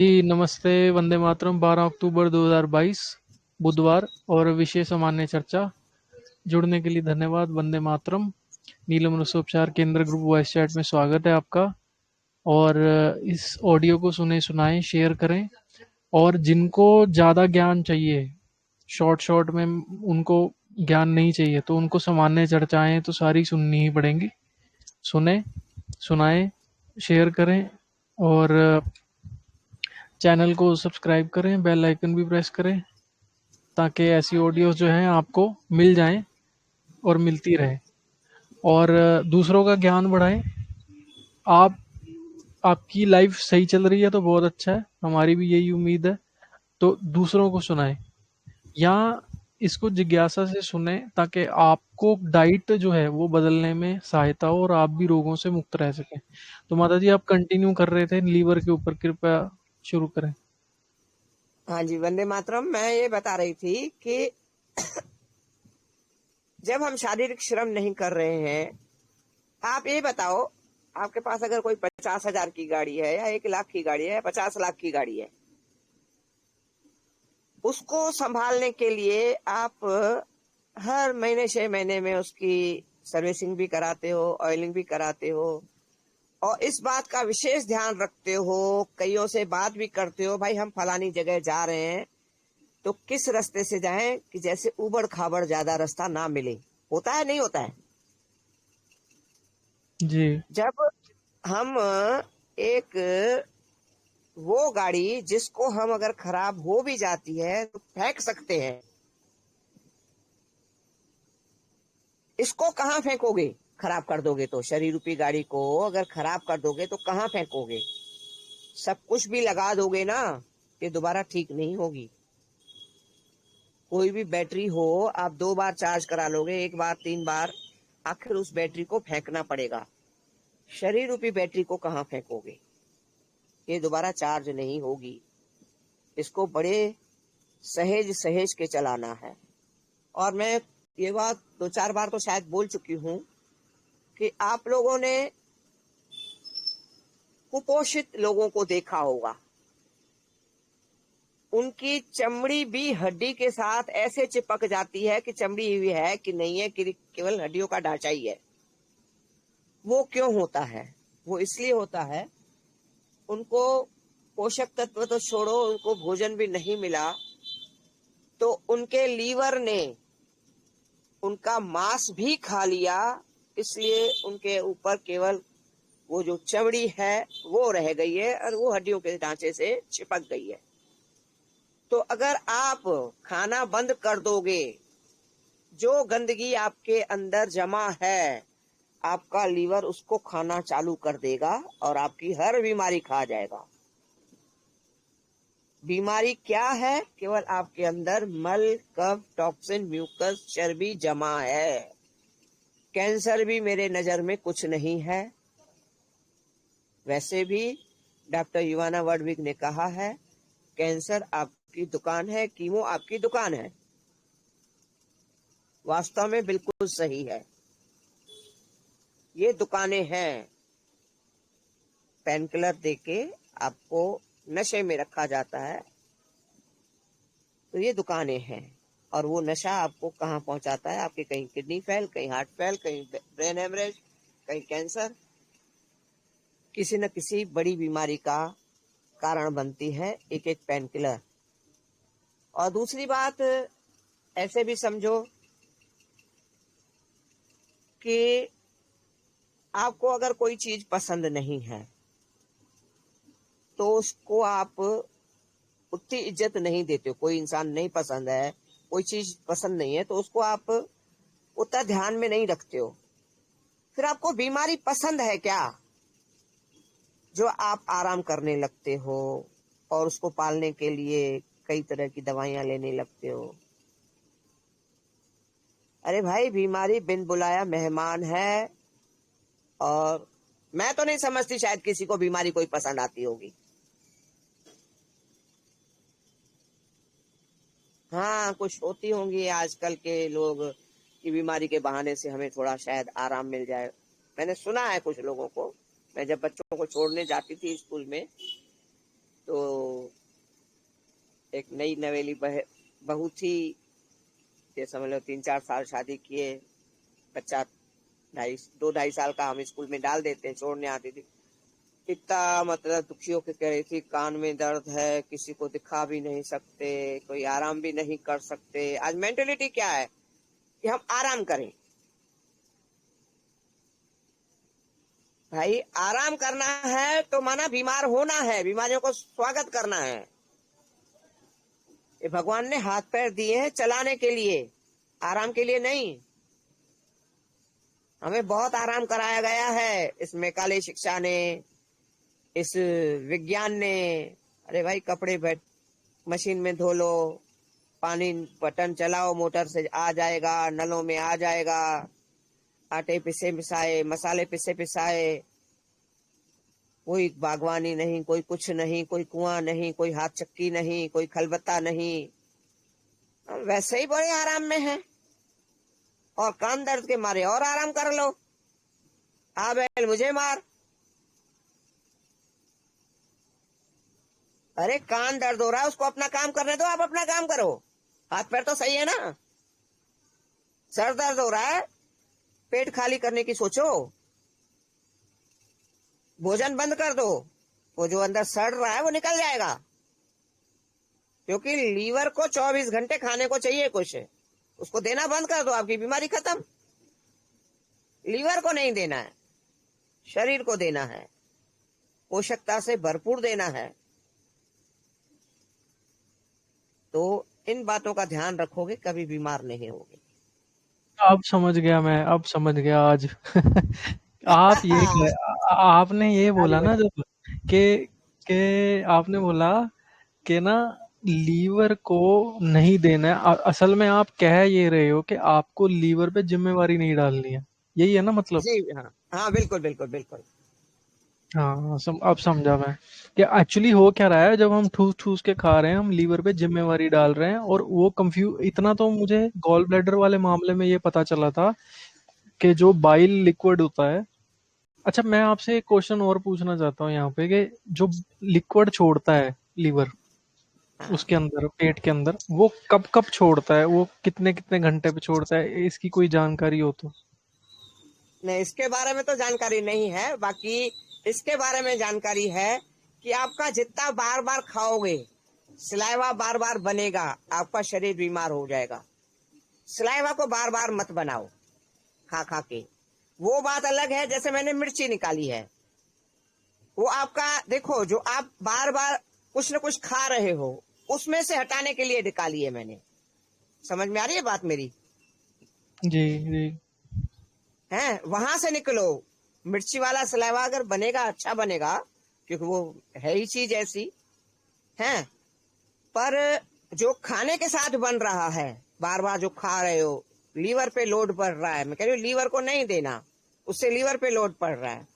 जी नमस्ते। वंदे मातरम। 12 अक्टूबर 2022 बुधवार और विषय सामान्य चर्चा। जुड़ने के लिए धन्यवाद। वंदे मातरम। नीलम रसोपचार केंद्र ग्रुप वॉइस चैट में स्वागत है आपका। और इस ऑडियो को सुने सुनाएं, शेयर करें। और जिनको ज़्यादा ज्ञान चाहिए, शॉर्ट शॉर्ट में उनको ज्ञान नहीं चाहिए, तो उनको सामान्य चर्चाएं तो सारी सुननी ही पड़ेंगी। सुने, सुनाएं, शेयर करें। और चैनल को सब्सक्राइब करें, बेल आइकन भी प्रेस करें, ताकि ऐसी ऑडियोज जो हैं आपको मिल जाएं और मिलती रहे। और दूसरों का ज्ञान बढ़ाएं। आप आपकी लाइफ सही चल रही है तो बहुत अच्छा है, हमारी भी यही उम्मीद है। तो दूसरों को सुनाएं या इसको जिज्ञासा से सुने, ताकि आपको डाइट जो है वो बदलने में सहायता हो और आप भी रोगों से मुक्त रह सकें। तो माता जी, आप कंटिन्यू कर रहे थे लीवर के ऊपर, कृपया शुरू करें। हाँ जी, वंदे मातरम। मैं ये बता रही थी कि जब हम शारीरिक श्रम नहीं कर रहे हैं, आप ये बताओ, आपके पास अगर कोई 50,000 की गाड़ी है या 1 लाख की गाड़ी है या 50 लाख की गाड़ी है, उसको संभालने के लिए आप हर महीने 6 महीने में उसकी सर्विसिंग भी कराते हो, ऑयलिंग भी कराते हो, और इस बात का विशेष ध्यान रखते हो, कईयों से बात भी करते हो, भाई हम फलानी जगह जा रहे हैं तो किस रास्ते से जाएं कि जैसे उबड़ खाबड़ ज्यादा रास्ता ना मिले। होता है, नहीं होता है? जी। जब हम एक वो गाड़ी जिसको हम अगर खराब हो भी जाती है तो फेंक सकते हैं, इसको कहाँ फेंकोगे? खराब कर दोगे तो, शरीर रूपी गाड़ी को अगर खराब कर दोगे तो कहाँ फेंकोगे? सब कुछ भी लगा दोगे ना, ये दोबारा ठीक नहीं होगी। कोई भी बैटरी हो, आप 2 बार चार्ज करा लोगे, 1 बार 3 बार, आखिर उस बैटरी को फेंकना पड़ेगा। शरीर रूपी बैटरी को कहाँ फेंकोगे? ये दोबारा चार्ज नहीं होगी। इसको बड़े सहेज सहेज के चलाना है। और मैं ये बात 2-4 बार तो शायद बोल चुकी हूँ कि आप लोगों ने कुपोषित लोगों को देखा होगा, उनकी चमड़ी भी हड्डी के साथ ऐसे चिपक जाती है कि चमड़ी हुई है कि नहीं है, कि केवल हड्डियों का ढांचा ही है। वो क्यों होता है? वो इसलिए होता है, उनको पोषक तत्व तो छोड़ो, उनको भोजन भी नहीं मिला, तो उनके लीवर ने उनका मांस भी खा लिया, इसलिए उनके ऊपर केवल वो जो चमड़ी है वो रह गई है और वो हड्डियों के ढांचे से चिपक गई है। तो अगर आप खाना बंद कर दोगे, जो गंदगी आपके अंदर जमा है, आपका लीवर उसको खाना चालू कर देगा और आपकी हर बीमारी खा जाएगा। बीमारी क्या है? केवल आपके अंदर मल, कफ, टॉक्सिन, म्यूकस, चर्बी जमा है। कैंसर भी मेरे नजर में कुछ नहीं है। वैसे भी डॉक्टर युवाना वर्डविक ने कहा है, कैंसर आपकी दुकान है, कीमो आपकी दुकान है। वास्तव में बिल्कुल सही है, ये दुकानें हैं। पेन किलर देके आपको नशे में रखा जाता है, तो ये दुकानें हैं। और वो नशा आपको कहाँ पहुंचाता है? आपके कहीं किडनी फेल, कहीं हार्ट फेल, कहीं ब्रेन हेमरेज, कहीं कैंसर, किसी न किसी बड़ी बीमारी का कारण बनती है एक एक पेन किलर। और दूसरी बात, ऐसे भी समझो कि आपको अगर कोई चीज पसंद नहीं है तो उसको आप उतनी इज्जत नहीं देते हो। कोई इंसान नहीं पसंद है, कोई चीज पसंद नहीं है, तो उसको आप उतना ध्यान में नहीं रखते हो। फिर आपको बीमारी पसंद है क्या, जो आप आराम करने लगते हो और उसको पालने के लिए कई तरह की दवाइयां लेने लगते हो? अरे भाई, बीमारी बिन बुलाया मेहमान है। और मैं तो नहीं समझती शायद किसी को बीमारी कोई पसंद आती होगी। हाँ, कुछ होती होंगी आजकल के लोग की बीमारी के बहाने से हमें थोड़ा शायद आराम मिल जाए। मैंने सुना है कुछ लोगों को। मैं जब बच्चों को छोड़ने जाती थी स्कूल में, तो एक नई नवेली बहू थी, ये समझ लो 3-4 साल शादी किए, बच्चा 2-2.5 साल का हम स्कूल में डाल देते हैं, छोड़ने आती थी। इतना मतलब दुखी होकर कह रही थी, कान में दर्द है, किसी को दिखा भी नहीं सकते, कोई आराम भी नहीं कर सकते। आज मेंटेलिटी क्या है कि हम आराम करें। भाई आराम करना है तो माना बीमार होना है, बीमारियों को स्वागत करना है। ये भगवान ने हाथ पैर दिए हैं चलाने के लिए, आराम के लिए नहीं। हमें बहुत आराम कराया गया है इस मैकाले शिक्षा ने, इस विज्ञान ने। अरे भाई कपड़े मशीन में धो लो, पानी बटन चलाओ, मोटर से आ जाएगा, नलों में आ जाएगा, आटे पिसे पिसाए, मसाले पिसे पिसाए, कोई बागवानी नहीं, कोई कुछ नहीं, कोई कुआं नहीं, कोई हाथ चक्की नहीं, कोई खलबत्ता नहीं। हम वैसे ही बड़े आराम में हैं, और कान दर्द के मारे और आराम कर लो, आ बैल मुझे मार। अरे कान दर्द हो रहा है, उसको अपना काम करने दो, आप अपना काम करो, हाथ पैर तो सही है ना। सर दर्द हो रहा है, पेट खाली करने की सोचो, भोजन बंद कर दो, वो जो अंदर सड़ रहा है वो निकल जाएगा। क्योंकि लीवर को 24 घंटे खाने को चाहिए कुछ, उसको देना बंद कर दो, आपकी बीमारी खत्म। लीवर को नहीं देना है, शरीर को देना है, पोषकता से भरपूर देना है। तो इन बातों का ध्यान रखोगे, कभी बीमार नहीं होगे। अब समझ गया मैं, अब समझ गया आज। आप ये आपने ये आगे बोला ना बढ़ो। जब के आपने बोला कि ना लीवर को नहीं देना है, असल में आप कह ये रहे हो कि आपको लीवर पे जिम्मेवारी नहीं डालनी है, यही है ना मतलब? जी हाँ, हाँ बिल्कुल बिल्कुल बिल्कुल। हाँ, अब समझा मैं कि एक्चुअली हो क्या रहा है। जब हम ठूस ठूस के खा रहे हैं, हम लीवर पे जिम्मेवारी डाल रहे हैं, और वो कंफ्यूज इतना तो मुझे गॉल ब्लैडर वाले मामले में ये पता चला था कि जो बाइल लिक्विड होता है। अच्छा, मैं आपसे एक क्वेश्चन और पूछना चाहता हूँ यहाँ पे कि जो लिक्विड छोड़ता है लीवर हाँ, उसके अंदर, पेट के अंदर, वो कब कब छोड़ता है, वो कितने कितने घंटे पे छोड़ता है, इसकी कोई जानकारी हो तो? नहीं इसके बारे में तो जानकारी नहीं है, बाकी इसके बारे में जानकारी है कि आपका जितना बार बार खाओगे, सलाइवा बार बार बनेगा, आपका शरीर बीमार हो जाएगा। सलाइवा को बार बार मत बनाओ खा खा के। वो बात अलग है, जैसे मैंने मिर्ची निकाली है, वो आपका देखो, जो आप बार बार कुछ न कुछ खा रहे हो, उसमें से हटाने के लिए निकाली है मैंने। समझ में आ रही है बात मेरी? जी जी। हैं, वहां से निकलो। मिर्ची वाला सलाइवा अगर बनेगा, अच्छा बनेगा, क्योंकि वो है ही चीज ऐसी है। पर जो खाने के साथ बन रहा है, बार बार जो खा रहे हो, लीवर पे लोड पड़ रहा है। मैं कह रही हूँ लीवर को नहीं देना, उससे लीवर पे लोड पड़ रहा है।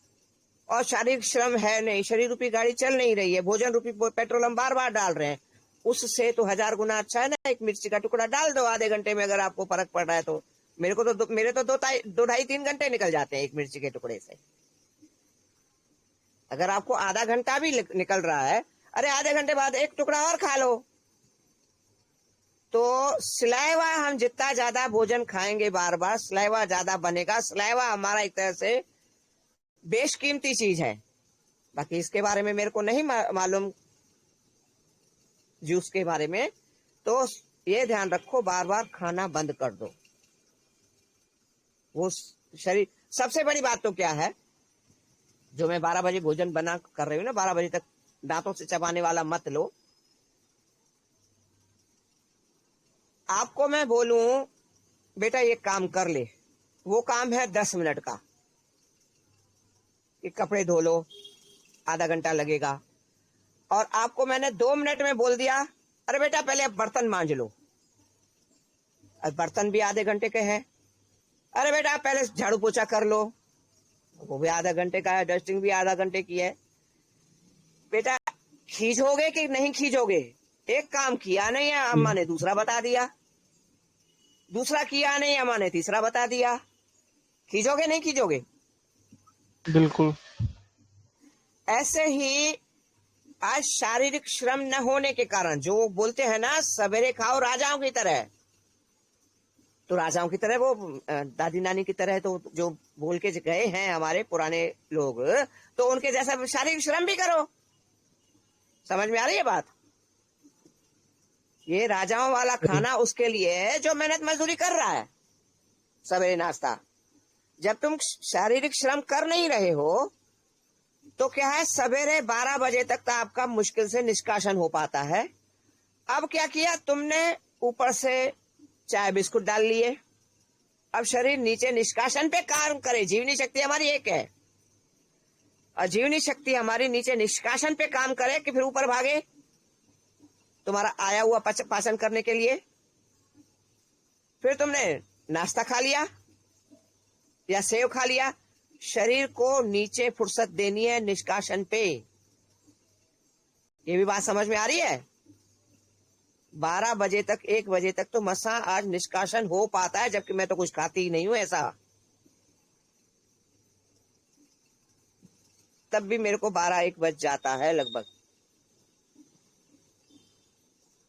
और शारीरिक श्रम है नहीं, शरीर रूपी गाड़ी चल नहीं रही है, भोजन रूपी पेट्रोल हम बार बार डाल रहे हैं। उससे तो 1000 गुना अच्छा है ना, एक मिर्ची का टुकड़ा डाल दो आधे घंटे में, अगर आपको फर्क पड़ रहा है तो। मेरे तो 2-2.5-3 घंटे निकल जाते हैं एक मिर्ची के टुकड़े से। अगर आपको आधा घंटा भी निकल रहा है, अरे आधे घंटे बाद एक टुकड़ा और खा लो। तो सलाइवा, हम जितना ज्यादा भोजन खाएंगे बार बार, सलाइवा ज्यादा बनेगा। सलाइवा हमारा एक तरह से बेशकीमती चीज है। बाकी इसके बारे में मेरे को नहीं मालूम, जूस के बारे में। तो ये ध्यान रखो, बार बार खाना बंद कर दो। वो शरीर, सबसे बड़ी बात तो क्या है, जो मैं 12 बजे भोजन बना कर रही हूँ ना, 12 बजे तक दांतों से चबाने वाला मत लो। आपको मैं बोलूं बेटा ये काम कर ले, वो काम है 10 मिनट का, कि कपड़े धो लो, आधा घंटा लगेगा। और आपको मैंने 2 मिनट में बोल दिया, अरे बेटा पहले अब बर्तन मांज लो, अब बर्तन भी आधे घंटे के हैं। अरे बेटा पहले झाड़ू पोछा कर लो, वो भी आधा घंटे का है, डस्टिंग भी आधा घंटे की है। बेटा खींचोगे कि नहीं खींचोगे? एक काम किया नहीं है, जी, अम्मा ने दूसरा बता दिया, दूसरा किया नहीं, अम्मा ने तीसरा बता दिया। खींचोगे नहीं खींचोगे? बिल्कुल। ऐसे ही आज शारीरिक श्रम न होने के कारण, जो बोलते हैं ना सवेरे खाओ राजाओं की तरह, तो राजाओं की तरह वो दादी नानी की तरह तो जो बोल के गए हैं हमारे पुराने लोग, तो उनके जैसा शारीरिक श्रम भी करो। समझ में आ रही है बात? ये राजाओं वाला खाना उसके लिए है जो मेहनत मजदूरी कर रहा है, सवेरे नाश्ता। जब तुम शारीरिक श्रम कर नहीं रहे हो तो क्या है, सवेरे 12 बजे तक तो आपका मुश्किल से निष्कासन हो पाता है। अब क्या किया तुमने, ऊपर से चाय बिस्कुट डाल लिए। अब शरीर नीचे निष्कासन पे काम करे, जीवनी शक्ति हमारी एक है, और जीवनी शक्ति हमारी नीचे निष्कासन पे काम करे कि फिर ऊपर भागे तुम्हारा आया हुआ पाचन करने के लिए। फिर तुमने नाश्ता खा लिया या सेव खा लिया, शरीर को नीचे फुर्सत देनी है निष्कासन पे। ये भी बात समझ में आ रही है? 12 बजे तक 1 बजे तक तो मसा आज निष्कासन हो पाता है, जबकि मैं तो कुछ खाती ही नहीं हूं ऐसा। तब भी मेरे को 12-1 बज जाता है लगभग।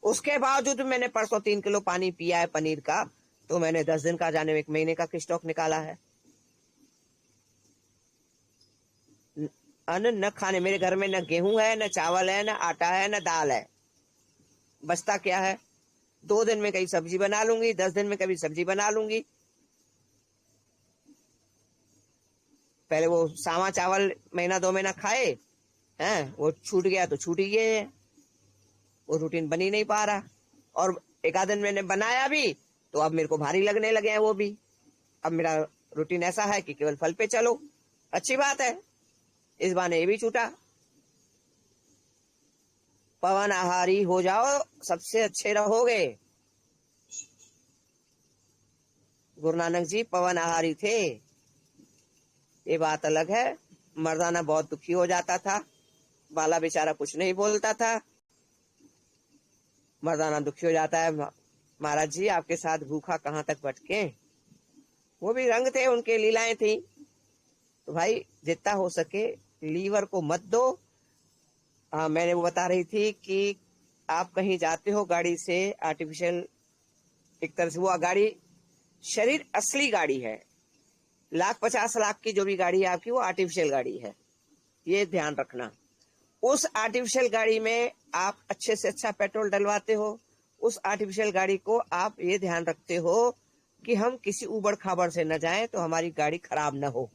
उसके बावजूद मैंने परसों 3 किलो पानी पिया है पनीर का, तो मैंने 10 दिन का, जाने 1 महीने का स्टॉक निकाला है। अन्न न खाने, मेरे घर में न गेहूं है, न चावल है, न आटा है, न दाल है। बचता क्या है? 2 दिन में कभी सब्जी बना लूंगी, 10 दिन में कभी सब्जी बना लूंगी। पहले वो सावा चावल महीना 2 महीना खाए हैं, वो छूट गया तो छूट ही गए हैं, वो रूटीन बन ही नहीं पा रहा। और 1 दिन मैंने बनाया भी तो अब मेरे को भारी लगने लगे हैं वो भी। अब मेरा रूटीन ऐसा है कि केवल फल पे चलो। अच्छी बात है, इस बहाने ये भी छूटा। पवन आहारी हो जाओ, सबसे अच्छे रहोगे। गुरु नानक जी पवन आहारी थे, ये बात अलग है। मर्दाना बहुत दुखी हो जाता था, बाला बेचारा कुछ नहीं बोलता था। मर्दाना दुखी हो जाता है, महाराज जी आपके साथ भूखा कहाँ तक भटके। वो भी रंग थे, उनके लीलाएं थी। तो भाई जितना हो सके लीवर को मत दो। मैंने वो बता रही थी कि आप कहीं जाते हो गाड़ी से, आर्टिफिशियल एक तरह से वो गाड़ी, शरीर असली गाड़ी है। 1,50,00,000 की जो भी गाड़ी है आपकी, वो आर्टिफिशियल गाड़ी है, ये ध्यान रखना। उस आर्टिफिशियल गाड़ी में आप अच्छे से अच्छा पेट्रोल डलवाते हो। उस आर्टिफिशियल गाड़ी को आप ये ध्यान रखते हो कि हम किसी उबड़ खाबड़ से न जाएं तो हमारी गाड़ी खराब न हो।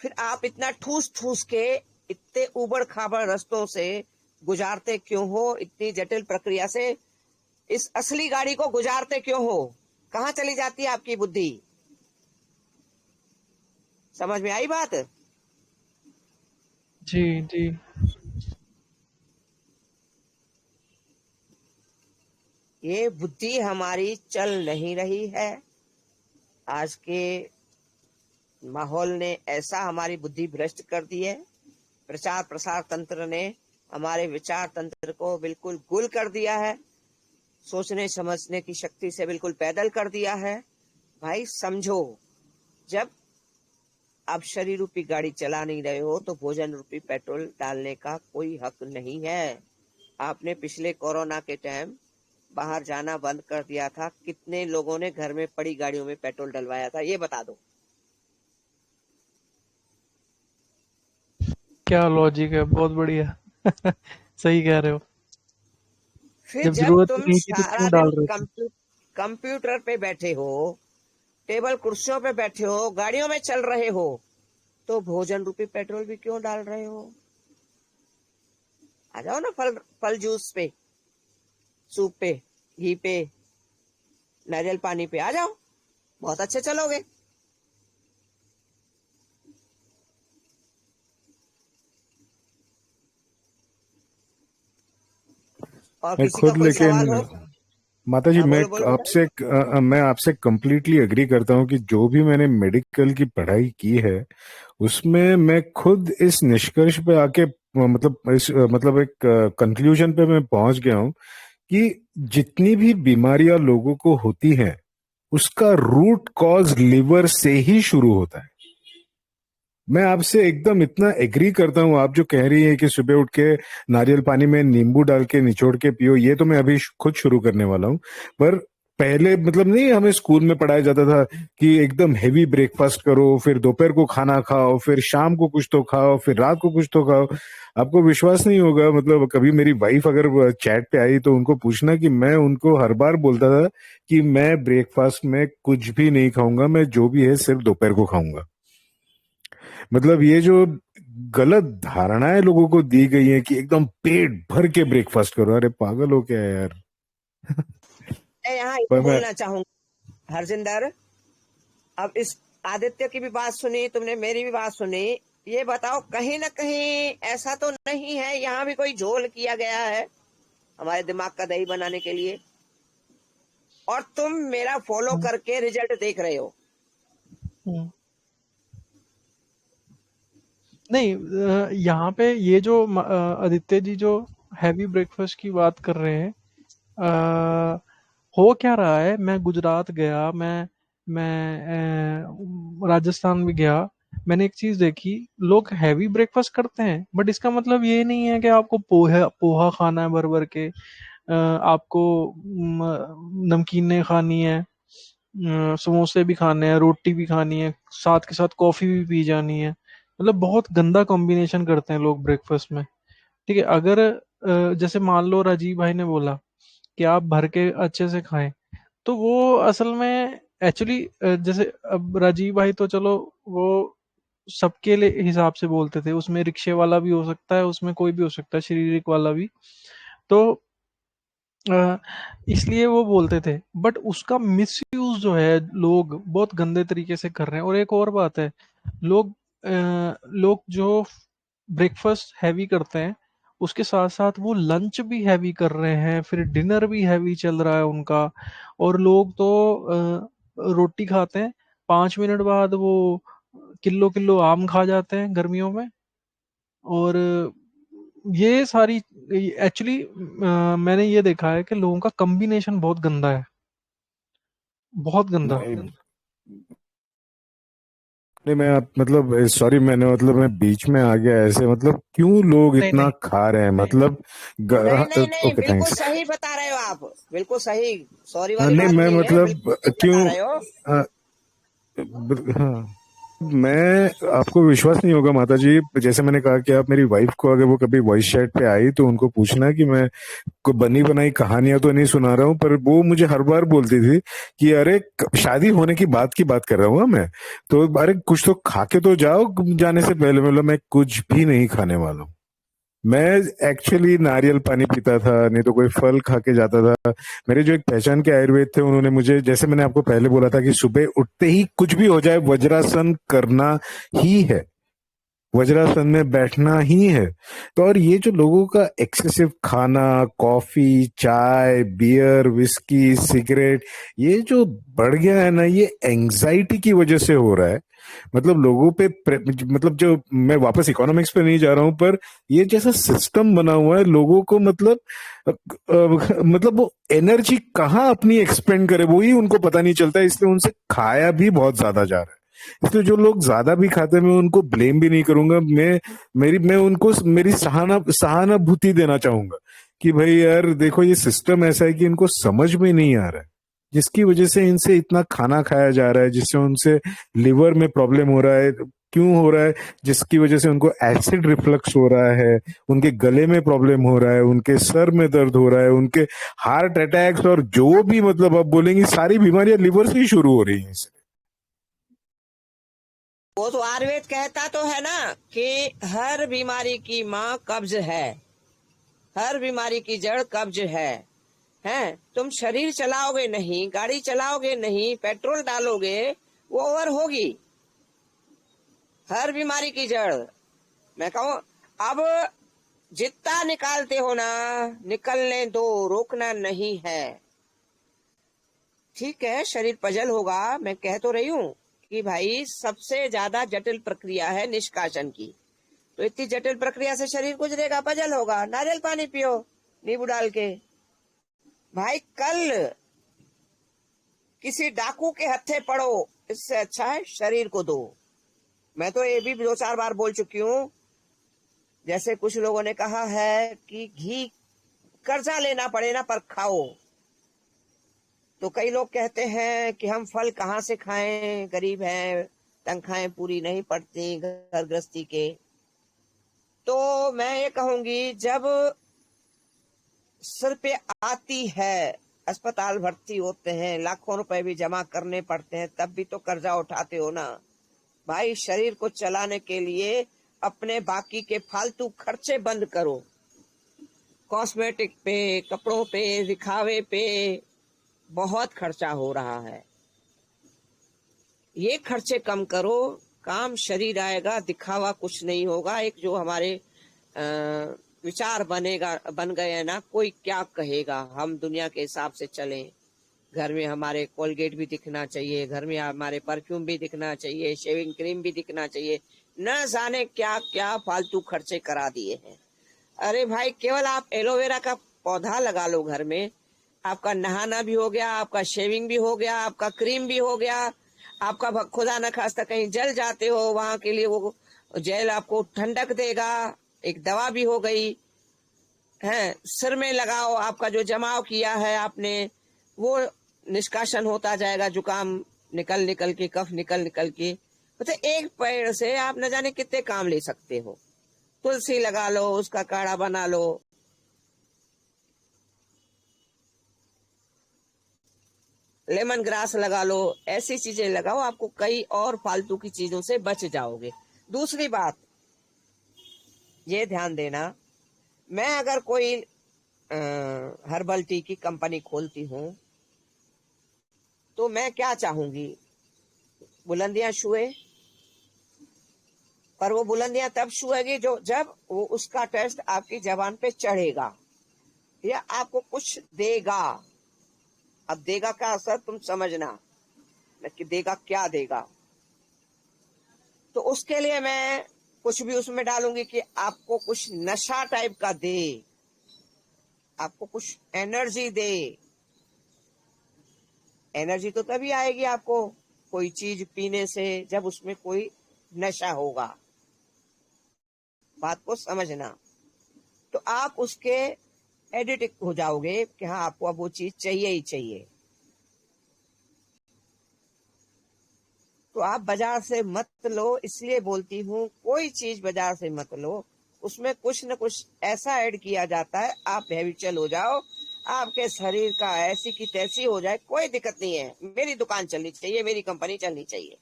फिर आप इतना ठूस ठूस के इतने उबड़ खाबड़ रास्तों से गुजारते क्यों हो? इतनी जटिल प्रक्रिया से इस असली गाड़ी को गुजारते क्यों हो? कहाँ चली जाती है आपकी बुद्धि? समझ में आई बात? जी जी। ये बुद्धि हमारी चल नहीं रही है। आज के माहौल ने ऐसा हमारी बुद्धि भ्रष्ट कर दी है। प्रचार प्रसार तंत्र ने हमारे विचार तंत्र को बिल्कुल गुल कर दिया है, सोचने समझने की शक्ति से बिल्कुल पैदल कर दिया है। भाई समझो, जब आप शरीर रूपी गाड़ी चला नहीं रहे हो तो भोजन रूपी पेट्रोल डालने का कोई हक नहीं है। आपने पिछले कोरोना के टाइम बाहर जाना बंद कर दिया था, कितने लोगों ने घर में पड़ी गाड़ियों में पेट्रोल डलवाया था, ये बता दो। क्या लॉजिक है, बहुत बढ़िया। सही कह रहे हो। फिर जब जब जरूरत ही तुम नहीं थी तो सारा क्यों दिन डाल रहे थे? कंप्यूटर पे बैठे हो, टेबल कुर्सियों पे बैठे हो, गाड़ियों में चल रहे हो, तो भोजन रूपी पेट्रोल भी क्यों डाल रहे हो? आ जाओ ना फल फल जूस पे, सूप पे, घी पे, नारियल पानी पे आ जाओ, बहुत अच्छे चलोगे। और मैं किसी का खुद, कोई लेकिन सवाल हो? माता जी, हाँ बोलो बोलो बेटा। मैं आपसे कंप्लीटली एग्री करता हूँ कि जो भी मैंने मेडिकल की पढ़ाई की है उसमें मैं खुद इस निष्कर्ष पे आके मतलब एक कंक्लूजन पे मैं पहुंच गया हूँ कि जितनी भी बीमारियां लोगों को होती हैं उसका रूट कॉज लिवर से ही शुरू होता है। मैं आपसे एकदम इतना एग्री करता हूँ। आप जो कह रही हैं कि सुबह उठ के नारियल पानी में नींबू डाल के निचोड़ के पियो, ये तो मैं अभी खुद शुरू करने वाला हूँ। पर पहले मतलब नहीं, हमें स्कूल में पढ़ाया जाता था कि एकदम हैवी ब्रेकफास्ट करो, फिर दोपहर को खाना खाओ, फिर शाम को कुछ तो खाओ, फिर रात को कुछ तो खाओ। आपको विश्वास नहीं होगा, मतलब कभी मेरी वाइफ अगर चैट पे आई तो उनको पूछना कि मैं उनको हर बार बोलता था कि मैं ब्रेकफास्ट में कुछ भी नहीं खाऊंगा, मैं जो भी है सिर्फ दोपहर को खाऊंगा। मतलब ये जो गलत धारणाएं लोगों को दी गई है कि एकदम पेट भर के ब्रेकफास्ट करो, अरे पागल हो क्या यार। मैं यहाँ पर ये मैं बोलना चाहूंगा हरजिंदर, अब इस आदित्य की भी बात सुनी तुमने, मेरी भी बात सुनी, ये बताओ कहीं ना कहीं ऐसा तो नहीं है यहाँ भी कोई झोल किया गया है हमारे दिमाग का दही बनाने के लिए, और तुम मेरा फॉलो हम्म, करके रिजल्ट देख रहे हो? हम्म। नहीं, यहाँ पे ये जो आदित्य जी जो हैवी ब्रेकफास्ट की बात कर रहे हैं, अ, हो क्या रहा है, मैं गुजरात गया, मैं राजस्थान भी गया, मैंने एक चीज देखी, लोग हैवी ब्रेकफास्ट करते हैं बट इसका मतलब ये नहीं है कि आपको पोहा पोहा खाना है भर भर के, आपको नमकीनें खानी है, समोसे भी खाने हैं, रोटी भी खानी है, साथ के साथ कॉफी भी पी जानी है। मतलब बहुत गंदा कॉम्बिनेशन करते हैं लोग ब्रेकफास्ट में। ठीक है, अगर जैसे मान लो राजीव भाई ने बोला कि आप भर के अच्छे से खाएं, तो वो असल में एक्चुअली, जैसे अब राजीव भाई तो चलो वो सबके लिए हिसाब से बोलते थे, उसमें रिक्शे वाला भी हो सकता है, उसमें कोई भी हो सकता है, शारीरिक वाला भी। तो अ, इसलिए वो बोलते थे, बट उसका मिसयूज जो है लोग बहुत गंदे तरीके से कर रहे हैं। और एक और बात है, लोग लोग जो ब्रेकफास्ट हैवी करते हैं उसके साथ साथ वो लंच भी हैवी कर रहे हैं, फिर डिनर भी हैवी चल रहा है उनका। और लोग तो रोटी खाते हैं, 5 मिनट बाद वो किलो किलो आम खा जाते हैं गर्मियों में। और ये सारी एक्चुअली मैंने ये देखा है कि लोगों का कॉम्बिनेशन बहुत गंदा है, बहुत गंदा। नहीं, नहीं मैं आप मतलब सॉरी, मैंने मतलब मैं बीच में आ गया ऐसे, मतलब क्यों लोग नहीं इतना नहीं खा रहे हैं मतलब। नहीं नहीं नहीं, ओके बिल्कुल थैंक्स। सही बता रहे हो आप, बिल्कुल सही। सॉरी वाली नहीं बात मैं नहीं है, मतलब बिल्कुल सही क्यों, बता रहे हो। हाँ, मैं, आपको विश्वास नहीं होगा माता जी, जैसे मैंने कहा कि आप मेरी वाइफ को अगर वो कभी वॉइस चैट पे आई तो उनको पूछना कि मैं को बनी बनाई कहानियां तो नहीं सुना रहा हूँ, पर वो मुझे हर बार बोलती थी कि अरे शादी होने की बात कर रहा हूँ मैं, तो अरे कुछ तो खा के तो जाओ जाने से पहले। मतलब मैं कुछ भी नहीं खाने वाला हूँ। मैं एक्चुअली नारियल पानी पीता था, नहीं तो कोई फल खा के जाता था। मेरे जो एक पहचान के आयुर्वेद थे उन्होंने मुझे, जैसे मैंने आपको पहले बोला था कि सुबह उठते ही कुछ भी हो जाए वज्रासन करना ही है, वज्रासन में बैठना ही है। तो और ये जो लोगों का एक्सेसिव खाना, कॉफी, चाय, बियर, विस्की, सिगरेट, ये जो बढ़ गया है ना, ये एंजाइटी की वजह से हो रहा है। मतलब लोगों पे मतलब जो, मैं वापस इकोनॉमिक्स पे नहीं जा रहा हूं, पर ये जैसा सिस्टम बना हुआ है लोगों को, मतलब मतलब वो एनर्जी कहाँ अपनी एक्सपेंड करे वही उनको पता नहीं चलता है, इसलिए उनसे खाया भी बहुत ज्यादा जा रहा है। इसलिए जो लोग ज्यादा भी खाते हैं मैं उनको ब्लेम भी नहीं करूंगा, मैं उनको मेरी सहानुभूति देना चाहूंगा कि भाई यार देखो, ये सिस्टम ऐसा है कि इनको समझ में नहीं आ रहा है, जिसकी वजह से इनसे इतना खाना खाया जा रहा है, जिससे उनसे लिवर में प्रॉब्लम हो रहा है। क्यों हो रहा है? जिसकी वजह से उनको एसिड रिफ्लक्स हो रहा है, उनके गले में प्रॉब्लम हो रहा है, उनके सर में दर्द हो रहा है, उनके हार्ट अटैक्स और जो भी मतलब आप बोलेंगे सारी बीमारियां लिवर से ही शुरू हो रही हैं। वो तो आयुर्वेद कहता तो है ना कि हर बीमारी की माँ कब्ज है, हर बीमारी की जड़ कब्ज है। तुम शरीर चलाओगे नहीं, गाड़ी चलाओगे नहीं, पेट्रोल डालोगे, वो ओवर होगी। हर बीमारी की जड़, मैं कहूं, अब जितना निकालते हो ना, निकलने दो, रोकना नहीं है। ठीक है, शरीर पजल होगा, मैं कह तो रही हूं कि भाई सबसे ज्यादा जटिल प्रक्रिया है निष्कासन की। तो इतनी जटिल प्रक्रिया से शरीर गुजरेगा, पजल होगा, नारियल पानी पियो नींबू डाल के। भाई कल किसी डाकू के हत्थे पड़ो, इससे अच्छा है शरीर को दो। मैं तो ये भी 2-4 बार बोल चुकी हूँ। जैसे कुछ लोगों ने कहा है कि घी कर्जा लेना पड़े ना पर खाओ, तो कई लोग कहते हैं कि हम फल कहाँ से खाएं, गरीब हैं, तनख्वाहें पूरी नहीं पड़ती घर गृहस्थी के। तो मैं ये कहूंगी, जब सिर पे आती है, अस्पताल भर्ती होते हैं, लाखों रुपए भी जमा करने पड़ते हैं, तब भी तो कर्जा उठाते हो ना भाई। शरीर को चलाने के लिए अपने बाकी के फालतू खर्चे बंद करो। कॉस्मेटिक पे, कपड़ों पे, दिखावे पे बहुत खर्चा हो रहा है। ये खर्चे कम करो, काम शरीर आएगा, दिखावा कुछ नहीं होगा। एक जो हमारे विचार बन गए हैं ना, कोई क्या कहेगा, हम दुनिया के हिसाब से चलें। घर में हमारे कोलगेट भी दिखना चाहिए, घर में हमारे परफ्यूम भी दिखना चाहिए, शेविंग क्रीम भी दिखना चाहिए, न जाने क्या क्या फालतू खर्चे करा दिए हैं। अरे भाई, केवल आप एलोवेरा का पौधा लगा लो घर में, आपका नहाना भी हो गया, आपका शेविंग भी हो गया, आपका क्रीम भी हो गया। आपका खुदा न खास्ता कहीं जल जाते हो, वहां के लिए वो जेल आपको ठंडक देगा, एक दवा भी हो गई है। सिर में लगाओ, आपका जो जमाव किया है आपने, वो निष्कासन होता जाएगा, जुकाम निकल निकल के, कफ निकल निकल के। मतलब एक पेड़ से आप न जाने कितने काम ले सकते हो। तुलसी लगा लो, उसका काढ़ा बना लो, लेमन ग्रास लगा लो, ऐसी चीजें लगाओ, आपको कई और फालतू की चीजों से बच जाओगे। दूसरी बात ये ध्यान देना, मैं अगर कोई हर्बल टी की कंपनी खोलती हूँ तो मैं क्या चाहूंगी, बुलंदियां छुए, पर वो बुलंदियां तब छुएगी जब वो उसका टेस्ट आपकी जबान पे चढ़ेगा या आपको कुछ देगा। अब देगा का असर तुम समझना कि देगा क्या देगा। तो उसके लिए मैं कुछ भी उसमें डालूंगी कि आपको कुछ नशा टाइप का दे, आपको कुछ एनर्जी दे। एनर्जी तो तभी आएगी आपको कोई चीज पीने से जब उसमें कोई नशा होगा, बात को समझना। तो आप उसके एडिक्ट हो जाओगे कि हाँ, आपको अब वो चीज चाहिए ही चाहिए। तो आप बाजार से मत लो, इसलिए बोलती हूँ कोई चीज बाजार से मत लो, उसमें कुछ न कुछ ऐसा ऐड किया जाता है, आप हैबिचुअल हो जाओ, आपके शरीर का ऐसी की तैसी हो जाए, कोई दिक्कत नहीं है। मेरी दुकान चलनी चाहिए, मेरी कंपनी चलनी चाहिए।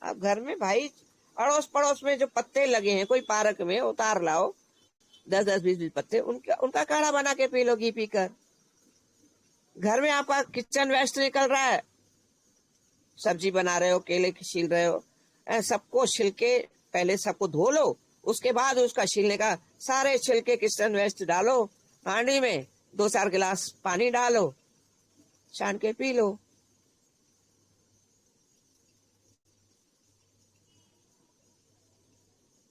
अब घर में भाई अड़ोस पड़ोस में जो पत्ते लगे हैं, कोई पार्क में उतार लाओ 10-10, 20-20 पत्ते, उनका काढ़ा बना के पी लो घी पीकर। घर में आपका किचन वेस्ट निकल रहा है, सब्जी बना रहे हो, केले छील रहे हो, सबको छिलके पहले सबको धो लो, उसके बाद उसका छीलने का सारे छिलके किचन वेस्ट डालो हांडी में, 2-4 गिलास पानी डालो, छान के पी लो।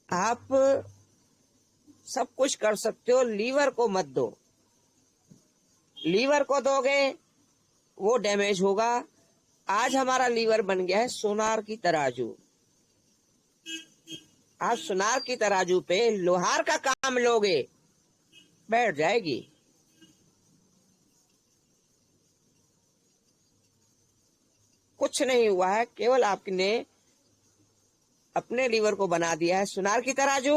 आप सब कुछ कर सकते हो, लीवर को मत दो। लीवर को दोगे वो डैमेज होगा। आज हमारा लीवर बन गया है सोनार की तराजू। आप सोनार की तराजू पे लोहार का काम लोगे, बैठ जाएगी। कुछ नहीं हुआ है, केवल आपने अपने लीवर को बना दिया है सोनार की तराजू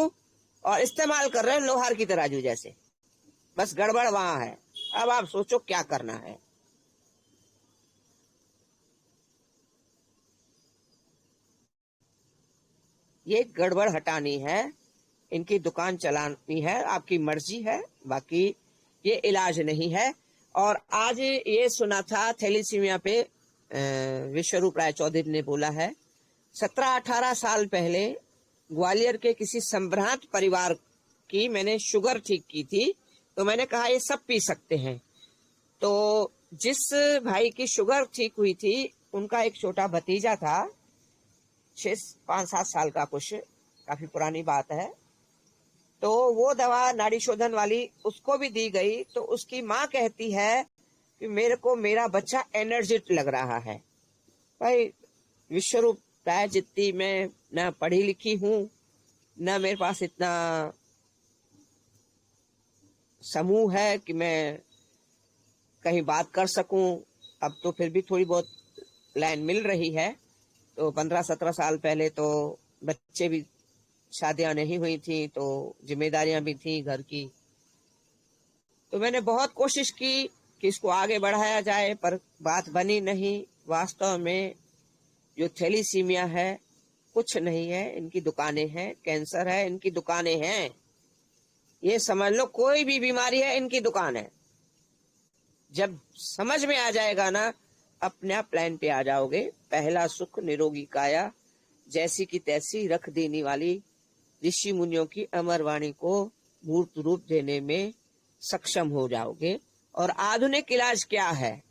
और इस्तेमाल कर रहे हैं लोहार की तराजू जैसे। बस गड़बड़ वहां है। अब आप सोचो क्या करना है। ये गड़बड़ हटानी है, इनकी दुकान चलानी है, आपकी मर्जी है, बाकी ये इलाज नहीं है। और आज ये सुना था थैलीसीमिया पे विश्वरूप राय चौधरी ने बोला है, 17-18 साल पहले ग्वालियर के किसी संभ्रांत परिवार की मैंने शुगर ठीक की थी, तो मैंने कहा ये सब पी सकते हैं। तो जिस भाई की शुगर ठीक हुई थी, उनका एक छोटा भतीजा था, 5-7 साल का, कुछ काफी पुरानी बात है। तो वो दवा नाड़ी शोधन वाली उसको भी दी गई, तो उसकी माँ कहती है कि मेरे को मेरा बच्चा एनर्जेटिक लग रहा है। भाई विश्वरूप राय जितनी मैं ना पढ़ी लिखी हूँ, ना मेरे पास इतना समूह है कि मैं कहीं बात कर सकूं। अब तो फिर भी थोड़ी बहुत लाइन मिल रही है। तो 15-17 साल पहले तो बच्चे भी, शादियां नहीं हुई थी, तो जिम्मेदारियां भी थी घर की। तो मैंने बहुत कोशिश की कि इसको आगे बढ़ाया जाए, पर बात बनी नहीं। वास्तव में जो थैलीसीमिया है कुछ नहीं है, इनकी दुकानें हैं। कैंसर है, इनकी दुकानें हैं। ये समझ लो, कोई भी बीमारी है, इनकी दुकान है। जब समझ में आ जाएगा ना, अपने आप प्लान पे आ जाओगे। पहला सुख निरोगी काया, जैसी की तैसी रख देने वाली ऋषि मुनियों की अमर वाणी को मूर्त रूप देने में सक्षम हो जाओगे। और आधुनिक इलाज क्या है?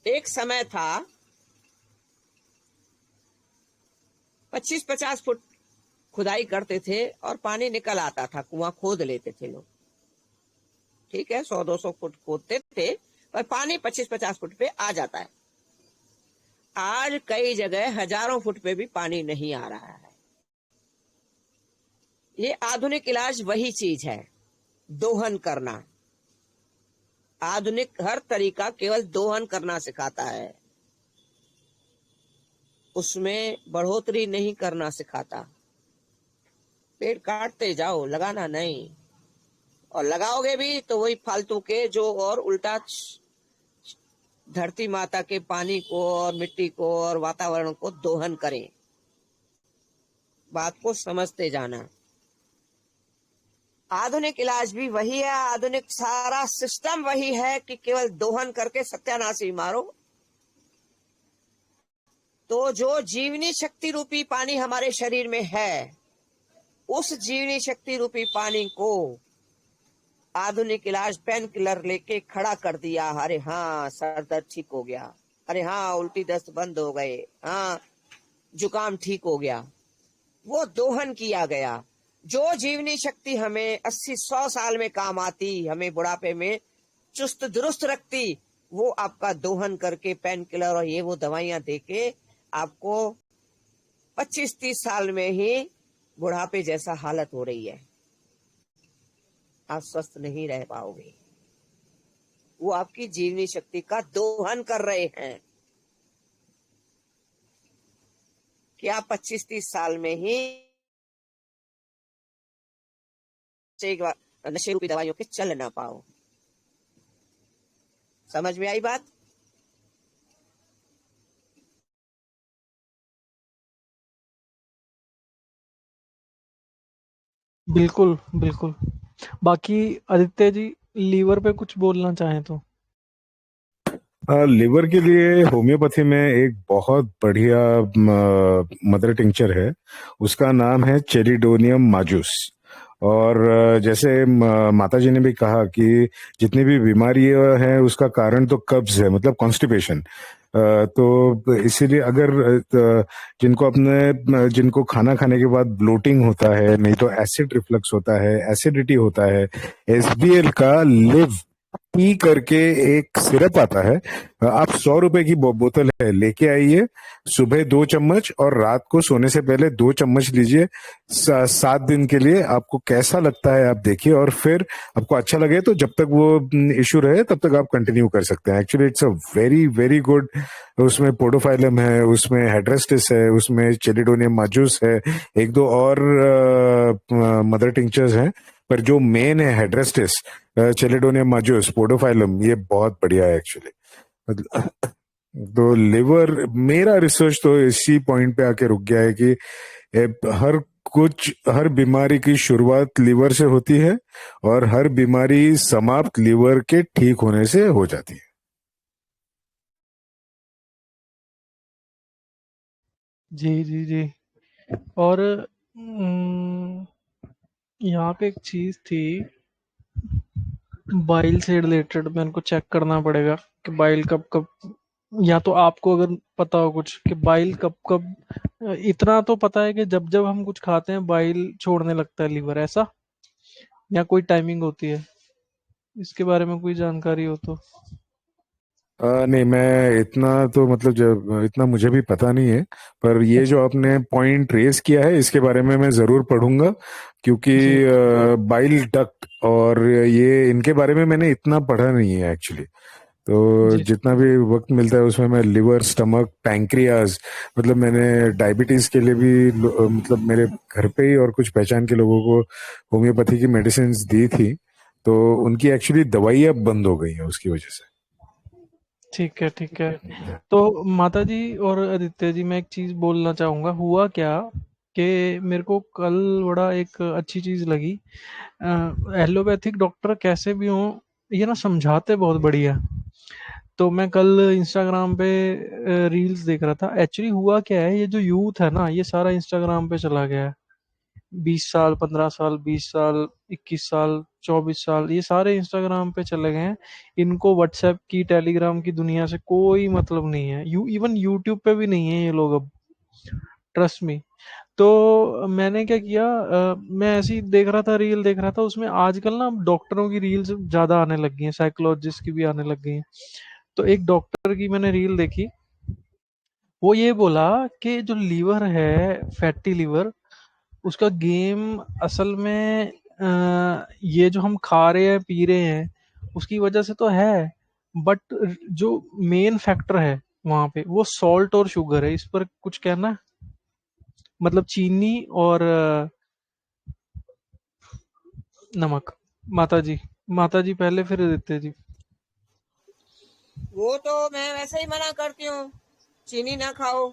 एक समय था 25-50 फुट खुदाई करते थे और पानी निकल आता था, कुआं खोद लेते थे लोग। ठीक है, 100-200 फुट खोदते थे, पर पानी 25-50 फुट पे आ जाता है। आज कई जगह हजारों फुट पे भी पानी नहीं आ रहा है। ये आधुनिक इलाज वही चीज है, दोहन करना। आधुनिक हर तरीका केवल दोहन करना सिखाता है, उसमें बढ़ोतरी नहीं करना सिखाता। पेड़ काटते जाओ, लगाना नहीं। और लगाओगे भी तो वही फालतू के, जो और उल्टा धरती माता के पानी को और मिट्टी को और वातावरण को दोहन करें। बात को समझते जाना। आधुनिक इलाज भी वही है, आधुनिक सारा सिस्टम वही है कि केवल दोहन करके सत्यानाशी मारो। तो जो जीवनी शक्ति रूपी पानी हमारे शरीर में है, उस जीवनी शक्ति रूपी पानी को आधुनिक इलाज पेन किलर लेके खड़ा कर दिया। अरे हाँ, सर दर्द ठीक हो गया। अरे हाँ, उल्टी दस्त बंद हो गए। हाँ, जुकाम ठीक हो गया। वो दोहन किया गया। जो जीवनी शक्ति हमें 80-100 साल में काम आती, हमें बुढ़ापे में चुस्त दुरुस्त रखती, वो आपका दोहन करके पेन किलर और ये वो दवाइयां देके आपको 25-30 साल में ही बुढ़ापे जैसा हालत हो रही है। आप स्वस्थ नहीं रह पाओगे। वो आपकी जीवनी शक्ति का दोहन कर रहे हैं कि आप 25-30 साल में ही नशे रूपी दवाइयों के चल ना पाओ। समझ में आई बात? बिल्कुल, बिल्कुल। बाकी आदित्य जी, लीवर पे कुछ बोलना चाहें तो? लिवर के लिए होम्योपैथी में एक बहुत बढ़िया मदर टिंचर है, उसका नाम है चेरिडोनियम माजुस। और जैसे माता जी ने भी कहा कि जितनी भी बीमारियां हैं उसका कारण तो कब्ज है, मतलब कॉन्स्टिपेशन। तो इसीलिए अगर जिनको खाना खाने के बाद ब्लोटिंग होता है, नहीं तो एसिड रिफ्लक्स होता है, एसिडिटी होता है, एसबीएल का लिव टी करके एक सिरप आता है। आप 100 रुपए की बोतल है, लेके आइए। सुबह 2 चम्मच और रात को सोने से पहले 2 चम्मच लीजिए। 7 दिन के लिए आपको कैसा लगता है आप देखिए, और फिर आपको अच्छा लगे तो जब तक वो इशू रहे तब तक आप कंटिन्यू कर सकते हैं। Actually it's a very very good. उसमें पोडोफाइलम है, उसमें हेड्रेस्टिस है, उसमें चेलिडोनियम माजुस है, एक दो और मदर टिंचर्स हैं, पर जो मेन है हेड्रेस्टिस, चेलिडोनियम माजुस, पोडोफाइलम, ये बहुत बढ़िया है एक्चुअली। तो लिवर, मेरा रिसर्च तो इसी पॉइंट पे आके रुक गया है कि हर हर बीमारी की शुरुआत लिवर से होती है और हर बीमारी समाप्त लिवर के ठीक होने से हो जाती है। जी, जी, जी। और उम, यहाँ पे एक चीज़ थी, बाइल से रिलेटेड मेरे को चेक करना पड़ेगा कि बाइल कब-कब, या तो आपको अगर पता हो कुछ कि बाइल कब-कब। इतना तो पता है कि जब-जब हम कुछ खाते हैं बाइल छोड़ने लगता है लीवर, ऐसा? या कोई टाइमिंग होती है? इसके बारे में कोई जानकारी हो तो? नहीं, मैं इतना तो मतलब जब इतना मुझे भी पता नहीं है, पर ये अच्छा। जो आपने पॉइंट रेस किया है इसके बारे में मैं ज़रूर पढ़ूंगा, क्योंकि जी बाइल डक्ट और ये इनके बारे में मैंने इतना पढ़ा नहीं है एक्चुअली। तो जी जितना भी वक्त मिलता है उसमें मैं लिवर, स्टमक, पैंक्रियाज, मतलब मैंने डायबिटीज के लिए भी मतलब मेरे घर पे ही और कुछ पहचान के लोगों को होम्योपैथी की मेडिसिन दी थी, तो उनकी एक्चुअली दवाई अब बंद हो गई है उसकी वजह से। ठीक है, ठीक है। तो माता जी और आदित्य जी, मैं एक चीज बोलना चाहूंगा। हुआ क्या कि मेरे को कल बड़ा एक अच्छी चीज लगी। एलोपैथिक डॉक्टर कैसे भी हों, ये ना समझाते बहुत बढ़िया। तो मैं कल इंस्टाग्राम पे रील्स देख रहा था। एक्चुअली हुआ क्या है, ये जो यूथ है ना, ये सारा इंस्टाग्राम पे चला गया है। 20 साल, 15 साल, 20 साल, 21 साल, 24 साल, ये सारे इंस्टाग्राम पे चले गए हैं। इनको व्हाट्सएप की, टेलीग्राम की दुनिया से कोई मतलब नहीं है। इवन यूट्यूब पे भी नहीं है ये लोग अब। Trust me. तो मैंने क्या किया, मैं ऐसे ही देख रहा था, रील देख रहा था। उसमें आजकल ना डॉक्टरों की रील्स ज्यादा आने लग गई हैं, साइकोलॉजिस्ट की भी आने लग गई हैं। तो एक डॉक्टर की मैंने रील देखी। वो ये बोला कि जो लीवर है, फैटी लीवर, उसका गेम असल में ये जो हम खा रहे हैं, पी रहे हैं, उसकी वजह से तो है। बट जो मेन फैक्टर है वहां पे, वो सॉल्ट और शुगर है। इस पर कुछ कहना है? मतलब चीनी और नमक। माता जी, माता जी पहले, फिर आदित्य जी। वो तो मैं वैसे ही मना करती हूँ, चीनी ना खाओ।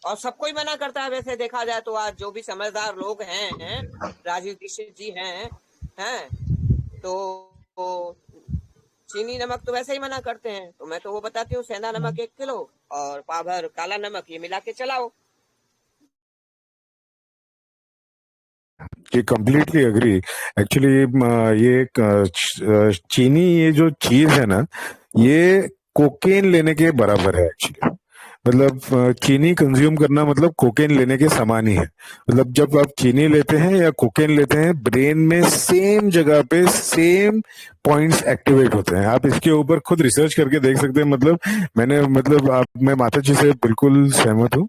और सबको ही मना करता है वैसे देखा जाए तो। आज जो भी समझदार लोग हैं, राजीव दीक्षित जी हैं तो चीनी नमक तो वैसे ही मना करते हैं। तो मैं तो वो बताती हूँ, सेंधा नमक 1 किलो और पाव भर काला नमक, ये मिला के चलाओ। ये कम्प्लीटली अग्री। एक्चुअली ये एक चीनी, ये जो चीज है ना, ये कोकेन लेने के बराबर है एक्चुअली। मतलब चीनी कंज्यूम करना मतलब कोकेन लेने के समान ही है। मतलब जब आप चीनी लेते हैं या कोकेन लेते हैं, ब्रेन में सेम जगह पे सेम पॉइंट्स एक्टिवेट होते हैं। आप इसके ऊपर खुद रिसर्च करके देख सकते हैं। मतलब मैंने मतलब आप मैं माता जी से बिल्कुल सहमत हूँ।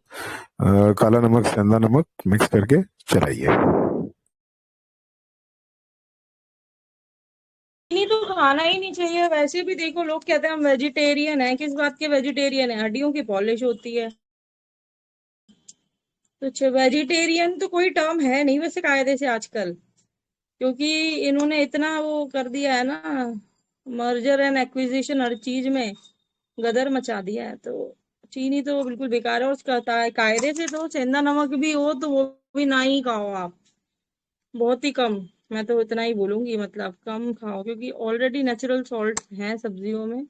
काला नमक, सेंधा नमक मिक्स करके चलाइए। नहीं तो खाना ही नहीं चाहिए। वैसे भी देखो, लोग कहते हैं हम वेजिटेरियन है। किस बात के वेजिटेरियन है? हड्डियों की पॉलिश होती है। तो वेजिटेरियन तो कोई टर्म है नहीं वैसे कायदे से आजकल, क्योंकि इन्होंने इतना वो कर दिया है ना, मर्जर एंड एक्विजिशन हर चीज में गदर मचा दिया है। तो चीनी तो बिल्कुल बेकार है। और उसका कायदे से तो सेंधा नमक भी हो तो वो भी ना ही खाओ आप, बहुत ही कम। मैं तो इतना ही बोलूंगी, मतलब कम खाओ, क्योंकि ऑलरेडी नेचुरल सॉल्ट है सब्जियों में।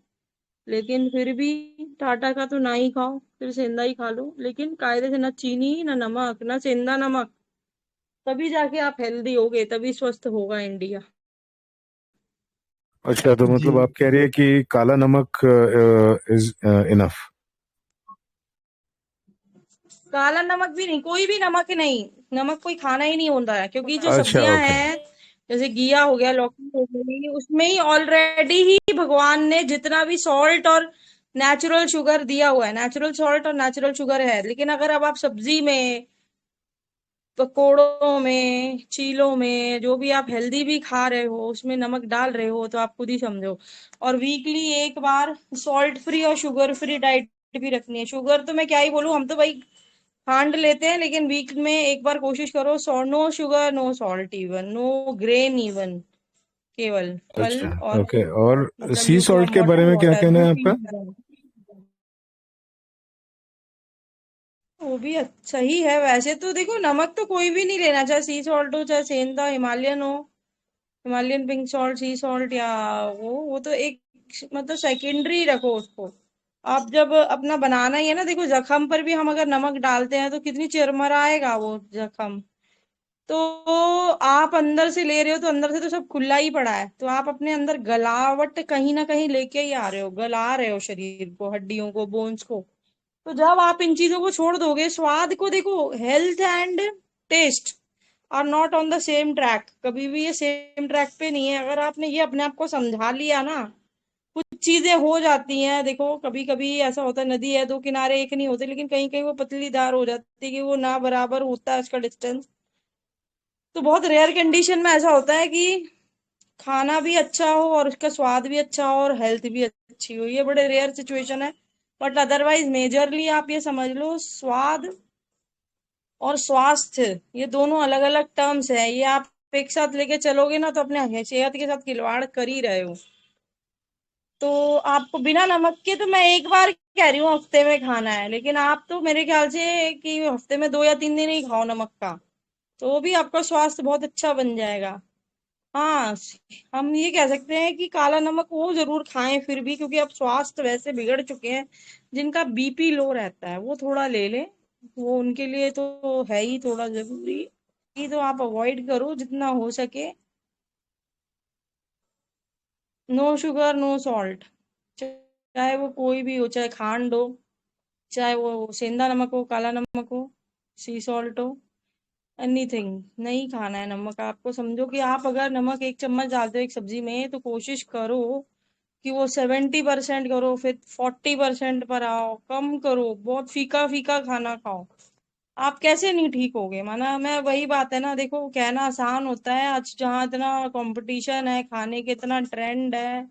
लेकिन फिर भी टाटा का तो ना ही खाओ, फिर सेंधा ही खा लो, लेकिन कायदे से ना चीनी ना नमक ना सेंधा नमक। तभी जाके आप हेल्दी होगे, तभी स्वस्थ होगा इंडिया। अच्छा, तो जी मतलब आप कह रही है कि काला नमक इज इनफ? काला नमक भी नहीं, कोई भी नमक नहीं। नमक कोई खाना ही नहीं होता है, क्योंकि जो अच्छा, सब्जियां ओके। हैं, जैसे घिया हो गया, लौकी हो गई, उसमें ही ऑलरेडी ही भगवान ने जितना भी सॉल्ट और नेचुरल शुगर दिया हुआ है। नेचुरल सॉल्ट और नेचुरल शुगर है। लेकिन अगर अब आप सब्जी में, पकोड़ों में, चीलों में, जो भी आप हेल्दी भी खा रहे हो, उसमें नमक डाल रहे हो, तो आप खुद ही समझो। और वीकली एक बार सॉल्ट फ्री और शुगर फ्री डाइट भी रखनी है। शुगर तो मैं क्या ही बोलूं, हम तो भाई खांड लेते हैं, लेकिन वीक में एक बार कोशिश करो, no sugar, no salt, even no grain, even केवल फल अच्छा, और ओके। और मतलब सी सॉल्ट ल्यूकवार्म के बारे वाटर, में क्या वाटर कहना वो है आपका? पी। वो भी अच्छा ही है वैसे तो। देखो, नमक तो कोई भी नहीं लेना, चाहे सी सॉल्ट हो, चाहे सेंधा हिमालयन हो, हिमालयन पिंक सॉल्ट, सी सॉल्ट, या वो तो एक मतलब सेकेंडरी रखो उसको। आप जब अपना बनाना ही है ना, देखो जख्म पर भी हम अगर नमक डालते हैं तो कितनी चिरमराएगा वो जख्म। तो आप अंदर से ले रहे हो तो अंदर से तो सब खुला ही पड़ा है, तो आप अपने अंदर गलावट कहीं ना कहीं लेके ही आ रहे हो, गला रहे हो शरीर को, हड्डियों को, बोन्स को। तो जब आप इन चीजों को छोड़ दोगे, स्वाद को देखो, health and taste are not on the same track. कभी भी ये सेम ट्रैक पे नहीं है। अगर आपने ये अपने आप को समझा लिया ना, कुछ चीजें हो जाती हैं, देखो कभी कभी ऐसा होता है, नदी है दो किनारे एक नहीं होते, लेकिन कहीं कहीं वो पतली धार हो जाती है कि वो ना बराबर होता है उसका डिस्टेंस। तो बहुत रेयर कंडीशन में ऐसा होता है कि खाना भी अच्छा हो और उसका स्वाद भी अच्छा हो और हेल्थ भी अच्छी हो, ये बड़े रेयर सिचुएशन है। बट अदरवाइज मेजरली आप ये समझ लो, स्वाद और स्वास्थ्य ये दोनों अलग अलग टर्म्स है, ये आप एक साथ लेके चलोगे ना तो अपने सेहत के साथ खिलवाड़ कर ही रहे हो। तो आपको बिना नमक के तो मैं एक बार कह रही हूँ हफ्ते में खाना है, लेकिन आप तो मेरे ख्याल से कि हफ्ते में 2 या 3 दिन ही खाओ नमक का, तो भी आपका स्वास्थ्य बहुत अच्छा बन जाएगा। हाँ, हम ये कह सकते हैं कि काला नमक वो जरूर खाएं फिर भी, क्योंकि अब स्वास्थ्य वैसे बिगड़ चुके हैं। जिनका बीपी लो रहता है वो थोड़ा ले ले, वो उनके लिए तो है ही थोड़ा जरूरी। ये तो आप अवॉइड करो जितना हो सके। नो शुगर नो सॉल्ट, चाहे वो कोई भी हो, चाहे खांड हो, चाहे वो सेंधा नमक हो, काला नमक हो, सी सॉल्ट हो, एनीथिंग नहीं खाना है नमक आपको। समझो कि आप अगर नमक 1 चम्मच डालते हो एक सब्जी में, तो कोशिश करो कि वो 70% करो, फिर 40% पर आओ, कम करो, बहुत फीका फीका खाना खाओ। आप कैसे नहीं ठीक होगे, माना मैं वही बात है ना, देखो कहना आसान होता है, आज जहाँ इतना कंपटीशन है खाने के, इतना ट्रेंड है,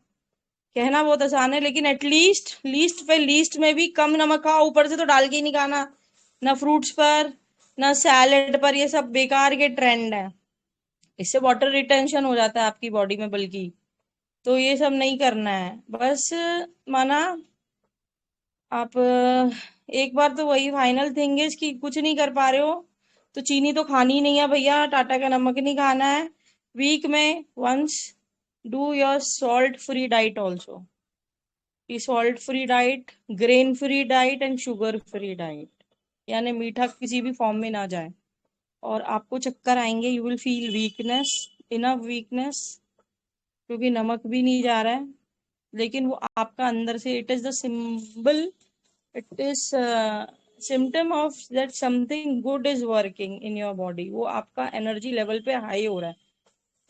कहना बहुत आसान है, लेकिन एटलीस्ट लीस्ट पे लीस्ट में भी कम नमक खाओ, ऊपर से तो डाल के ही नहीं खाना, ना फ्रूट्स पर ना सैलेड पर, ये सब बेकार के ट्रेंड है, इससे वाटर रिटेंशन हो जाता है आपकी बॉडी में बल्कि। तो ये सब नहीं करना है बस, माना आप एक बार तो वही फाइनल थिंग इज कि कुछ नहीं कर पा रहे हो तो चीनी तो खानी नहीं है भैया, टाटा का नमक नहीं खाना है, वीक में once do your salt free diet also, salt free diet, grain free diet and sugar free diet, यानी मीठा किसी भी फॉर्म में ना जाए। और आपको चक्कर आएंगे, you will feel weakness, enough weakness, क्योंकि नमक भी नहीं जा रहा है, लेकिन वो आपका अंदर से, it is the symbol, it is symptom of that something good is working in your body, वो आपका एनर्जी लेवल पे हाई हो रहा है।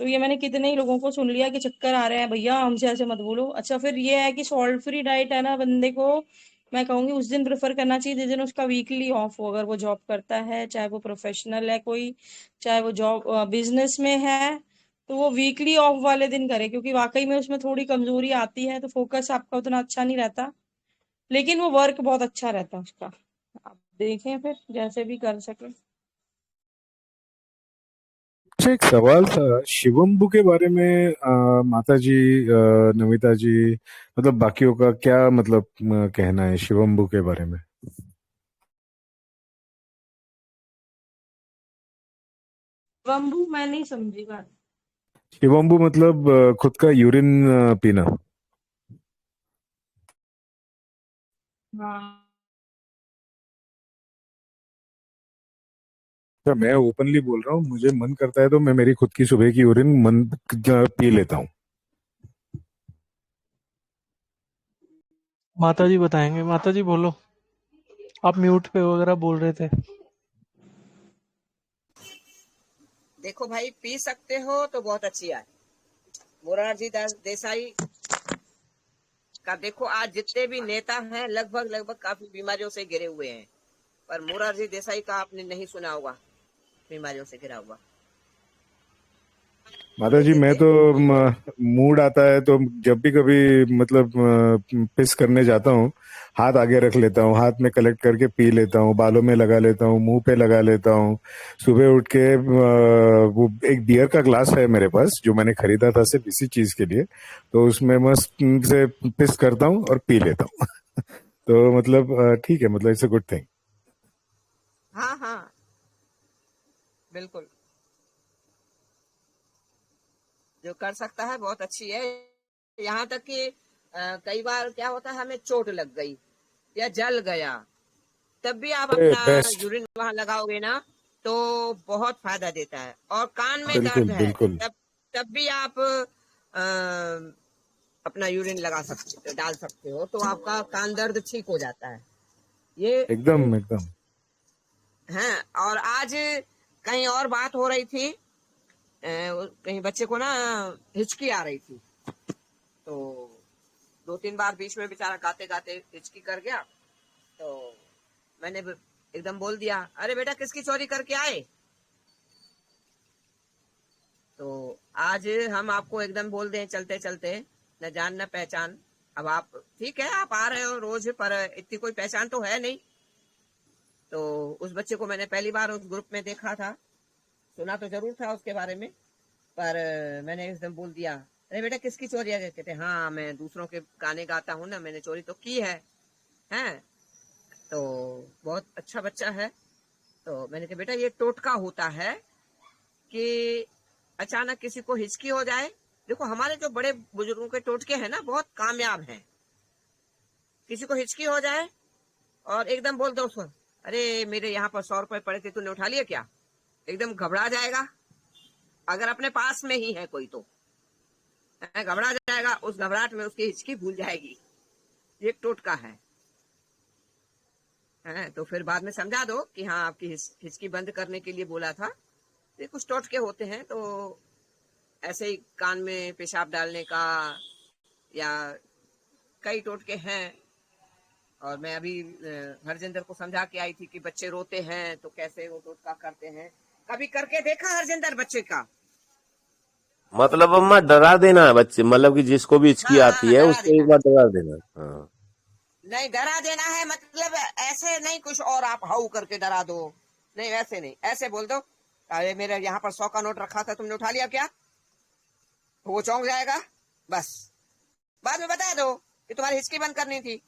तो ये मैंने कितने ही लोगों को सुन लिया कि चक्कर आ रहे हैं भैया, हमसे ऐसे मत बोलो। अच्छा, फिर ये है कि सॉल्ट फ्री डाइट है ना, बंदे को मैं कहूंगी उस दिन प्रेफर करना चाहिए जिस दिन उसका वीकली ऑफ हो, अगर वो जॉब करता है, चाहे वो प्रोफेशनल है कोई, चाहे वो जॉब बिजनेस में है, तो वो वीकली ऑफ वाले दिन करे, क्योंकि वाकई में उसमें थोड़ी कमजोरी आती है, तो फोकस आपका उतना अच्छा नहीं रहता, लेकिन वो वर्क बहुत अच्छा रहता है उसका। आप देखें फिर जैसे भी कर सके। अच्छा, एक सवाल था शिवम्बू के बारे में। माता जी, नमिता जी, मतलब बाकियों का क्या मतलब कहना है शिवम्बू के बारे में? बम्बू मैं नहीं समझी बात। शिवम्बू मतलब खुद का यूरिन पीना। हाँ, तो मैं ओपनली बोल रहा हूँ, मुझे मन करता है तो मैं मेरी खुद की सुबह की यूरिन मन पी लेता हूँ। माता जी बताएंगे, माता जी बोलो, आप म्यूट पे वगैरह बोल रहे थे। देखो भाई, पी सकते हो तो बहुत अच्छी है। मोरारजी देसाई का देखो, आज जितने भी नेता हैं लगभग लगभग काफी बीमारियों से घिरे हुए हैं, पर मोरारजी देसाई का आपने नहीं सुना होगा, बीमारियों से घिरा हुआ। माता जी, बोलते मैं थे तो कि मूड आता है तो जब भी कभी मतलब पिस करने जाता हूँ, हाथ आगे रख लेता हूँ, हाथ में कलेक्ट करके पी लेता हूँ, बालों में लगा लेता हूँ, मुंह पे लगा लेता हूँ। सुबह उठ के वो एक बियर का ग्लास है मेरे पास जो मैंने खरीदा था सिर्फ इसी चीज के लिए, तो उसमें मस्त से पिस करता हूँ और पी लेता हूँ। तो मतलब ठीक है, मतलब इट्स अ गुड थिंग। हाँ हाँ, बिल्कुल, जो कर सकता है बहुत अच्छी है। यहाँ तक कि कई बार क्या होता है, हमें चोट लग गई या जल गया, तब भी आप अरे अपना बेस्ट। यूरिन वहां लगाओगे ना, तो बहुत फायदा देता है। और कान में दर्द बिल्कुल है, बिल्कुल। तब तब भी आप अपना यूरिन लगा सकते, डाल सकते हो, तो आपका कान दर्द ठीक हो जाता है। ये एकदम एकदम। है। और आज कहीं और बात हो रही थी, कहीं बच्चे को ना हिचकी आ रही थी, तो 2-3 बार बीच में बेचारा गाते गाते हिचकी कर गया, तो मैंने एकदम बोल दिया, अरे बेटा किसकी चोरी करके आए? तो आज हम आपको एकदम बोल दें चलते चलते, न जान न पहचान। अब आप ठीक है, आप आ रहे हो रोज, पर इतनी कोई पहचान तो है नहीं। तो उस बच्चे को मैंने पहली बार उस ग्रुप में देखा था, सुना तो जरूर था उसके बारे में, पर मैंने एकदम बोल दिया, अरे बेटा किसकी चोरी है? कहते हाँ मैं दूसरों के गाने गाता हूँ ना, मैंने चोरी तो की है। हैं? तो बहुत अच्छा बच्चा है। तो मैंने कहा बेटा ये टोटका होता है कि अचानक किसी को हिचकी हो जाए। देखो हमारे जो बड़े बुजुर्गों के टोटके हैं ना, बहुत कामयाब हैं। किसी को हिचकी हो जाए और एकदम बोल दो उसको, अरे मेरे यहाँ पर 100 रुपए पड़े थे, तूने उठा लिया क्या? एकदम घबरा जाएगा, अगर अपने पास में ही है कोई तो घबरा जाएगा, उस घबराहट में उसकी हिचकी भूल जाएगी। ये एक टोटका है। तो फिर बाद में समझा दो कि हाँ आपकी हिचकी बंद करने के लिए बोला था। ये कुछ टोटके होते हैं, तो ऐसे ही कान में पेशाब डालने का या कई टोटके हैं। और मैं अभी हरजिंदर को समझा के आई थी कि बच्चे रोते हैं तो कैसे वो टोटका करते हैं। कभी करके देखा हरजिंदर बच्चे का? मतलब अम्मा डरा देना है बच्चे, मतलब कि जिसको भी हिचकी हाँ आती हाँ, है डरा उसको एक देना। बार डरा देना। हाँ नहीं, डरा देना है मतलब ऐसे नहीं कुछ और आप हाउ करके डरा दो, नहीं वैसे नहीं, ऐसे बोल दो, अरे मेरे यहाँ पर 100 का नोट रखा था, तुमने उठा लिया क्या? तो वो चौंक जाएगा। बस बाद में बता दो कि तुम्हारी हिचकी बंद करनी थी।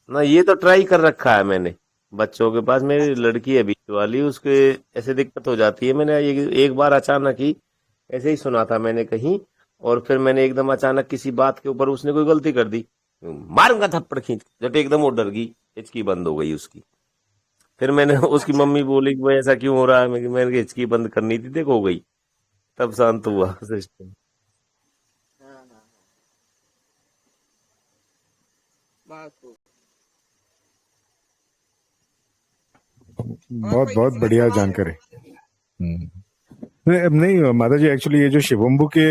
ना, ये तो ट्राई कर रखा है मैंने बच्चों के पास। मेरी अच्छा लड़की है बीच वाली, उसके ऐसे दिक्कत हो जाती है। मैंने एक बार अचानक ही ऐसे ही सुना था मैंने कहीं, और फिर मैंने एकदम अचानक किसी बात के ऊपर उसने कोई गलती कर दी, मारूंगा थप्पड़ खींच, जब एकदम वो डर गई, हिचकी बंद हो गई उसकी। फिर मैंने उसकी अच्छा। मम्मी बोली कि भाई ऐसा क्यों हो रहा है, मैंने हिचकी बंद करनी थी, देखो हो गई। तब शांत हुआ सिस्टम। हाँ हाँ हाँ, बात तो। और बहुत कोई बहुत किसी का बढ़िया सवाल? जानकारी। नहीं अब नहीं माता जी, एक्चुअली ये जो शिवम्बू के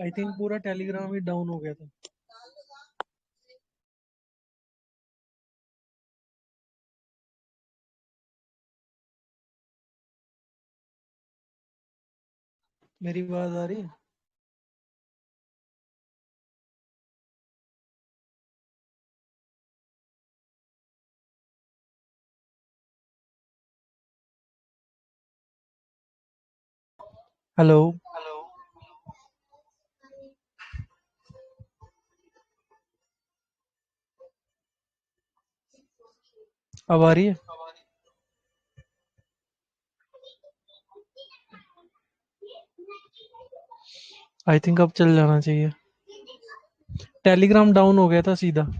आई थिंक पूरा टेलीग्राम ही डाउन हो गया था। मेरी आवाज आ रही है? हेलो। अब आ रही है? आई थिंक अब चल जाना चाहिए। टेलीग्राम डाउन हो गया था सीधा।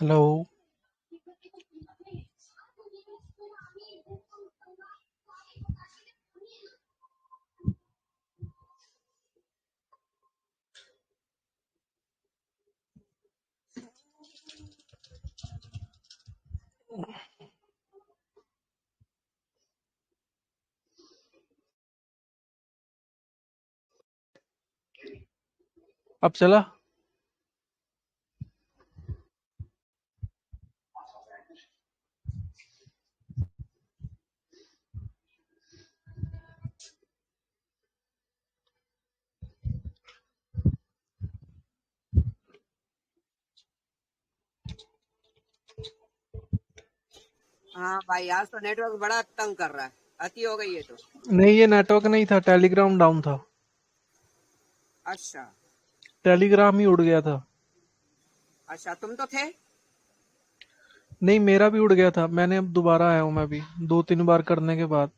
हेलो। अब चला? हाँ भाई, आज तो नेटवर्क बड़ा तंग कर रहा है, अति हो गई है तो। नहीं, ये नेटवर्क नहीं था, टेलीग्राम डाउन था। अच्छा। टेलीग्राम ही उड़ गया था। अच्छा, तुम तो थे। नहीं, मेरा भी उड़ गया था। मैंने अब दोबारा आया हूँ मैं भी, 2-3 बार करने के बाद।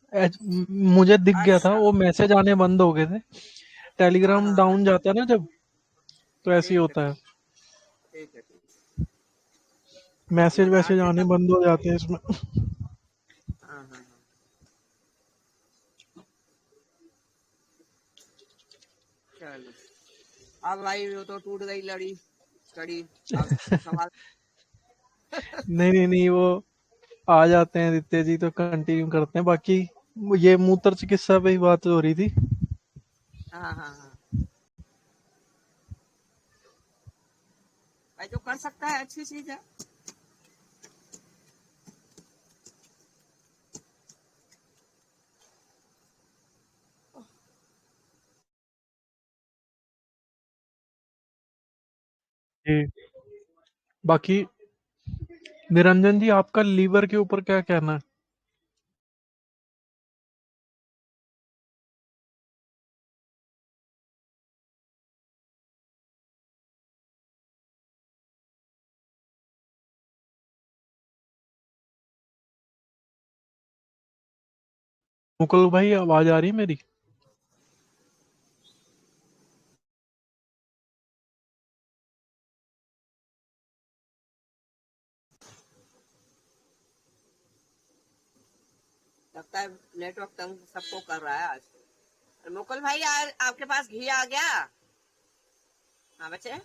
मुझे दिख गया था, अच्छा। वो मैसेज आने बंद हो गए थे। हाँ टेलीग्राम हाँ हाँ। डाउन जाता है ना जब, तो ऐसे ही ठीक है होता ठीक है। ठीक है ठीक। मैसेज मैंने आज वैसेज आने देखा। बंद हो जाते हैं इसमें। हाँ हाँ हाँ। चलो, अब भाई वो तो टूट गई लड़ी कड़ी। अब सवाल। नहीं नहीं नहीं, वो आ जाते हैं आदित्य जी तो कंटिन्यू करते हैं। बाकी ये मूत्र चिकित्सा पे ही बात हो रही थी। हाँ हाँ हाँ। भाई जो कर सकता है अच्छी चीज है। जी। बाकी निरंजन जी, आपका लीवर के ऊपर क्या कहना है? मुकुल भाई, आवाज आ रही है मेरी? लगता है नेटवर्क तंग सबको कर रहा है आज। मुकुल भाई, आपके पास घी आ गया? हाँ बच्चे।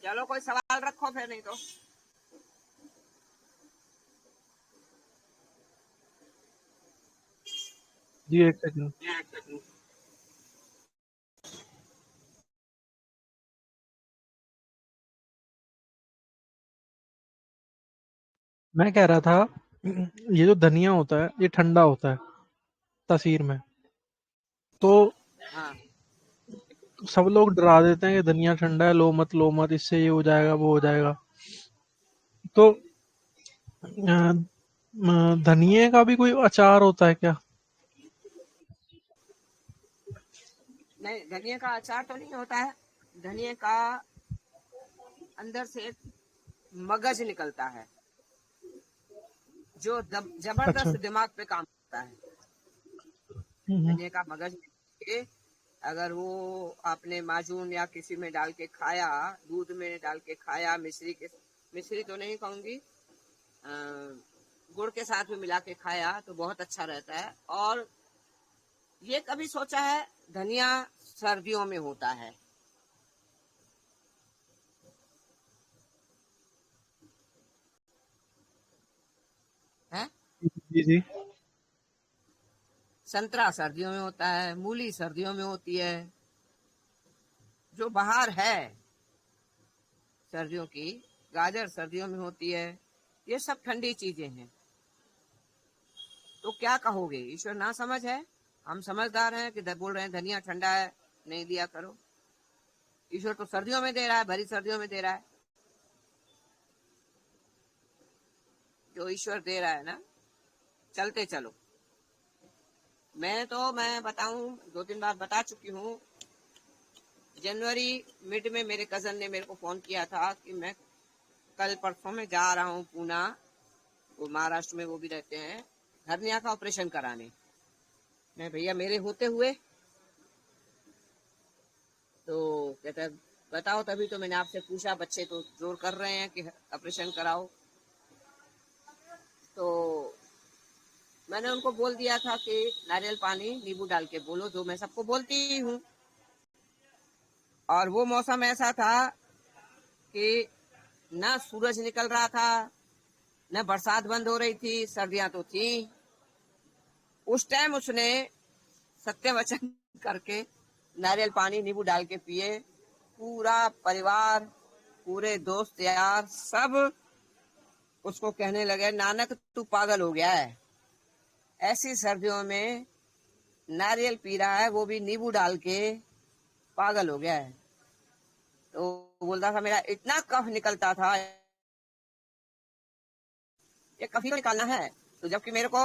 चलो कोई सवाल रखो फिर, नहीं तो। जी, एक सेकंड। मैं कह रहा था, ये जो धनिया होता है ये ठंडा होता है तासीर में। तो हाँ। सब लोग डरा देते हैं कि धनिया ठंडा है, लो मत, इससे ये हो जाएगा वो हो जाएगा। तो धनिये का भी कोई अचार होता है क्या? नहीं, धनिया का अचार तो नहीं होता है। धनिया का अंदर से एक मगज निकलता है जो अच्छा। जबरदस्त दिमाग पे काम करता है। हम्म। धनिया का मगज के अगर वो आपने माजून या किसी में डाल के खाया, दूध में डाल के खाया, मिश्री तो नहीं कहूंगी, गुड़ के साथ में मिला के खाया तो बहुत अच्छा रहता है। और ये कभी सोचा है धनिया सर्दियों में होता है? हैं? जी जी। संतरा सर्दियों में होता है, मूली सर्दियों में होती है। जो बाहर है सर्दियों की, गाजर सर्दियों में होती है। ये सब ठंडी चीजें हैं। तो क्या कहोगे, ईश्वर ना समझ है? हम समझदार हैं कि बोल रहे हैं धनिया ठंडा है, नहीं दिया करो। ईश्वर तो सर्दियों में दे रहा है, भरी सर्दियों में दे रहा है। जो ईश्वर दे रहा है ना, चलते चलो। मैं बताऊं, 2-3 बार बता चुकी हूँ। जनवरी मिड में मेरे कजन ने मेरे को फोन किया था कि मैं कल परसों में जा रहा हूँ पूना, वो महाराष्ट्र में वो भी रहते हैं, हर्निया का ऑपरेशन कराने। मैं भैया मेरे होते हुए, तो कहता है बताओ, तभी तो मैंने आपसे पूछा, बच्चे तो जोर कर रहे हैं कि ऑपरेशन कराओ। तो मैंने उनको बोल दिया था कि नारियल पानी नींबू डाल के बोलो, जो मैं सबको बोलती ही हूँ। और वो मौसम ऐसा था कि न सूरज निकल रहा था, न बरसात बंद हो रही थी, सर्दियां तो थी। उस टाइम उसने सत्य वचन करके नारियल पानी नींबू डाल के पिए। पूरा परिवार, पूरे दोस्त यार सब उसको कहने लगे, नानक तू पागल हो गया है, ऐसी सर्दियों में नारियल पी रहा है, वो भी नींबू डाल के, पागल हो गया है। तो बोलता था मेरा इतना कफ निकलता था, ये कभी तो निकालना है। तो जबकि मेरे को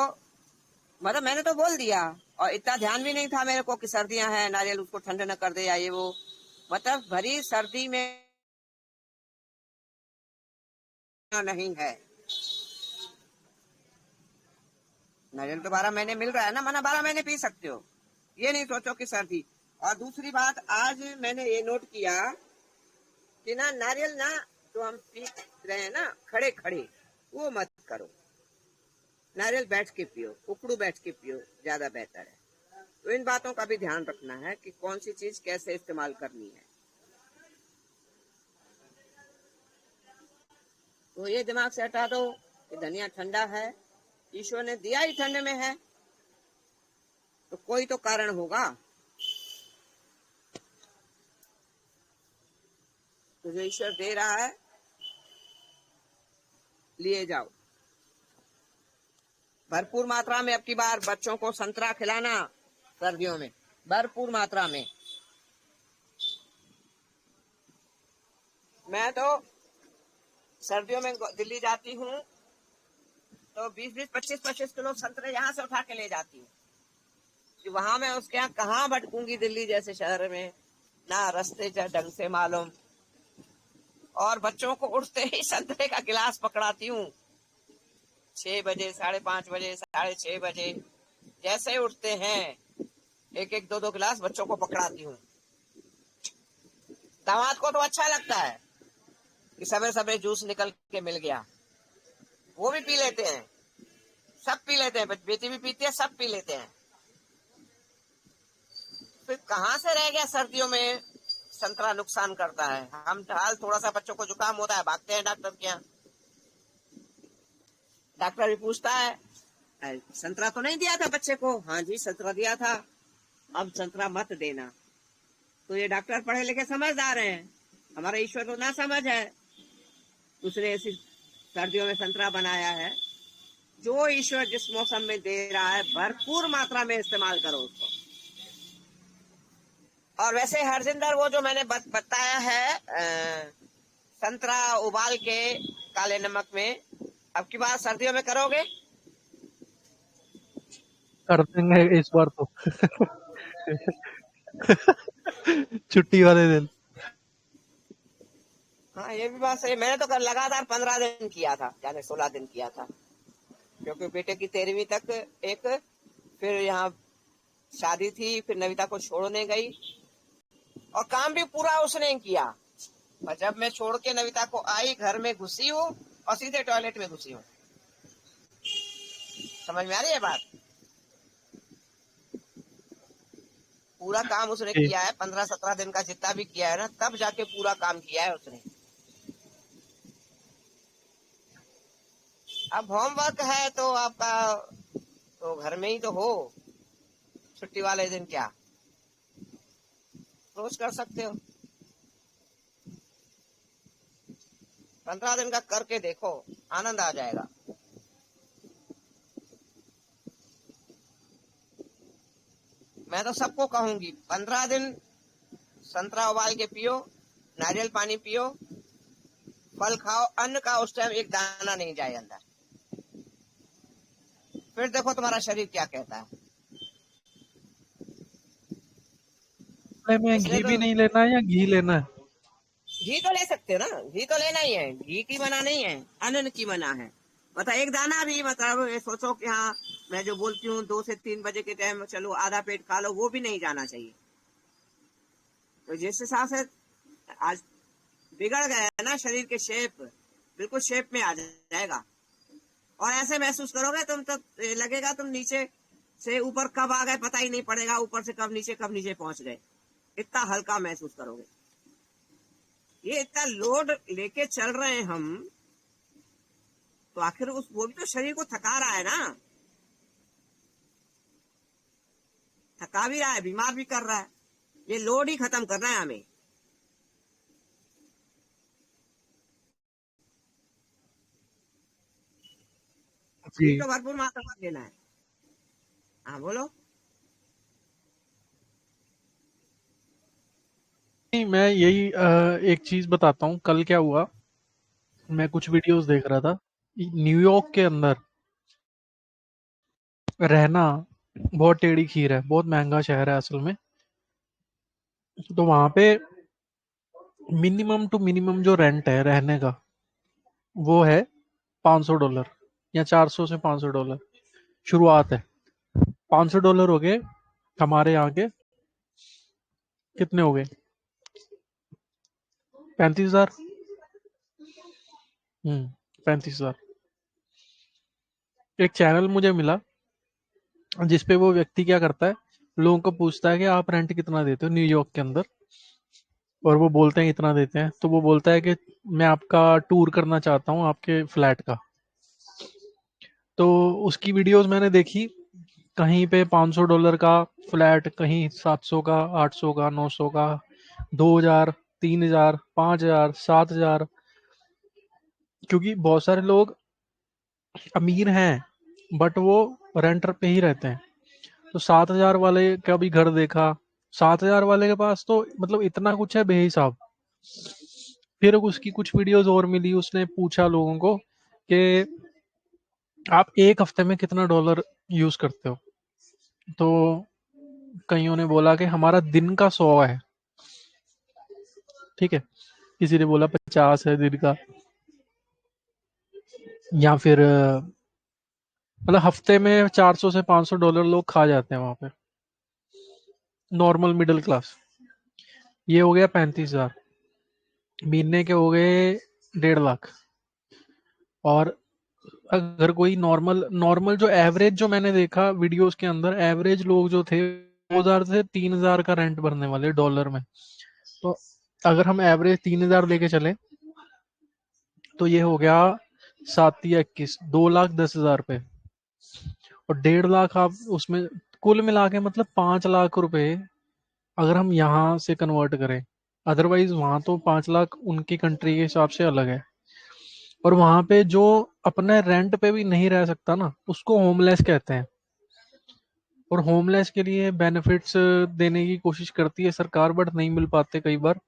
मतलब मैंने तो बोल दिया, और इतना ध्यान भी नहीं था मेरे को कि सर्दियां हैं, नारियल उसको ठंडा न कर दे या ये वो। मतलब भरी सर्दी में नहीं है। नारियल तो 12 महीने मिल रहा है ना, माना 12 महीने पी सकते हो, ये नहीं सोचो कि सर्दी। और दूसरी बात, आज मैंने ये नोट किया कि ना नारियल ना जो हम पी रहे हैं ना खड़े खड़े, वो मत करो। नारियल बैठ के पियो, उकड़ू बैठ के पियो, ज्यादा बेहतर है। तो इन बातों का भी ध्यान रखना है कि कौन सी चीज कैसे इस्तेमाल करनी है। तो ये दिमाग से हटा दो कि धनिया ठंडा है, ईश्वर ने दिया ही ठंड में है, तो कोई तो कारण होगा। तो जो ईश्वर दे रहा है लिए जाओ। भरपूर मात्रा में अब की बार बच्चों को संतरा खिलाना सर्दियों में, भरपूर मात्रा में। मैं तो सर्दियों में दिल्ली जाती हूँ तो 20-20, 25-25 किलो संतरे यहाँ से उठा के ले जाती हूँ कि वहां मैं उसके यहाँ कहाँ भटकूंगी दिल्ली जैसे शहर में, ना रास्ते ढंग से मालूम। और बच्चों को उठते ही संतरे का गिलास पकड़ाती हूँ 6 बजे, 5:30 बजे, 6:30 बजे, जैसे ही उठते हैं 1-1, 2-2 गिलास बच्चों को पकड़ाती हूँ। दामाद को तो अच्छा लगता है कि सवेरे सवेरे जूस निकल के मिल गया, वो भी पी लेते हैं, सब पी लेते हैं, बेटी भी पीती है, सब पी लेते हैं। फिर कहाँ से रह गया सर्दियों में संतरा नुकसान करता है। हम हाल थोड़ा सा बच्चों को जुकाम होता है भागते हैं डॉक्टर के यहाँ, डॉक्टर भी पूछता है संतरा तो नहीं दिया था बच्चे को? हाँ जी संतरा दिया था, अब संतरा मत देना। तो ये डॉक्टर पढ़े लिखे समझदार हैं, हमारा ईश्वर तो ना समझ है, उसने ऐसी सर्दियों में संतरा बनाया है। जो ईश्वर जिस मौसम में दे रहा है भरपूर मात्रा में इस्तेमाल करो उसको। और वैसे हरजिंदर वो जो मैंने बताया है संतरा उबाल के काले नमक में, अब की बार सर्दियों में करोगे? कर देंगे इस बार तो। छुट्टी वाले दिन। हाँ ये भी बात सही। मैंने तो कर लगातार 15 दिन किया था, यानी 16 दिन किया था, क्योंकि बेटे की 13वीं तक एक, फिर यहाँ शादी थी, फिर नविता को छोड़ने गई और काम भी पूरा उसने किया। और जब मैं छोड़ के नविता को आई, घर में घुसी हूँ और सीधे टॉयलेट में घुसी हूँ। समझ में आ रही है बात? पूरा काम उसने जी। किया है, 15-17 दिन का जितना भी किया है ना, तब जाके पूरा काम किया है उसने। अब होमवर्क है तो आपका तो घर में ही तो हो, छुट्टी वाले दिन क्या रोज कर सकते हो? 15 दिन का करके देखो, आनंद आ जाएगा। मैं तो सबको कहूंगी 15 दिन संतरा उबाल के पियो, नारियल पानी पियो, फल खाओ, अन्न का उस टाइम एक दाना नहीं जाए अंदर, फिर देखो तुम्हारा शरीर क्या कहता है। में इसलिए घी तो भी नहीं लेना है या घी लेना है? घी तो ले सकते हो ना, घी तो लेना ही है, घी की मना नहीं है, अन्न की मना है। मतलब एक दाना भी, मतलब ये सोचो कि हाँ मैं जो बोलती हूँ 2 से 3 बजे के टाइम चलो आधा पेट खा लो, वो भी नहीं जाना चाहिए। तो जिस हिसाब से आज बिगड़ गया है ना शरीर के शेप, बिल्कुल शेप में आ जाएगा। और ऐसे महसूस करोगे तुम तो लगेगा तुम नीचे से ऊपर कब आ गए पता ही नहीं पड़ेगा, ऊपर से कब नीचे पहुंच गए, इतना हल्का महसूस करोगे। ये इतना लोड लेके चल रहे हैं हम, तो आखिर उस वो भी तो शरीर को थका रहा है ना, थका भी रहा है, बीमार भी कर रहा है। ये लोड ही खत्म करना है हमें। जी। ये तो भरपूर मात्रा में लेना है। हाँ बोलो। नहीं, मैं यही एक चीज बताता हूँ। कल क्या हुआ, मैं कुछ वीडियोस देख रहा था, न्यूयॉर्क के अंदर रहना बहुत टेढ़ी खीर है, बहुत महंगा शहर है असल में। तो वहां पे मिनिमम टू मिनिमम जो रेंट है रहने का वो है $500 या 400 से $500 शुरुआत है। $500 हो गए हमारे यहाँ के, कितने हो गए? 35,000। 35,000। एक चैनल मुझे मिला जिसपे वो व्यक्ति क्या करता है, लोगों को पूछता है कि आप रेंट कितना देते हो न्यूयॉर्क के अंदर, और वो बोलते हैं इतना देते हैं, तो वो बोलता है कि मैं आपका टूर करना चाहता हूँ आपके फ्लैट का। तो उसकी वीडियोस मैंने देखी, कहीं पे $500 का फ्लैट, कहीं 700 का, 800 का, 900 का, 2,000, 3,000, 5,000, 7,000। क्योंकि बहुत सारे लोग अमीर हैं बट वो रेंटर पे ही रहते हैं। तो 7,000 वाले का भी घर देखा, 7,000 वाले के पास तो मतलब इतना कुछ है बेहिसाब। फिर उसकी कुछ वीडियोस और मिली, उसने पूछा लोगों को कि आप एक हफ्ते में कितना डॉलर यूज करते हो। तो कईयों ने बोला कि हमारा दिन का 100 है, ठीक है। किसी ने बोला 50 है दिन का, या फिर मतलब हफ्ते में 400 से $500 लोग खा जाते हैं वहां पे, नॉर्मल मिडिल क्लास। ये हो गया 35,000। महीने के हो गए 1.5 लाख। और अगर कोई नॉर्मल नॉर्मल जो एवरेज, जो मैंने देखा वीडियोस के अंदर, एवरेज लोग जो थे 2,000 से 3,000 का रेंट भरने वाले डॉलर में। तो अगर हम एवरेज 3,000 लेके चले तो ये हो गया 7 या 21, 2,10,000 रुपये। और 1.5 लाख आप उसमें कुल मिला के मतलब 5 लाख रुपए अगर हम यहाँ से कन्वर्ट करें। अदरवाइज वहां तो 5 लाख उनकी कंट्री के हिसाब से अलग है। और वहां पे जो अपने रेंट पे भी नहीं रह सकता ना, उसको होमलेस कहते हैं। और होमलेस के लिए बेनिफिट्स देने की कोशिश करती है सरकार, बट नहीं मिल पाते कई बार।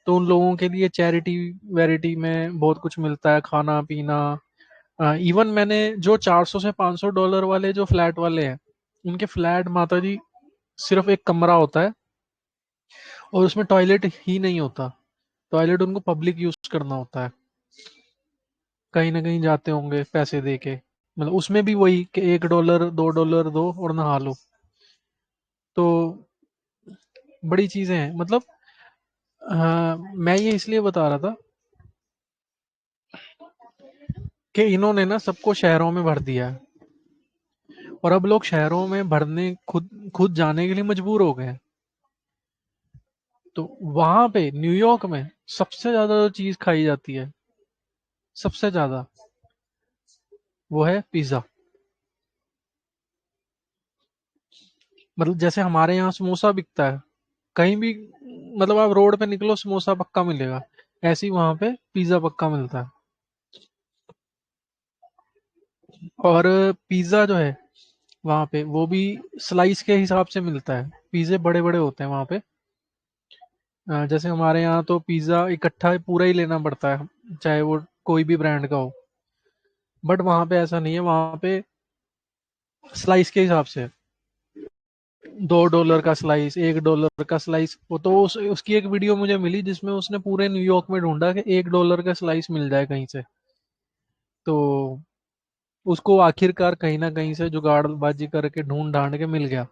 तो उन लोगों के लिए चैरिटी वैरिटी में बहुत कुछ मिलता है, खाना पीना। इवन मैंने जो 400 से $500 वाले जो फ्लैट वाले हैं, उनके फ्लैट माता जी सिर्फ एक कमरा होता है और उसमें टॉयलेट ही नहीं होता। टॉयलेट उनको पब्लिक यूज करना होता है, कहीं ना कहीं जाते होंगे पैसे दे के। मतलब उसमें भी वही कि $1, $2 दो और नहा लो। तो बड़ी चीजें हैं मतलब। मैं ये इसलिए बता रहा था कि इन्होंने ना सबको शहरों में भर दिया है, और अब लोग शहरों में भरने खुद खुद जाने के लिए मजबूर हो गए हैं। तो वहां पे न्यूयॉर्क में सबसे ज्यादा जो चीज खाई जाती है, सबसे ज्यादा, वो है पिज्जा। मतलब जैसे हमारे यहाँ समोसा बिकता है कहीं भी, मतलब आप रोड पे निकलो समोसा पक्का मिलेगा, ऐसे ही वहां पे पिज्जा पक्का मिलता है। और पिज्जा जो है वहां पे वो भी स्लाइस के हिसाब से मिलता है। पिज्जे बड़े बड़े होते हैं वहां पे। जैसे हमारे यहाँ तो पिज्जा इकट्ठा पूरा ही लेना पड़ता है, चाहे वो कोई भी ब्रांड का हो। बट वहां पे ऐसा नहीं है, वहां पे स्लाइस के हिसाब से $2 का स्लाइस, $1 का स्लाइस। वो तो उसकी एक वीडियो मुझे मिली जिसमें उसने पूरे न्यूयॉर्क में ढूंढा कि $1 का स्लाइस मिल जाए कहीं से। तो उसको आखिरकार कहीं ना कहीं से जुगाड़बाजी करके ढूंढ ढांड के मिल गया।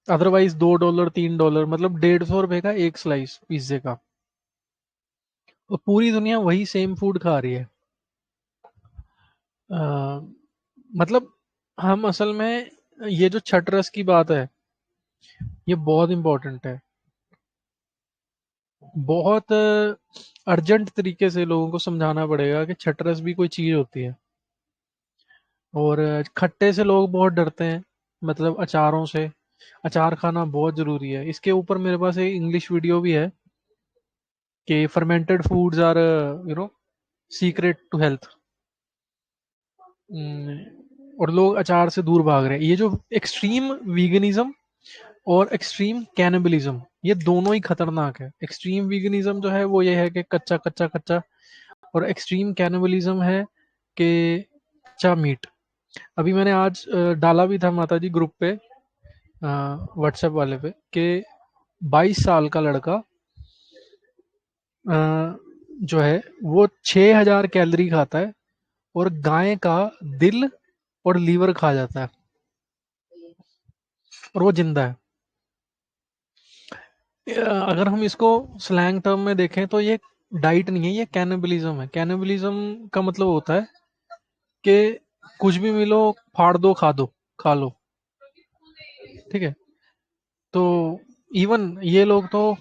अदरवाइज $2, $3, मतलब ₹150 का एक स्लाइस पिज्जे का। और पूरी दुनिया वही सेम फूड खा रही है। अ, मतलब हम असल में, ये जो छठ रस की बात है ये बहुत इंपॉर्टेंट है। बहुत अर्जेंट तरीके से लोगों को समझाना पड़ेगा कि छठ रस भी कोई चीज होती है। और खट्टे से लोग बहुत डरते हैं, मतलब अचारों से। अचार खाना बहुत जरूरी है। इसके ऊपर मेरे पास एक इंग्लिश वीडियो भी है कि fermented foods are secret to health. और लोग अचार से दूर भाग रहे हैं। ये जो एक्सट्रीम वीगनिज्म और एक्सट्रीम कैनिबलिज्म, ये दोनों ही खतरनाक है। एक्सट्रीम वीगनिज्म जो है वो ये है कि कच्चा कच्चा कच्चा और एक्सट्रीम कैनिबलिज्म है कि कच्चा मीट। अभी मैंने आज डाला भी था माता जी ग्रुप पे, व्हाट्सएप वाले पे, कि 22 साल का लड़का जो है वो 6000 कैलोरी खाता है और गाय का दिल और लीवर खा जाता है और वो जिंदा है। अगर हम इसको स्लैंग टर्म में देखें तो ये डाइट नहीं है, ये कैनिबलिज्म है। कैनिबलिज्म का मतलब होता है कि कुछ भी मिलो फाड़ दो, खा लो, ठीक है। तो इवन ये लोग तो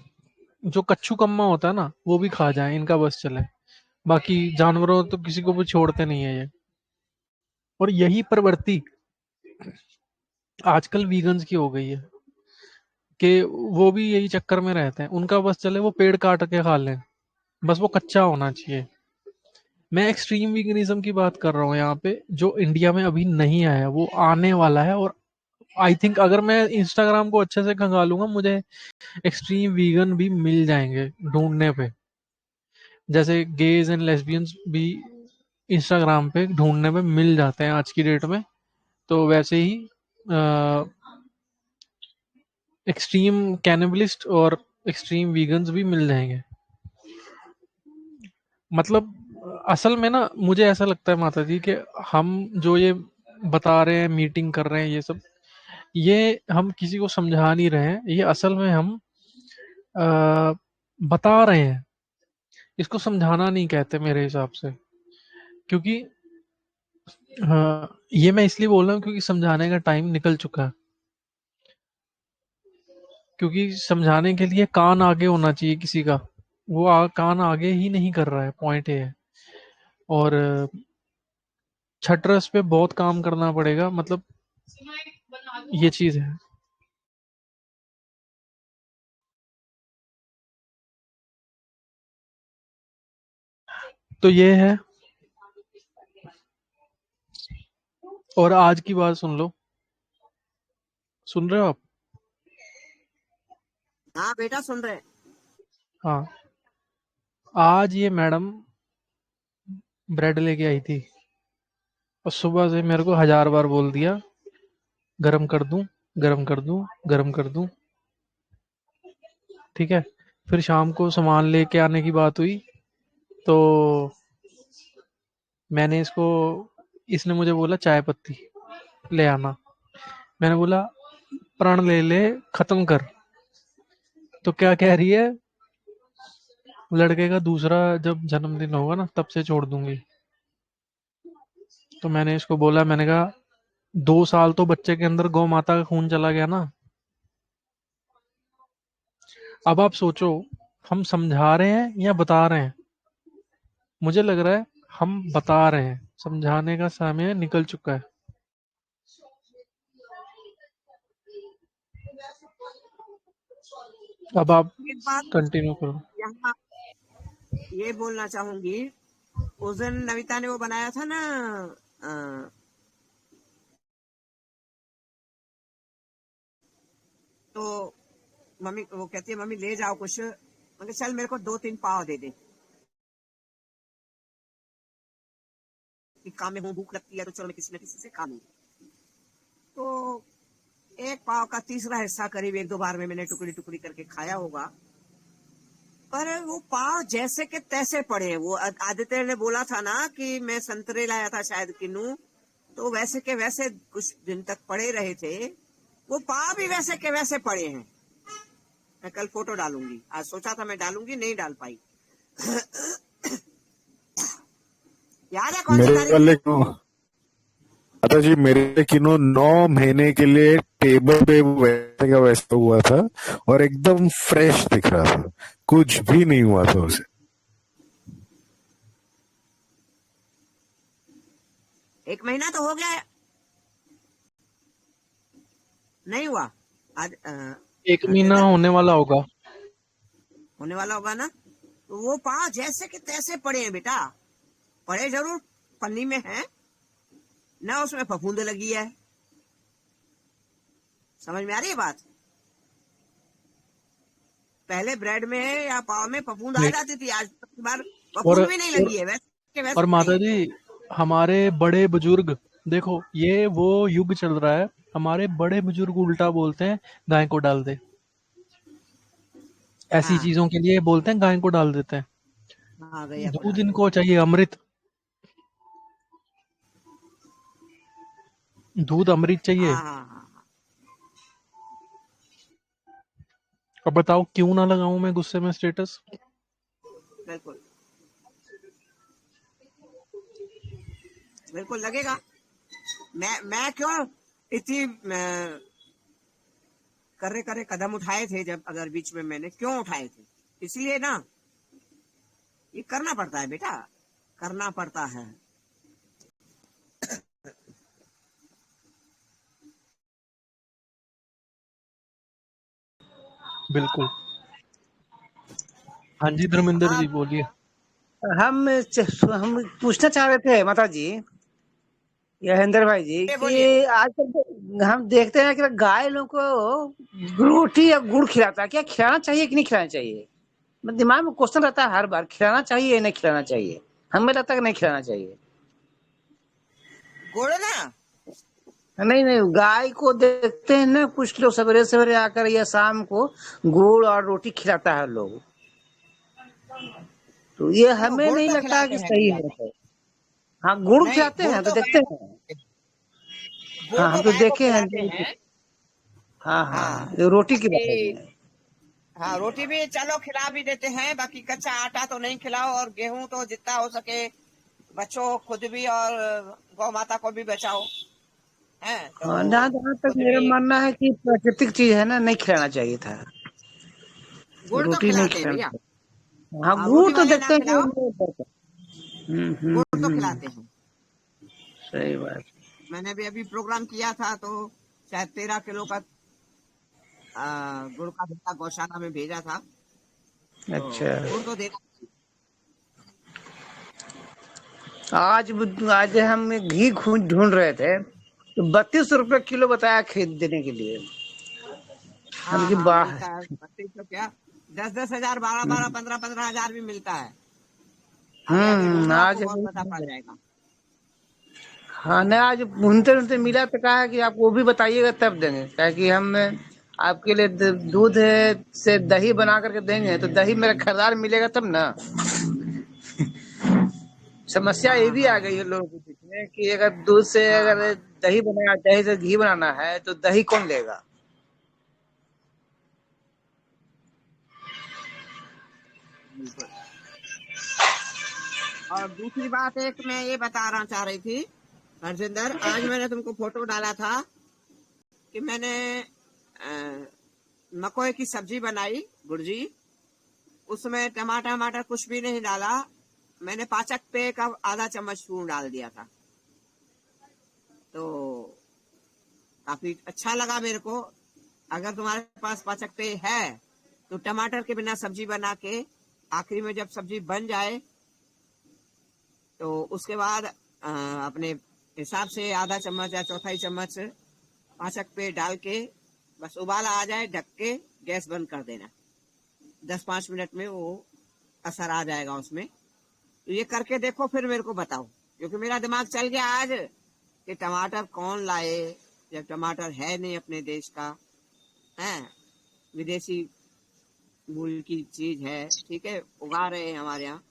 जो कच्चू कम्मा होता है ना वो भी खा जाए, इनका बस चले। बाकी जानवरों तो किसी को भी छोड़ते नहीं है ये। और यही प्रवृत्ति आजकल वीगन्स की हो गई है कि वो भी यही चक्कर में रहते हैं, उनका बस चले वो पेड़ काट के खा लें, बस वो कच्चा होना चाहिए। मैं एक्सट्रीम वीगनिज्म की बात कर रहा हूँ यहाँ पे, जो इंडिया में अभी नहीं आया, वो आने वाला है। और आई थिंक अगर मैं इंस्टाग्राम को अच्छे से खंगालूंगा मुझे एक्सट्रीम वीगन भी मिल जाएंगे ढूंढने पे, जैसे गेज एंड लेस्बियंस भी इंस्टाग्राम पे ढूंढने में मिल जाते हैं आज की डेट में। तो वैसे ही एक्सट्रीम कैनिबलिस्ट और एक्सट्रीम वीगन्स भी मिल जाएंगे। मतलब असल में ना मुझे ऐसा लगता है माता जी कि हम जो ये बता रहे हैं, मीटिंग कर रहे हैं, ये सब ये हम किसी को समझा नहीं रहे हैं, ये असल में हम अ, बता रहे हैं। इसको समझाना नहीं कहते मेरे हिसाब से, क्योंकि हाँ, ये मैं इसलिए बोल रहा हूँ क्योंकि समझाने का टाइम निकल चुका है। क्योंकि समझाने के लिए कान आगे होना चाहिए किसी का, वो कान आगे ही नहीं कर रहा है, पॉइंट ये है। और छटरस पे बहुत काम करना पड़ेगा, मतलब ये चीज है। तो ये है। और आज की बात सुन लो, सुन रहे हो आप? हाँ बेटा सुन रहे हैं। हाँ, आज ये मैडम ब्रेड लेके आई थी और सुबह से मेरे को 1000 बार बोल दिया गरम कर दूं, गरम कर दूं, गरम कर दूं, ठीक है। फिर शाम को सामान लेके आने की बात हुई तो मैंने इसने मुझे बोला चाय पत्ती ले आना। मैंने बोला प्रण ले ले, खत्म कर। तो क्या कह रही है, लड़के का दूसरा जब जन्मदिन होगा ना तब से छोड़ दूंगी। तो मैंने इसको बोला, मैंने कहा 2 साल तो बच्चे के अंदर गौ माता का खून चला गया ना। अब आप सोचो, हम समझा रहे हैं या बता रहे हैं? मुझे लग रहा है हम बता रहे हैं, समझाने का समय निकल चुका है। अब आप एक बात कंटिन्यू करो। यहाँ ये बोलना चाहूंगी, उस दिन नविता ने वो बनाया था ना, अ, तो मम्मी वो कहती है मम्मी ले जाओ कुछ, मगर चल मेरे को 2-3 पाव दे दे, कि काम में हूँ, भूख लगती है तो चलो मैं किसी न किसी से खा लूँ। तो एक पाव का तीसरा हिस्सा करीब 1-2 बार में मैंने टुकड़ी टुकड़ी करके खाया होगा, पर वो पाव जैसे के तैसे पड़े हैं। वो आदित्य ने बोला था ना कि मैं संतरे लाया था शायद किन्नू, तो वैसे के वैसे कुछ दिन तक पड़े रहे थे। वो पाव भी वैसे के वैसे पड़े हैं। मैं कल फोटो डालूंगी, आज सोचा था मैं डालूंगी, नहीं डाल पाई। याद है कौन सी मेरे तारीख वाले थी? को दादा जी, मेरे किनो 9 महीने के लिए टेबल पे वैसे का वैसा हुआ था और एकदम फ्रेश दिख रहा था, कुछ भी नहीं हुआ था उसे। 1 महीना तो हो गया, नहीं हुआ आज। एक महीना चेतन होने वाला होगा। होने वाला होगा ना। तो वो पाव जैसे के तैसे पड़े हैं बेटा, पड़े जरूर पन्नी में है ना, उसमें फफूंद लगी है। समझ में आ रही है बात? पहले ब्रेड में या पाव में फफूंद आ राइट। जाती थी, आज तक बार और फफूंद भी नहीं और लगी है, वैसे के वैसे और पड़ी माता है। जी, हमारे बड़े बुजुर्ग, देखो ये वो युग चल रहा है, हमारे बड़े बुजुर्ग उल्टा बोलते हैं गाय को डाल दे। ऐसी हाँ चीजों के लिए बोलते हैं गाय को डाल देते हैं। हाँ, गैया को दूध डाल दे। इनको चाहिए अमृत, दूध अमृत चाहिए। हाँ हाँ हाँ हाँ, अब बताओ क्यों ना लगाऊं मैं गुस्से में स्टेटस। बिल्कुल बिल्कुल लगेगा। मैं क्यों इतनी करे करे कदम उठाए थे, जब अगर बीच में मैंने क्यों उठाए थे, इसलिए ना, ये करना पड़ता है बेटा, करना पड़ता है। बिल्कुल। हाँ जी धर्मेंद्र हाँ, जी बोलिए। हम पूछना चाह रहे थे माता जी, यहेंद्र भाई जी, बोलिए बोलिए। कि आजकल हम देखते हैं कि गाय लोग को रोटी या गुड़ खिलाता है, क्या खिलाना चाहिए कि नहीं खिलाना चाहिए? मेरे दिमाग में क्वेश्चन रहता है हर बार, खिलाना चाहिए या नहीं खिलाना चाहिए? हमें लगता है कि नहीं खिलाना चाहिए। गुड़ ना, नहीं नहीं, गाय को देखते हैं ना, कुछ लोग सवेरे सवेरे आकर या शाम को गुड़ और रोटी खिलाता है लोग, तो ये देखो हमें गुड़ नहीं तो लगता है खिलाते कि हैं सही भैया, है। हाँ, गुड़ नहीं खिलाते गुड़ हैं तो तो देखते गाय को हैं। खिलाते हैं, गुड़ हाँ, तो हम तो गाय को देखे हैं। खिलाते हैं। हाँ हाँ, हाँ, जो रोटी की बात बाकी है। हाँ, रोटी भी चलो खिला भी देते हैं, बाकी कच्चा आटा तो नहीं खिलाओ, और गेहूं तो जितना हो सके बचो, खुद भी और गौ माता को भी बचाओ, है तो हाँ, जहाँ तक खुद मेरा भी। मानना है कि प्राकृतिक चीज है ना, नहीं खिलाना चाहिए था। गुड़ तो रोटी नहीं खिलाते हैं खिलाना भैया। चाहिए। हाँ, हाँ, गुड़ रोटी तो वाले ना देखते हैं कि खिलाओ, गुड़ तो हम्म। खिलाते हैं। सही बात। मैंने भी अभी प्रोग्राम किया था, तो शायद 13 किलो का गुड़ का डिब्बा गौशाला में भेजा था, तो अच्छा, गुड़ तो देना। आज हम घी ढूंढ रहे थे, तो 32 रुपए किलो बताया खरीदने के लिए। हम हाँ की हाँ, बाह। मिलता है 32 तो क्या, 10-10 हजार, 12-12, 15-15 हजार भी मिलता है। आगे आगे ढूंढो, आपको आज बहुत पता पड़ जाएगा। हाँ, नहीं आज ढूंढते ढूंढते मिला, तो कहा कि आप वो भी बताइएगा तब देंगे, ताकि हम आपके लिए दूध से दही बना करके देंगे, तो दही मेरा खरीदार मिलेगा तब ना। समस्या ये हाँ भी आ हाँ गई हाँ, है लोगों के बीच में कि अगर दूध से हाँ अगर हाँ, दही से घी बनाना है, तो दही कौन लेगा? बिल्कुल। और दूसरी बात एक मैं ये बताना चाह रही थी हरजिंदर, आज मैंने तुमको फोटो डाला था कि मैंने मकोई की सब्जी बनाई, भुर्जी, उसमें टमाटर टमाटर कुछ भी नहीं डाला, मैंने पाचक पे का आधा चम्मच स्पून डाल दिया था, तो काफी अच्छा लगा मेरे को। अगर तुम्हारे पास पाचक पे है तो टमाटर के बिना सब्जी बना के आखिरी में जब सब्जी बन जाए, तो उसके बाद अपने हिसाब से आधा चम्मच या चौथाई चम्मच पाचक पे डाल के, बस उबाला आ जाए ढक के गैस बंद कर देना। 10-5 मिनट में वो असर आ जाएगा उसमें। तो ये करके देखो, फिर मेरे को बताओ, क्योंकि मेरा दिमाग चल गया आज कि टमाटर कौन लाए, जब टमाटर है नहीं अपने देश का, है विदेशी मूल की चीज है, ठीक है, उगा रहे हैं हमारे यहाँ,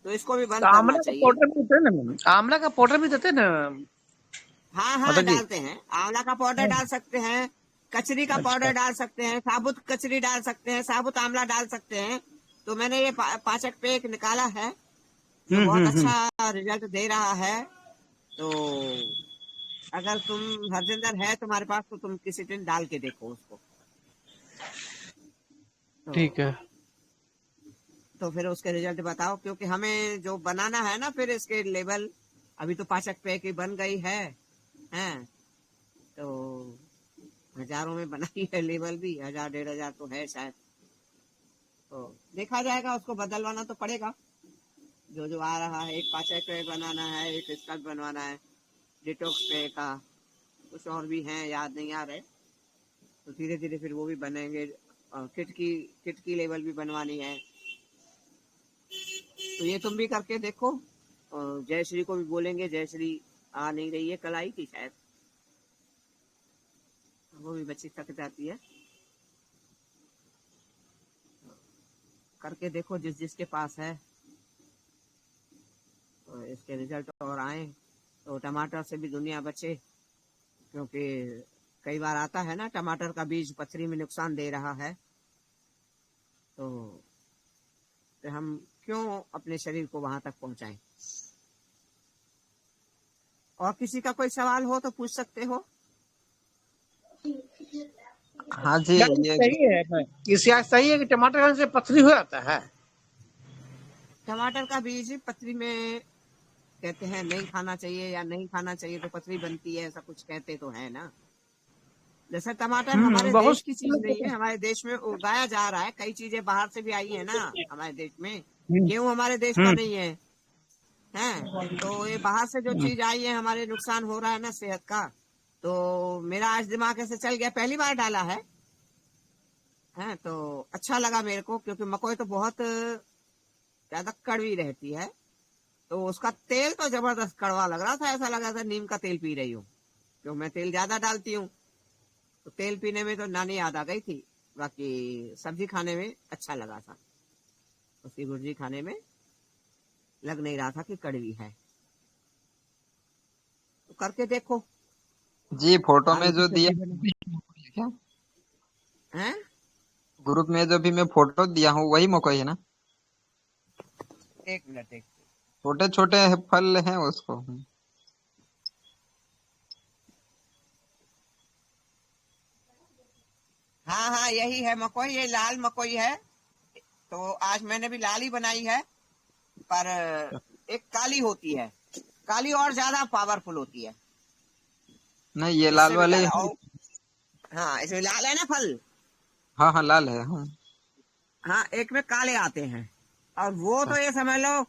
तो इसको भी तो बंद करना आंवला का चाहिए। पाउडर भी देते हैं ना, आंवला का पाउडर भी देते हैं ना हाँ हाँ, माता जी? डालते हैं, आंवला का पाउडर डाल सकते हैं, कचरी का अच्छा। पाउडर डाल सकते हैं, साबुत कचरी डाल सकते हैं, साबुत आंवला डाल सकते हैं। तो मैंने ये पाचक पे एक निकाला है जो बहुत हम्म। अच्छा रिजल्ट दे रहा है। तो अगर तुम हरजिंदर है तुम्हारे पास, तो तुम किसी दिन डाल के देखो उसको, तो ठीक है। फिर उसके रिजल्ट बताओ, क्योंकि हमें जो बनाना है ना फिर इसके लेवल, अभी तो पाचक पे की बन गई है, हैं तो हजारों में बनाई है, लेवल भी 1000-1500 तो है शायद, तो देखा जाएगा, उसको बदलवाना तो पड़ेगा। जो जो आ रहा है, एक पाचक पे बनाना है, एक स्कर्ट बनवाना है, डिटॉक्स पे का, कुछ और भी हैं याद नहीं आ रहे, तो धीरे धीरे फिर वो भी बनेंगे। किट की लेवल भी बनवानी है। तो ये तुम भी करके देखो। जयश्री को भी बोलेंगे, जयश्री आ नहीं रही है, कल आई थी शायद, वो भी बच्ची थक जाती है। करके देखो जिस जिसके पास है, तो इसके रिजल्ट और आए तो टमाटर से भी दुनिया बचे। क्योंकि कई बार आता है ना, टमाटर का बीज पथरी में नुकसान दे रहा है, तो फिर हम क्यों अपने शरीर को वहां तक पहुंचाएं। और किसी का कोई सवाल हो तो पूछ सकते हो। हाँ जी, क्या ये सही है? इसका सही है कि टमाटर खाने से पथरी हो जाता है? टमाटर का बीज पथरी में कहते हैं नहीं खाना चाहिए, या नहीं खाना चाहिए तो पथरी बनती है, ऐसा कुछ कहते तो है ना। जैसे टमाटर हमारे बहुत देश की चीज नहीं है, हमारे देश में उगाया जा रहा है, कई चीजें बाहर से भी आई है ना हमारे देश में। गेहूं हमारे देश का नहीं है, हैं? तो ये बाहर से जो चीज आई है, हमारे नुकसान हो रहा है ना सेहत का। तो मेरा आज दिमाग ऐसे चल गया, पहली बार डाला है, हैं? तो अच्छा लगा मेरे को, क्योंकि मकोई तो बहुत ज्यादा कड़वी रहती है, तो उसका तेल तो जबरदस्त कड़वा लग रहा था, ऐसा लग रहा था नीम का तेल पी रही हूँ, क्योंकि मैं तेल ज्यादा डालती हूँ। तो तेल पीने में तो नानी याद आ गई थी, बाकी सब्जी खाने में अच्छा लगा था, उसकी भुर्जी खाने में लग नहीं रहा था कि कड़वी है। तो करके देखो। जी, फोटो में आलू की जो दिया सब्जी बने क्या हैं? ग्रुप में जो भी मैं फोटो दिया हूँ वही मकई है ना? एक मिनट, एक छोटे छोटे फल हैं उसको। हाँ हाँ, यही है मकोई, ये लाल मकोई है। तो आज मैंने भी लाल ही बनाई है, पर एक काली होती है, काली और ज्यादा पावरफुल होती है, नहीं, ये लाल इससे भी वाले ज्यादा। हैं। और हाँ, इसमें लाल है ना फल। हाँ हाँ, लाल है। हाँ हाँ, एक में काले आते हैं, और वो तो ये समझ लो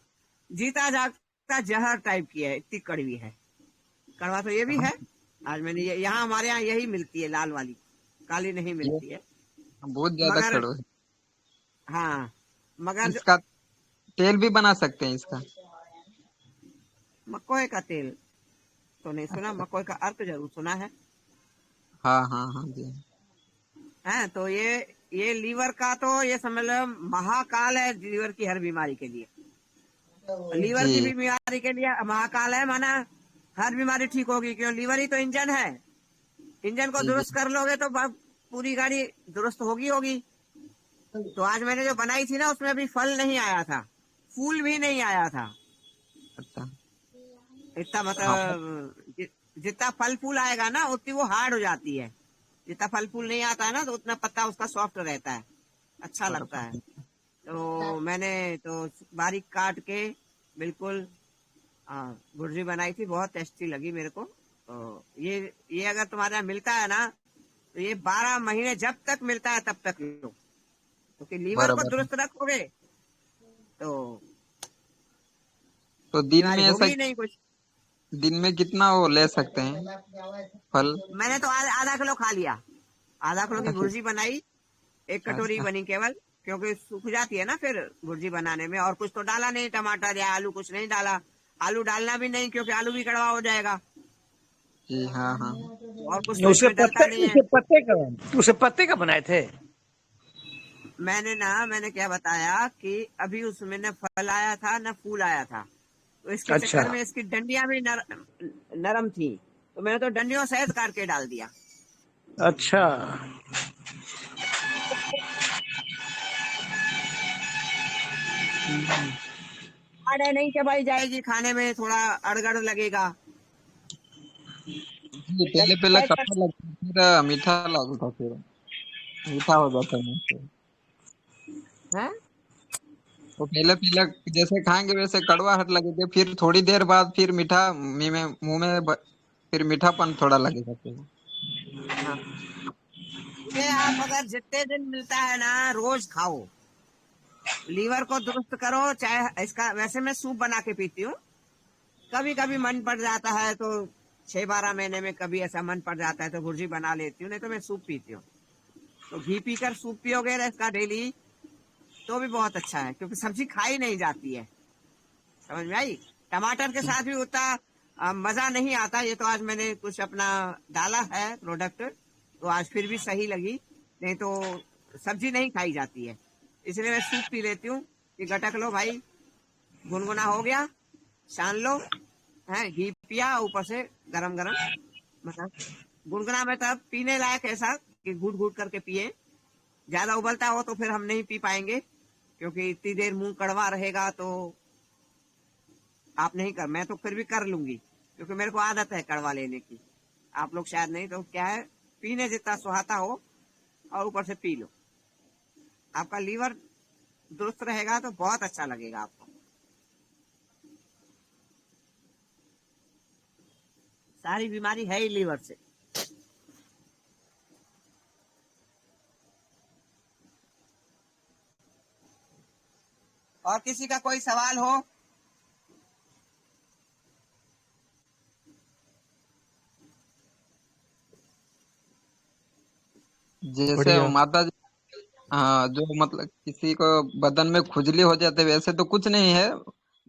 जीता जागता जहर टाइप की है, इतनी कड़वी है। कड़वा तो ये भी है। आज मैंने यहाँ हमारे यहाँ यही मिलती है, लाल वाली, काली नहीं ये मिलती है। बहुत ज्यादा मगर कड़वा है। हाँ, मगर जो इसका तेल भी बना सकते हैं इसका। मकोई का तेल तो नहीं सुना, मकोई का अर्क जरूर सुना है। हाँ हाँ हाँ जी। हैं? तो ये लीवर का तो ये समझ लो महाकाल है, लीवर की हर बीमारी के लिए। लीवर की जी भी बीमारी के लिए महाकाल है, माना हर बीमारी ठीक होगी, क्यों? लीवर ही तो इंजन है। इंजन को जी जी। दुरुस्त कर लोगे तो पूरी गाड़ी दुरुस्त होगी होगी। तो आज मैंने जो बनाई थी ना, उसमें अभी फल नहीं आया था, फूल भी नहीं आया था। अच्छा। इतना हाँ मतलब जितना फल फूल आएगा ना, उतनी वो हार्ड हो जाती है। जितना फल फूल नहीं आता है ना, तो उतना पत्ता उसका सॉफ्ट रहता है, अच्छा लगता है। तो मैंने तो बारीक काट के बिल्कुल भुर्जी बनाई थी, बहुत टेस्टी लगी मेरे को। तो ये अगर तुम्हारे यहाँ मिलता है ना, तो ये 12 महीने जब तक मिलता है तब तक लो, क्योंकि लीवर को बराबर। दुरुस्त रखोगे तो तो दिन बीमारी में ऐसा होगी ही नहीं कुछ। दिन में कितना वो ले सकते हैं फल? मैंने तो आधा किलो खा लिया, आधा किलो की भुर्जी बनाई, एक कटोरी अच्छा। बनी केवल, क्योंकि सूख जाती है ना फिर भुर्जी बनाने में। और कुछ तो डाला नहीं, टमाटर या आलू कुछ नहीं डाला, आलू डालना भी नहीं, क्योंकि आलू भी कड़वा हो जाएगा, जी हाँ हाँ। और कुछ तो इसमें डलता नहीं है। उसे पत्ते का बनाए थे? मैंने क्या बताया कि अभी उसमें न फल आया था न फूल आया था, तो इसके अच्छा चक्कर में इसकी डंडियां भी नरम थी, तो मैंने तो डंडियों सहित काट के डाल दिया। अच्छा। अरे नहीं चबाई जाएगी, खाने में थोड़ा अड़गड़ लगेगा। जी, जब पहले पहले पैक कर खट्टा लगता है, फिर मीठा लगता है, फिर मीठा हो जाता है मुंह से। है। तो पहले पहले जैसे खाएंगे वैसे कड़वाहट लगेगा, फिर थोड़ी देर बाद फिर मीठा मुंह में फिर मीठापन थोड़ा लगेगा फिर। हाँ, ये आप अगर जितने दिन मिलता है ना, रोज खाओ, लीवर को दुरुस्त करो। चाहे इसका वैसे मैं सूप बना के पीती हूँ, कभी कभी मन पड़ जाता है तो 6-12 महीने में कभी ऐसा मन पड़ जाता है तो भुर्जी बना लेती हूँ, नहीं तो मैं सूप पीती हूँ। तो घी पीकर सूप पियोगे इसका डेली तो भी बहुत अच्छा है, क्योंकि सब्जी खाई नहीं जाती है। समझ में आई? टमाटर के साथ भी उतना मजा नहीं आता। ये तो आज मैंने कुछ अपना डाला है प्रोडक्ट, तो आज फिर भी सही लगी, नहीं तो सब्जी नहीं खाई जाती है। इसलिए मैं सूप पी लेती हूँ कि गटक लो भाई, गुनगुना हो गया, छान लो, है घी पिया, ऊपर से गरम गरम, मतलब गुनगुना में तब पीने लायक ऐसा कि घूट घूट करके पिए। ज्यादा उबलता हो तो फिर हम नहीं पी पाएंगे, क्योंकि इतनी देर मुंह कड़वा रहेगा तो आप नहीं कर, मैं तो फिर भी कर लूंगी, क्योंकि मेरे को आदत है कड़वा लेने की। आप लोग शायद नहीं, तो क्या है, पीने जितना सुहाता हो और ऊपर से पी लो, आपका लीवर दुरुस्त रहेगा तो बहुत अच्छा लगेगा आपको। सारी बीमारी है ही लीवर से। और किसी का कोई सवाल हो? जैसे बढ़िया। माता जी, हाँ, जो मतलब किसी को बदन में खुजली हो जाते, वैसे तो कुछ नहीं है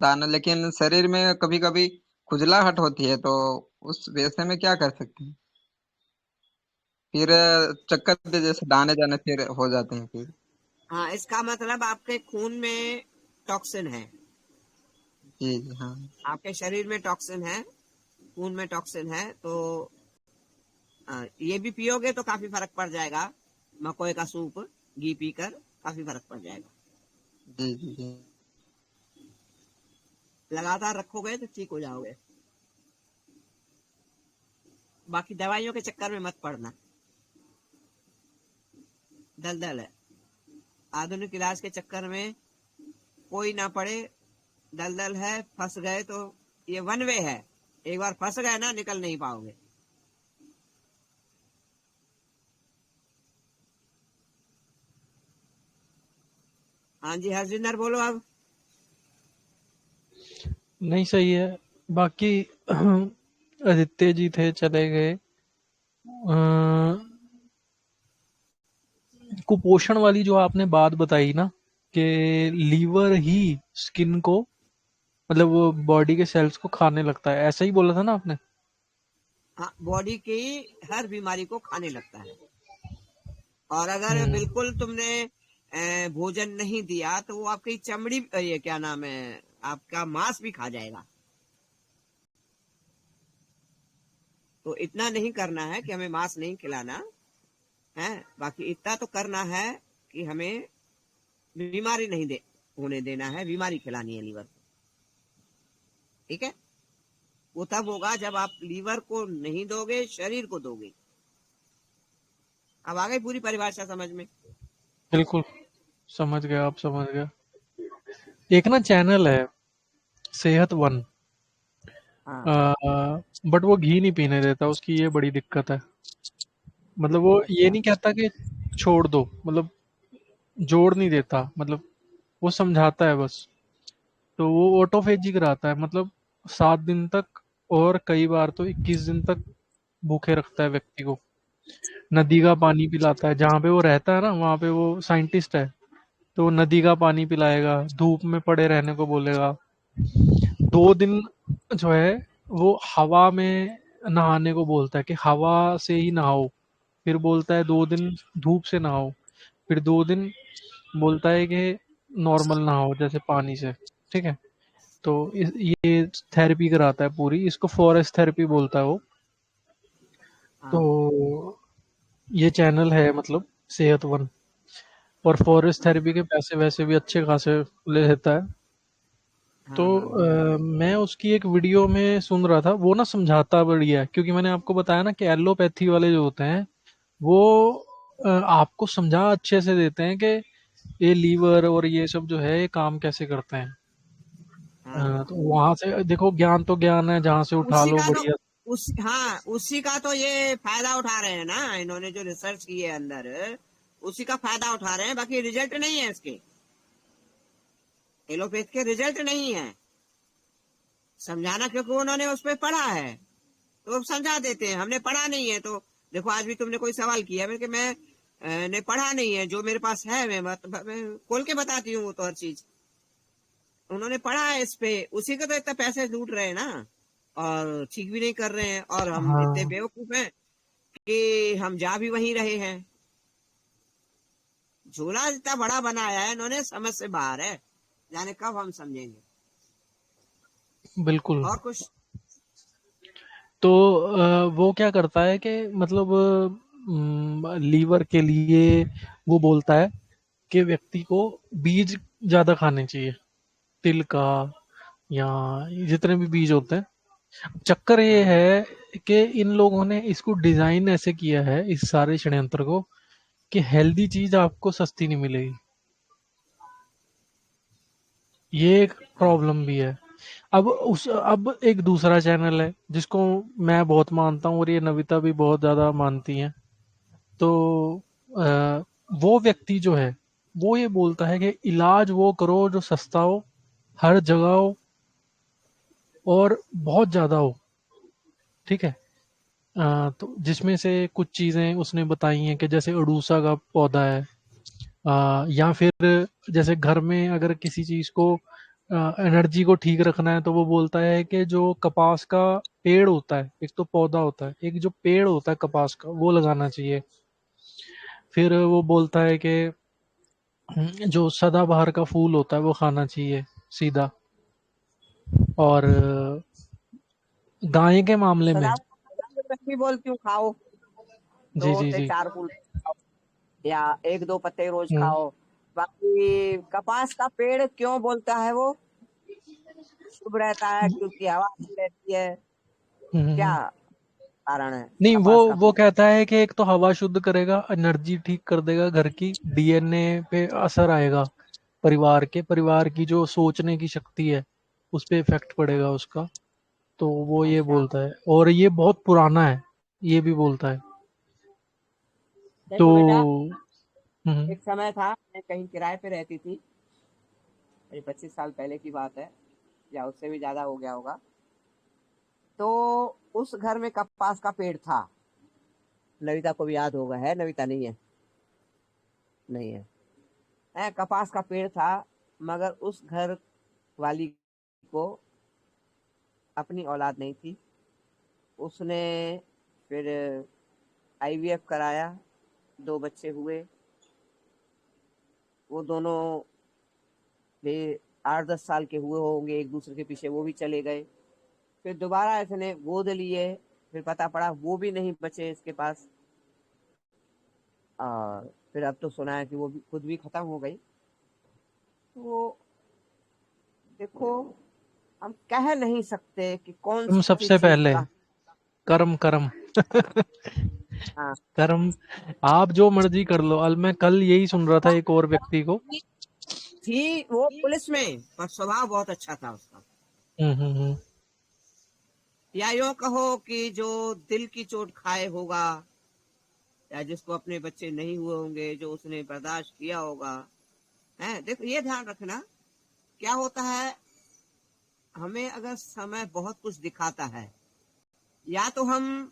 दाना, लेकिन शरीर में कभी कभी खुजलाहट होती है, तो उस वैसे में क्या कर सकते हैं? फिर चक्कर दे जैसे दाने जाने फिर हो जाते हैं फिर। हाँ, इसका मतलब आपके खून में टॉक्सिन है, जी जी हाँ। आपके शरीर में टॉक्सिन है, खून में टॉक्सिन है, तो ये भी पियोगे तो काफी फर्क पड़ जाएगा। मकोई का सूप घी पीकर काफी फर्क पड़ जाएगा। जी जी जी। लगातार रखोगे तो ठीक हो जाओगे। बाकी दवाइयों के चक्कर में मत पड़ना, दलदल है। आधुनिक इलाज के चक्कर में कोई ना पड़े, दलदल है, फंस गए तो ये वन वे है, एक बार फंस गए ना निकल नहीं पाओगे। हाँ जी हरजिंदर बोलो अब। नहीं, सही है। बाकी आदित्य जी थे, चले गए। कुपोषण वाली जो आपने बात बताई ना, कि लीवर ही स्किन को, मतलब वो बॉडी के सेल्स को खाने लगता है, ऐसा ही बोला था ना आपने? हाँ, बॉडी की हर बीमारी को खाने लगता है, और अगर हम्म। बिल्कुल तुमने भोजन नहीं दिया तो वो आपकी चमड़ी, ये क्या नाम है, आपका मांस भी खा जाएगा। तो इतना नहीं करना है कि हमें मांस नहीं खिलाना है, बाकी इतना तो करना है कि हमें बीमारी नहीं दे होने देना है, बीमारी खिलानी है लीवर को। ठीक है, वो तब होगा जब आप लीवर को नहीं दोगे, शरीर को दोगे। अब आ गई पूरी परिभाषा समझ में? बिल्कुल समझ गया, आप समझ गया। एक ना चैनल है, सेहत वन, हाँ बट वो घी नहीं पीने देता, उसकी ये बड़ी दिक्कत है। मतलब वो ये अच्छा। नहीं कहता कि छोड़ दो, मतलब जोड़ नहीं देता, मतलब वो समझाता है बस। तो वो ऑटोफेजी कराता है, मतलब 7 दिन तक, और कई बार तो 21 दिन तक भूखे रखता है व्यक्ति को। नदी का पानी पिलाता है, जहाँ पे वो रहता है ना, वहाँ पे वो साइंटिस्ट है, तो वो नदी का पानी पिलाएगा, धूप में पड़े रहने को बोलेगा। 2 दिन जो है वो हवा में नहाने को बोलता है, कि हवा से ही नहाओ। फिर बोलता है 2 दिन धूप से नहाओ। फिर 2 दिन बोलता है कि नॉर्मल नहाओ, जैसे पानी से। ठीक है, तो ये थेरेपी कराता है पूरी, इसको फॉरेस्ट थेरेपी बोलता है वो। तो हाँ ये चैनल है, मतलब सेहतवन, और फॉरेस्ट थेरेपी के पैसे वैसे भी अच्छे खासे ले लेता है। तो हाँ हाँ हाँ। मैं उसकी एक वीडियो में सुन रहा था, वो ना समझाता बढ़िया है, क्योंकि मैंने आपको बताया ना कि एलोपैथी वाले जो होते हैं वो आपको समझा अच्छे से देते हैं कि ये लीवर और ये सब जो है ये काम कैसे करते हैं। हाँ तो वहां से देखो, ज्ञान तो ज्ञान है, जहां से उठा उसी लो का तो बढ़िया। हाँ उसी का तो ये फायदा उठा रहे हैं ना, इन्होंने जो रिसर्च की है अंदर, उसी का फायदा उठा रहे हैं। बाकी रिजल्ट नहीं है इसके, एलोपैथ के रिजल्ट नहीं है। समझाना क्योंकि उन्होंने उस पर पढ़ा है, तो समझा देते हैं। हमने पढ़ा नहीं है, तो देखो आज भी तुमने कोई सवाल किया कि मैं ने पढ़ा नहीं है, जो मेरे पास है मैं खोल के बताती हूँ वो तो हर चीज। उन्होंने पढ़ा है इस पे, उसी के तो इतने पैसे लूट रहे हैं ना, और ठीक भी नहीं कर रहे हैं, और हम इतने हाँ बेवकूफ हैं कि हम जा भी वहीं रहे हैं। झूला इतना बड़ा बनाया है इन्होंने, समझ से बाहर है, जाने कब हम समझेंगे। बिल्कुल। और कुछ तो वो क्या करता है कि मतलब लीवर के लिए वो बोलता है कि व्यक्ति को बीज ज्यादा खाने चाहिए, तिल का या जितने भी बीज होते हैं। चक्कर ये हाँ है कि इन लोगों ने इसको डिजाइन ऐसे किया है, इस सारे षड्यंत्र को, कि हेल्दी चीज आपको सस्ती नहीं मिलेगी। ये एक हाँ प्रॉब्लम भी है। अब एक दूसरा चैनल है जिसको मैं बहुत मानता हूँ और ये नविता भी बहुत ज्यादा मानती हैं। तो अ, वो व्यक्ति जो है वो ये बोलता है कि इलाज वो करो जो सस्ता हो, हर जगह हो और बहुत ज्यादा हो। ठीक है। तो जिसमें से कुछ चीजें उसने बताई हैं कि जैसे अड़ूसा का पौधा है, या फिर जैसे घर में अगर किसी चीज को एनर्जी को ठीक रखना है तो वो बोलता है कि जो कपास का पेड़ होता है, एक तो पौधा होता है, एक जो पेड़ होता है कपास का वो लगाना चाहिए। फिर वो बोलता है कि जो सदाबहार का फूल होता है वो खाना चाहिए सीधा। और गाय के मामले में, सदा मैं भी बोलती हूँ खाओ, जी दो जी से जी, चार फूल खाओ, या एक दो पत्ते रोज हम्म खाओ। बाकी कपास का पेड़ क्यों बोलता है वो शुभ रहता है, क्योंकि हवा अच्छी रहती है, क्या हम्म। कारण है नहीं, वो कपास का वो पेड़? कहता है कि एक तो हवा शुद्ध करेगा, एनर्जी ठीक कर देगा घर की, डीएनए पे असर आएगा, परिवार की जो सोचने की शक्ति है उस पे इफेक्ट पड़ेगा उसका। तो वो ये अच्छा, बोलता है, और ये बहुत पुराना है, ये भी बोलता है। तो देखो बेटा, हम्म एक समय था मैं कहीं किराए पे रहती थी, ये 25 साल पहले की बात है, या उससे भी ज्यादा हो गया होगा। तो उस घर में कपास का पेड़ था, नविता को भी याद होगा, है नविता? नहीं है? नहीं है, कपास का पेड़ था, मगर उस घर वाली को अपनी औलाद नहीं थी। उसने फिर आईवीएफ कराया, 2 बच्चे हुए। वो दोनों भी 8-10 साल के हुए होंगे, एक दूसरे के पीछे वो भी चले गए। फिर दोबारा इसने गोद लिए, फिर पता पड़ा वो भी नहीं बचे इसके पास, और फिर अब तो सुना है कि वो भी खुद भी खत्म हो गई। वो देखो, हम कह नहीं सकते कि कौन तुम सी सबसे चीज पहले का। कर्म कर्म हाँ, कर्म, आप जो मर्जी कर लो। मैं कल यही सुन रहा था एक और व्यक्ति को। थी वो पुलिस में, पर स्वभाव बहुत अच्छा था उसका। हम्म। या यूं कहो कि जो दिल की चोट खाए होगा, या जिसको अपने बच्चे नहीं हुए होंगे, जो उसने बर्दाश्त किया होगा, है। देखो ये ध्यान रखना, क्या होता है, हमें अगर समय बहुत कुछ दिखाता है, या तो हम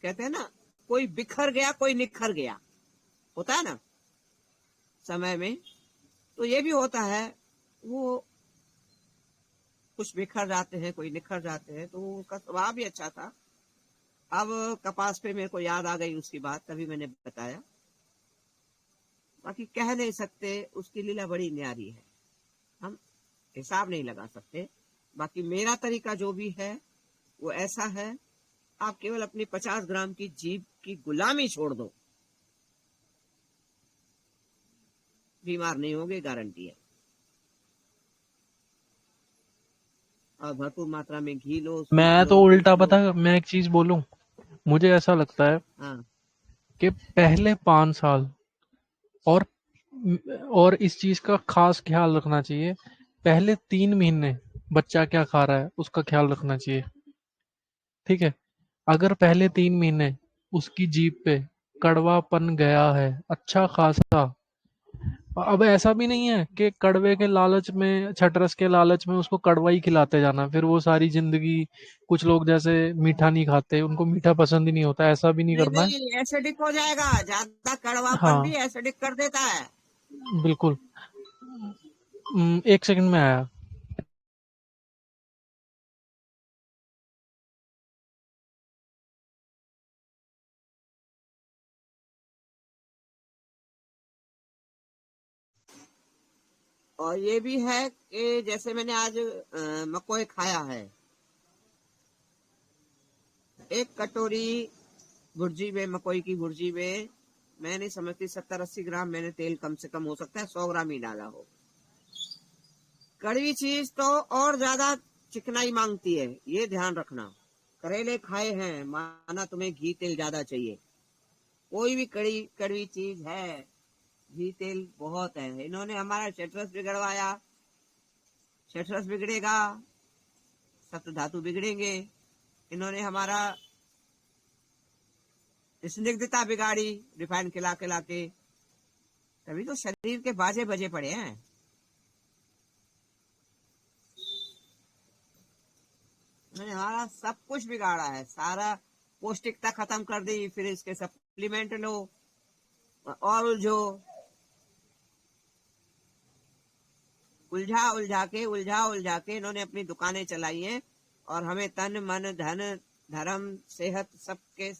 कहते हैं ना, कोई बिखर गया कोई निखर गया, होता है ना समय में। तो ये भी होता है, वो कुछ बिखर जाते हैं, कोई निखर जाते हैं, तो उसका स्वभाव भी अच्छा था। अब कपास पे मेरे को याद आ गई उसकी बात, तभी मैंने बताया। बाकी कह नहीं सकते, उसकी लीला बड़ी न्यारी है, हम हिसाब नहीं लगा सकते। बाकी मेरा तरीका जो भी है वो ऐसा है, आप केवल अपनी 50 ग्राम की जीभ की गुलामी छोड़ दो, बीमार नहीं होगे, गारंटी है। और भरपूर मात्रा में घी लो, सूप मैं लो, तो जूस उल्टा, लो। पता, मैं एक चीज बोलूं, मुझे ऐसा लगता है हाँ कि पहले 5 साल, और और इस चीज का खास ख्याल रखना चाहिए, पहले 3 महीने बच्चा क्या खा रहा है उसका ख्याल रखना चाहिए। ठीक है। अगर पहले 3 महीने उसकी जीभ पे कड़वापन गया है अच्छा खासा, अब ऐसा भी नहीं है कि कड़वे के लालच में, छठरस के लालच में उसको कड़वा ही खिलाते जाना, फिर वो सारी जिंदगी। कुछ लोग जैसे मीठा नहीं खाते, उनको मीठा पसंद ही नहीं होता, ऐसा भी नहीं नहीं करना है। नहीं, एसिडिक हो जाएगा, ज्यादा कड़वापन भी हाँ, एसिडिक कर देता है। बिल्कुल। एक सेकंड में आया। और ये भी है कि जैसे मैंने आज मकोई खाया है, एक कटोरी भुर्जी में, मकोई की भुर्जी में मैं नहीं समझती 70-80 ग्राम मैंने तेल, कम से कम हो सकता है 100 ग्राम ही डाला हो। कड़वी चीज तो और ज्यादा चिकनाई मांगती है, ये ध्यान रखना। करेले खाए हैं, माना तुम्हें घी तेल ज्यादा चाहिए। कोई भी कड़ी कड़वी चीज है, घी तेल बहुत है। इन्होंने हमारा शटरस बिगड़वाया, शटरस बिगड़ेगा, सप्त धातु बिगड़ेंगे। इन्होंने हमारा स्निग्धता बिगाड़ी, रिफाइन खिला खिला के। तभी तो शरीर के बाजे बजे पड़े हैं। इन्होंने हमारा सब कुछ बिगाड़ा है, सारा पौष्टिकता खत्म कर दी। फिर इसके सप्लीमेंट लो और उलझो, उलझा उलझा के इन्होंने अपनी दुकानें चलाई हैं और हमें तन मन धन धर्म सेहत सबके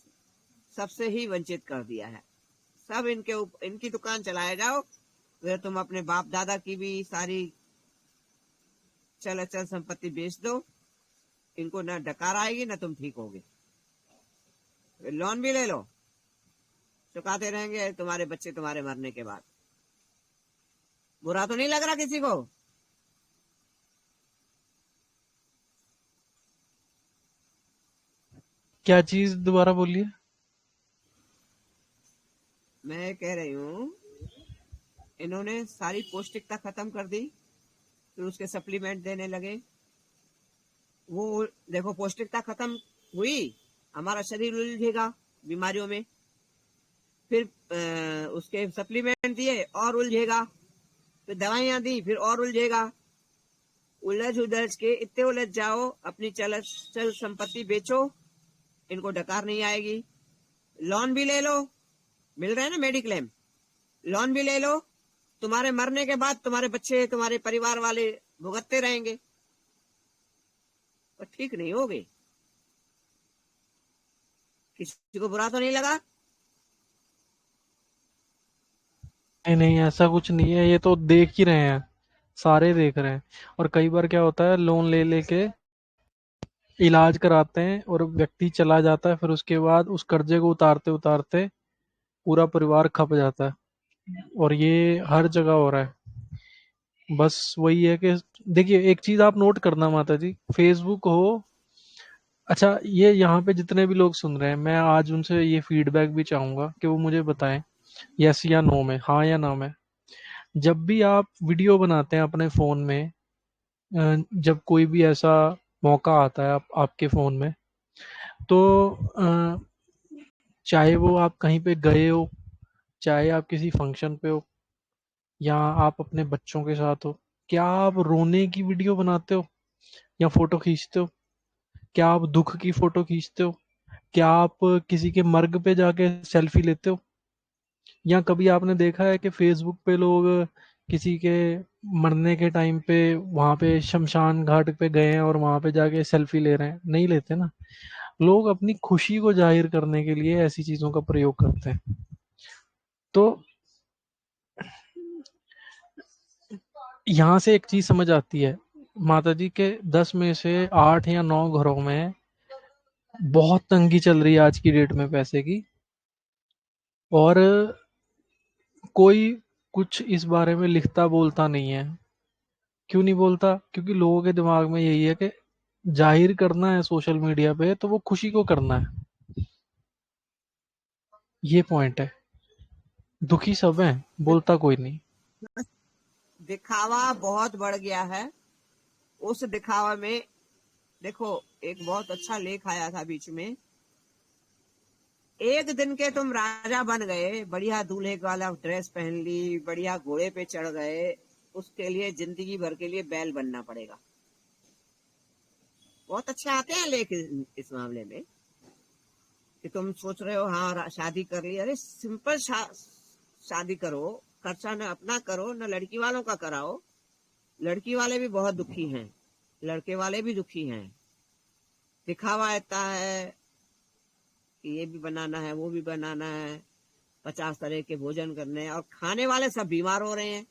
सबसे ही वंचित कर दिया है। सब इनकी दुकान चलाए जाओ, फिर तुम अपने बाप दादा की भी सारी चल अचल संपत्ति बेच दो, इनको ना डकार आएगी ना तुम ठीक होगे। फिर लोन भी ले लो, चुकाते रहेंगे तुम्हारे बच्चे तुम्हारे मरने के बाद। बुरा तो नहीं लग रहा किसी को? क्या चीज, दोबारा बोलिए। मैं कह रही हूँ इन्होंने सारी पौष्टिकता खत्म कर दी, फिर उसके सप्लीमेंट देने लगे। वो देखो, पौष्टिकता खत्म हुई, हमारा शरीर उलझेगा बीमारियों में। फिर उसके सप्लीमेंट दिए और उलझेगा, फिर दवाइयां दी फिर और उलझेगा। उलझ उलझ के इतने उलझ जाओ, अपनी चल चल संपत्ति बेचो, इनको डकार नहीं आएगी। लोन भी ले लो, मिल रहा है ना मेडिक्लेम, लोन भी ले लो। तुम्हारे मरने के बाद तुम्हारे बच्चे तुम्हारे परिवार वाले भुगतते रहेंगे और ठीक नहीं होगे। किसी को बुरा तो नहीं लगा? नहीं नहीं, ऐसा कुछ नहीं है, ये तो देख ही रहे हैं, सारे देख रहे हैं। और कई बार क्या होता है, लोन ले लेके इलाज कराते हैं और व्यक्ति चला जाता है, फिर उसके बाद उस कर्जे को उतारते उतारते पूरा परिवार खप जाता है। और ये हर जगह हो रहा है। बस वही है कि देखिए, एक चीज आप नोट करना माता जी, फेसबुक हो। अच्छा, ये यहाँ पे जितने भी लोग सुन रहे हैं, मैं आज उनसे ये फीडबैक भी चाहूंगा कि वो मुझे बताएं यस या नो में, हाँ या ना में। जब भी आप वीडियो बनाते हैं अपने फोन में, जब कोई भी ऐसा मौका आता है आपके फोन में, तो चाहे वो आप कहीं पे गए हो, चाहे आप किसी फंक्शन पे हो, या आप अपने बच्चों के साथ हो, क्या आप रोने की वीडियो बनाते हो या फोटो खींचते हो? क्या आप दुख की फोटो खींचते हो? क्या आप किसी के मर्ग पे जाके सेल्फी लेते हो? या कभी आपने देखा है कि फेसबुक पे लोग किसी के मरने के टाइम पे वहां पे शमशान घाट पे गए हैं और वहां पे जाके सेल्फी ले रहे हैं? नहीं लेते ना। लोग अपनी खुशी को जाहिर करने के लिए ऐसी चीजों का प्रयोग करते हैं। तो यहाँ से एक चीज समझ आती है माता जी के, 10 में से 8 या 9 घरों में बहुत तंगी चल रही है आज की डेट में पैसे की। और कोई कुछ इस बारे में लिखता बोलता नहीं है। क्यों नहीं बोलता? क्योंकि लोगों के दिमाग में यही है कि जाहिर करना है सोशल मीडिया पे तो वो खुशी को करना है। ये पॉइंट है। दुखी सब हैं, बोलता कोई नहीं। दिखावा बहुत बढ़ गया है। उस दिखावा में देखो, एक बहुत अच्छा लेख आया था बीच में एक दिन के तुम राजा बन गए, बढ़िया दूल्हे वाला ड्रेस पहन ली, बढ़िया घोड़े पे चढ़ गए, उसके लिए जिंदगी भर के लिए बैल बनना पड़ेगा। बहुत अच्छे आते हैं लेकिन इस मामले में कि तुम सोच रहे हो हाँ शादी कर ली, अरे सिंपल शादी करो, खर्चा न अपना करो न लड़की वालों का कराओ। लड़की वाले भी बहुत दुखी हैं, लड़के वाले भी दुखी हैं। दिखावा आता है कि ये भी बनाना है वो भी बनाना है, 50 तरह के भोजन करने हैं, और खाने वाले सब बीमार हो रहे हैं।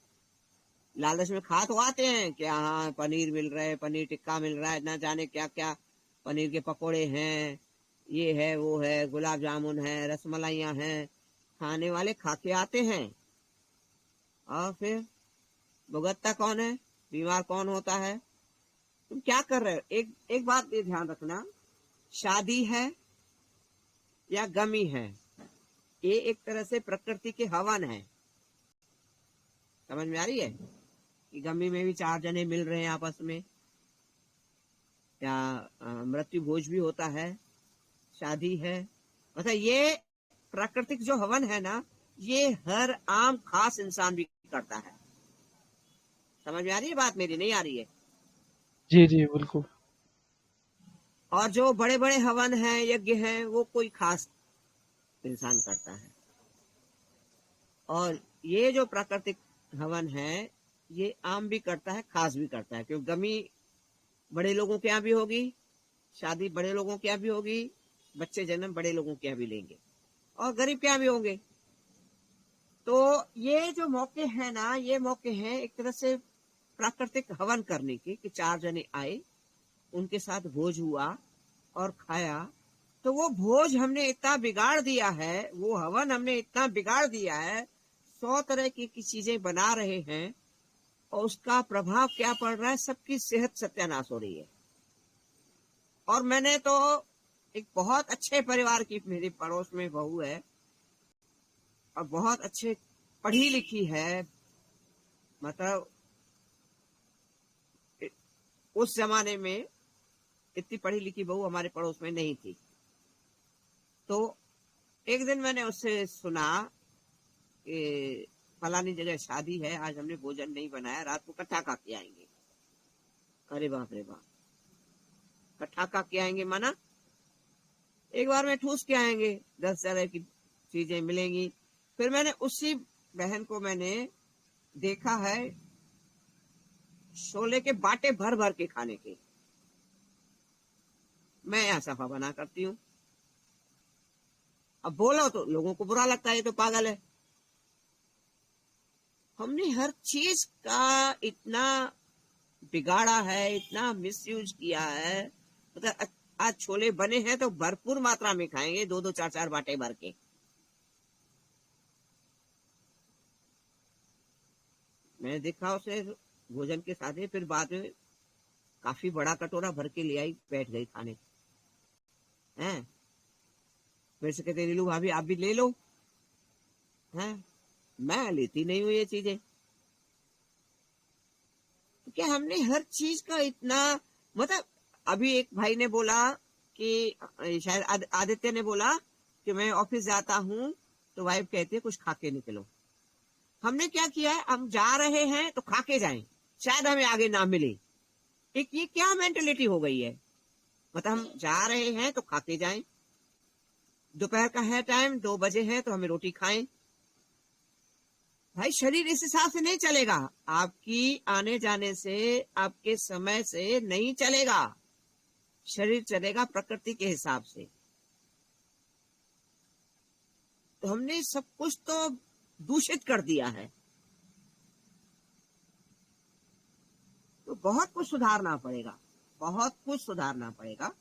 लालच में खा तो आते हैं कि हाँ पनीर मिल रहा है, पनीर टिक्का मिल रहा है, ना जाने क्या क्या, पनीर के पकोड़े हैं, ये है वो है, गुलाब जामुन है, रसमलाइयाँ हैं। खाने वाले खा के आते हैं और फिर भुगतता कौन है, बीमार कौन होता है? तुम क्या कर रहे हो? एक बात ये ध्यान रखना, शादी है या गमी है, ये एक तरह से प्रकृति के हवन है। समझ में आ रही है कि गमी में भी 4 जने मिल रहे हैं आपस में, या मृत्यु भोज भी होता है, शादी है, मतलब ये प्राकृतिक जो हवन है ना, ये हर आम खास इंसान भी करता है। समझ में आ रही है बात मेरी? नहीं आ रही है? जी जी बिल्कुल। और जो बड़े बड़े हवन हैं, यज्ञ हैं, वो कोई खास इंसान करता है। और ये जो प्राकृतिक हवन है, ये आम भी करता है, खास भी करता है। क्योंकि गमी बड़े लोगों के यहाँ भी होगी, शादी बड़े लोगों के यहाँ भी होगी, बच्चे जन्म बड़े लोगों के यहाँ भी लेंगे, और गरीब के यहाँ भी होंगे। तो ये जो मौके हैं ना, ये मौके हैं एक तरह से प्राकृतिक हवन करने के, कि 4 जने आए, उनके साथ भोज हुआ और खाया। तो वो भोज हमने इतना बिगाड़ दिया है, वो हवन हमने इतना बिगाड़ दिया है, 100 तरह की चीजें बना रहे हैं, और उसका प्रभाव क्या पड़ रहा है? सबकी सेहत सत्यानाश हो रही है। और मैंने तो एक बहुत अच्छे परिवार की, मेरे पड़ोस में बहू है और बहुत अच्छे पढ़ी लिखी है, मतलब उस जमाने में इतनी पढ़ी लिखी बहू हमारे पड़ोस में नहीं थी। तो एक दिन मैंने उससे सुना कि फलानी जगह शादी है, आज हमने भोजन नहीं बनाया, रात को कट्ठा खा के आएंगे। अरे बाप रे बाप, कट्ठा खा के आएंगे माना एक बार में ठूस के आएंगे, 10 तरह की चीजें मिलेंगी। फिर मैंने उसी बहन को मैंने देखा है छोले के बाटे भर भर के खाने के। मैं यहाँ सफा बना करती हूँ, अब बोलो तो लोगों को बुरा लगता है, ये तो पागल है। हमने हर चीज का इतना बिगाड़ा है, इतना मिसयूज किया है। मतलब आज छोले बने हैं तो भरपूर मात्रा में खाएंगे, 2-2 4-4 बाटे भर के। मैंने देखा उसे भोजन के साथ ही, फिर बाद में काफी बड़ा कटोरा भर के ले आई, बैठ गई खाने। हैं मेरे से कहते लीलू भाभी आप भी ले लो, हैं मैं लेती नहीं हूँ ये चीजें। तो क्या हमने हर चीज का इतना, मतलब अभी एक भाई ने बोला कि शायद आदित्य ने बोला कि मैं ऑफिस जाता हूँ तो वाइफ कहती है कुछ खा के निकलो। हमने क्या किया है, हम जा रहे हैं तो खा के जाएं, शायद हमें आगे ना मिले। एक ये क्या मेंटेलिटी हो गई है? मतलब हम जा रहे हैं तो खा के जाएं, दोपहर का है टाइम, 2 बजे है तो हमें रोटी खाएं। भाई शरीर इस हिसाब से नहीं चलेगा, आपकी आने जाने से, आपके समय से नहीं चलेगा। शरीर चलेगा प्रकृति के हिसाब से। तो हमने सब कुछ तो दूषित कर दिया है, तो बहुत कुछ सुधारना पड़ेगा, बहुत कुछ सुधारना पड़ेगा।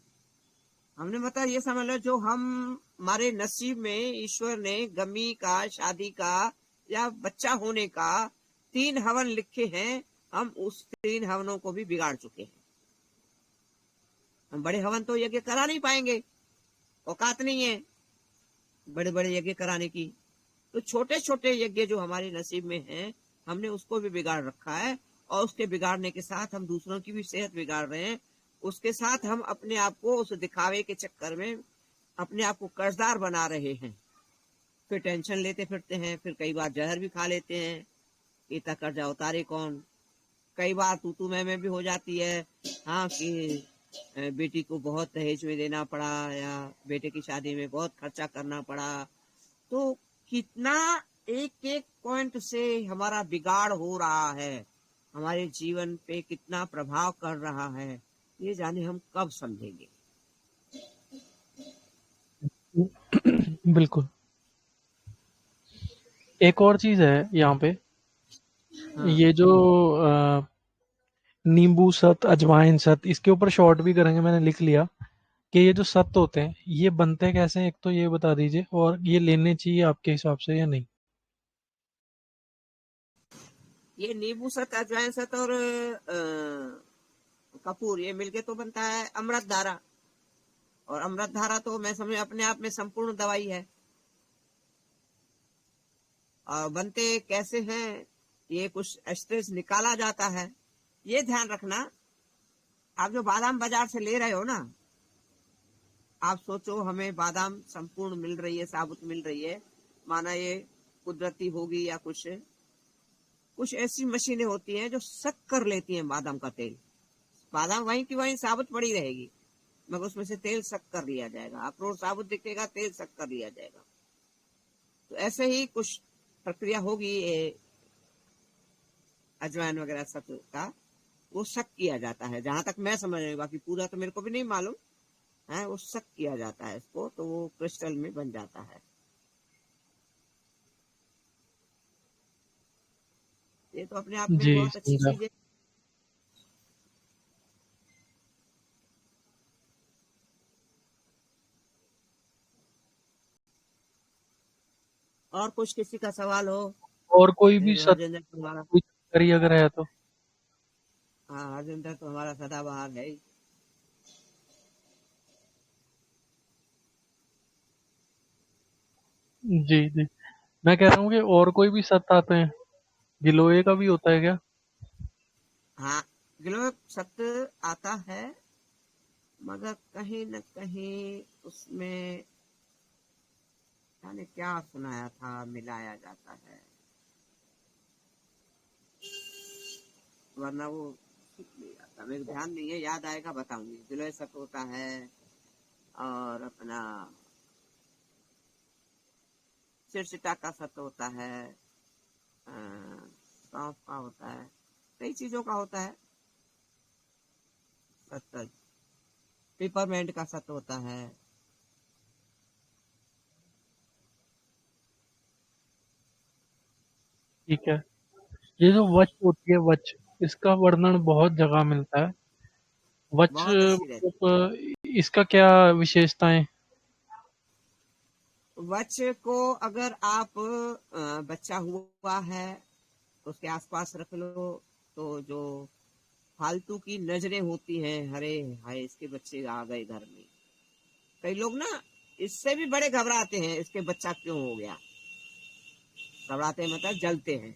हमने मतलब ये समझ लो, जो हमारे नसीब में ईश्वर ने गमी का, शादी का या बच्चा होने का 3 हवन लिखे हैं, हम उस 3 हवनों को भी बिगाड़ चुके हैं। हम बड़े हवन तो यज्ञ करा नहीं पाएंगे, औकात नहीं है बड़े बड़े यज्ञ कराने की। तो छोटे छोटे यज्ञ जो हमारे नसीब में हैं, हमने उसको भी बिगाड़ रखा है, और उसके बिगाड़ने के साथ हम दूसरों की भी सेहत बिगाड़ रहे हैं। उसके साथ हम अपने आप को उस दिखावे के चक्कर में अपने आप को कर्जदार बना रहे हैं, फिर टेंशन लेते फिरते हैं, फिर कई बार जहर भी खा लेते हैं, इतना कर्जा उतारे कौन। कई बार तू मैं भी हो जाती है, हाँ कि बेटी को बहुत दहेज में देना पड़ा या बेटे की शादी में बहुत खर्चा करना पड़ा। तो कितना एक एक पॉइंट से हमारा बिगाड़ हो रहा है, हमारे जीवन पे कितना प्रभाव कर रहा है, ये जाने हम कब समझेंगे। बिल्कुल। एक और चीज है यहाँ पे, हाँ ये जो नींबू सत, अजवाइन सत, इसके ऊपर शॉर्ट भी करेंगे, मैंने लिख लिया कि ये जो सत्त होते हैं ये बनते कैसे हैं, एक तो ये बता दीजिए, और ये लेने चाहिए आपके हिसाब से या नहीं। ये नींबू सत, अजवाइन सत और कपूर, ये मिलके तो बनता है अमृत धारा। और अमृत धारा तो मैं समझ अपने आप में संपूर्ण दवाई है। और बनते कैसे हैं, ये कुछ स्ट्रेस निकाला जाता है। ये ध्यान रखना, आप जो बादाम बाजार से ले रहे हो ना, आप सोचो हमें बादाम संपूर्ण मिल रही है, साबुत मिल रही है, माना ये कुदरती होगी या कुछ ऐसी मशीनें होती हैं जो सक कर लेती हैं बादाम का तेल। बादाम वहीं की वहीं साबुत पड़ी रहेगी, मगर उसमें से तेल सक कर लिया जाएगा। अखरोट साबुत दिखेगा, तेल सक कर लिया जाएगा। तो ऐसे ही कुछ प्रक्रिया होगी अजवाइन वगैरह सब का, वो शक किया जाता है जहां तक मैं समझ रही हूँ, बाकी पूरा तो मेरे को भी नहीं मालूम है। वो शक किया जाता है इसको, तो वो क्रिस्टल में बन जाता है। ये तो अपने आप में जी, बहुत अच्छी समझा। चीज है। और कुछ किसी का सवाल हो? और कोई भी सत, हरजिंदर तो हमारा, कोई जानकारी अगर है तो। हाँ हरजिंदर तो हमारा सदाबहार है ही। जी जी, मैं कह रहा हूँ कि और कोई भी सत आते हैं, गिलोय का भी होता है क्या? हाँ गिलो सत्य आता है, मगर कहीं न कहीं उसमें जाने क्या सुनाया था, मिलाया जाता है, वरना वो सीख नहीं आता। मेरे ध्यान नहीं है, याद आएगा बताऊंगी। गिलोय सत्य होता है, और अपना चिड़चिटा का सत्य होता है, सौंफ का होता है, कई चीजों का होता है सत्य। पिपरमेंट का सत्य होता है। ठीक है। ये जो वच होती है, वच, इसका वर्णन बहुत जगह मिलता है। वच बहुत अच्छी रहती मतलब इसका क्या विशेषताएं? है। बच्चे को अगर आप बच्चा हुआ है उसके आसपास रख लो, तो जो फालतू की नजरें होती हैं, हरे हाय इसके बच्चे आ गए घर में, कई लोग ना इससे भी बड़े घबराते हैं, इसके बच्चा क्यों हो गया। घबराते हैं मतलब जलते हैं।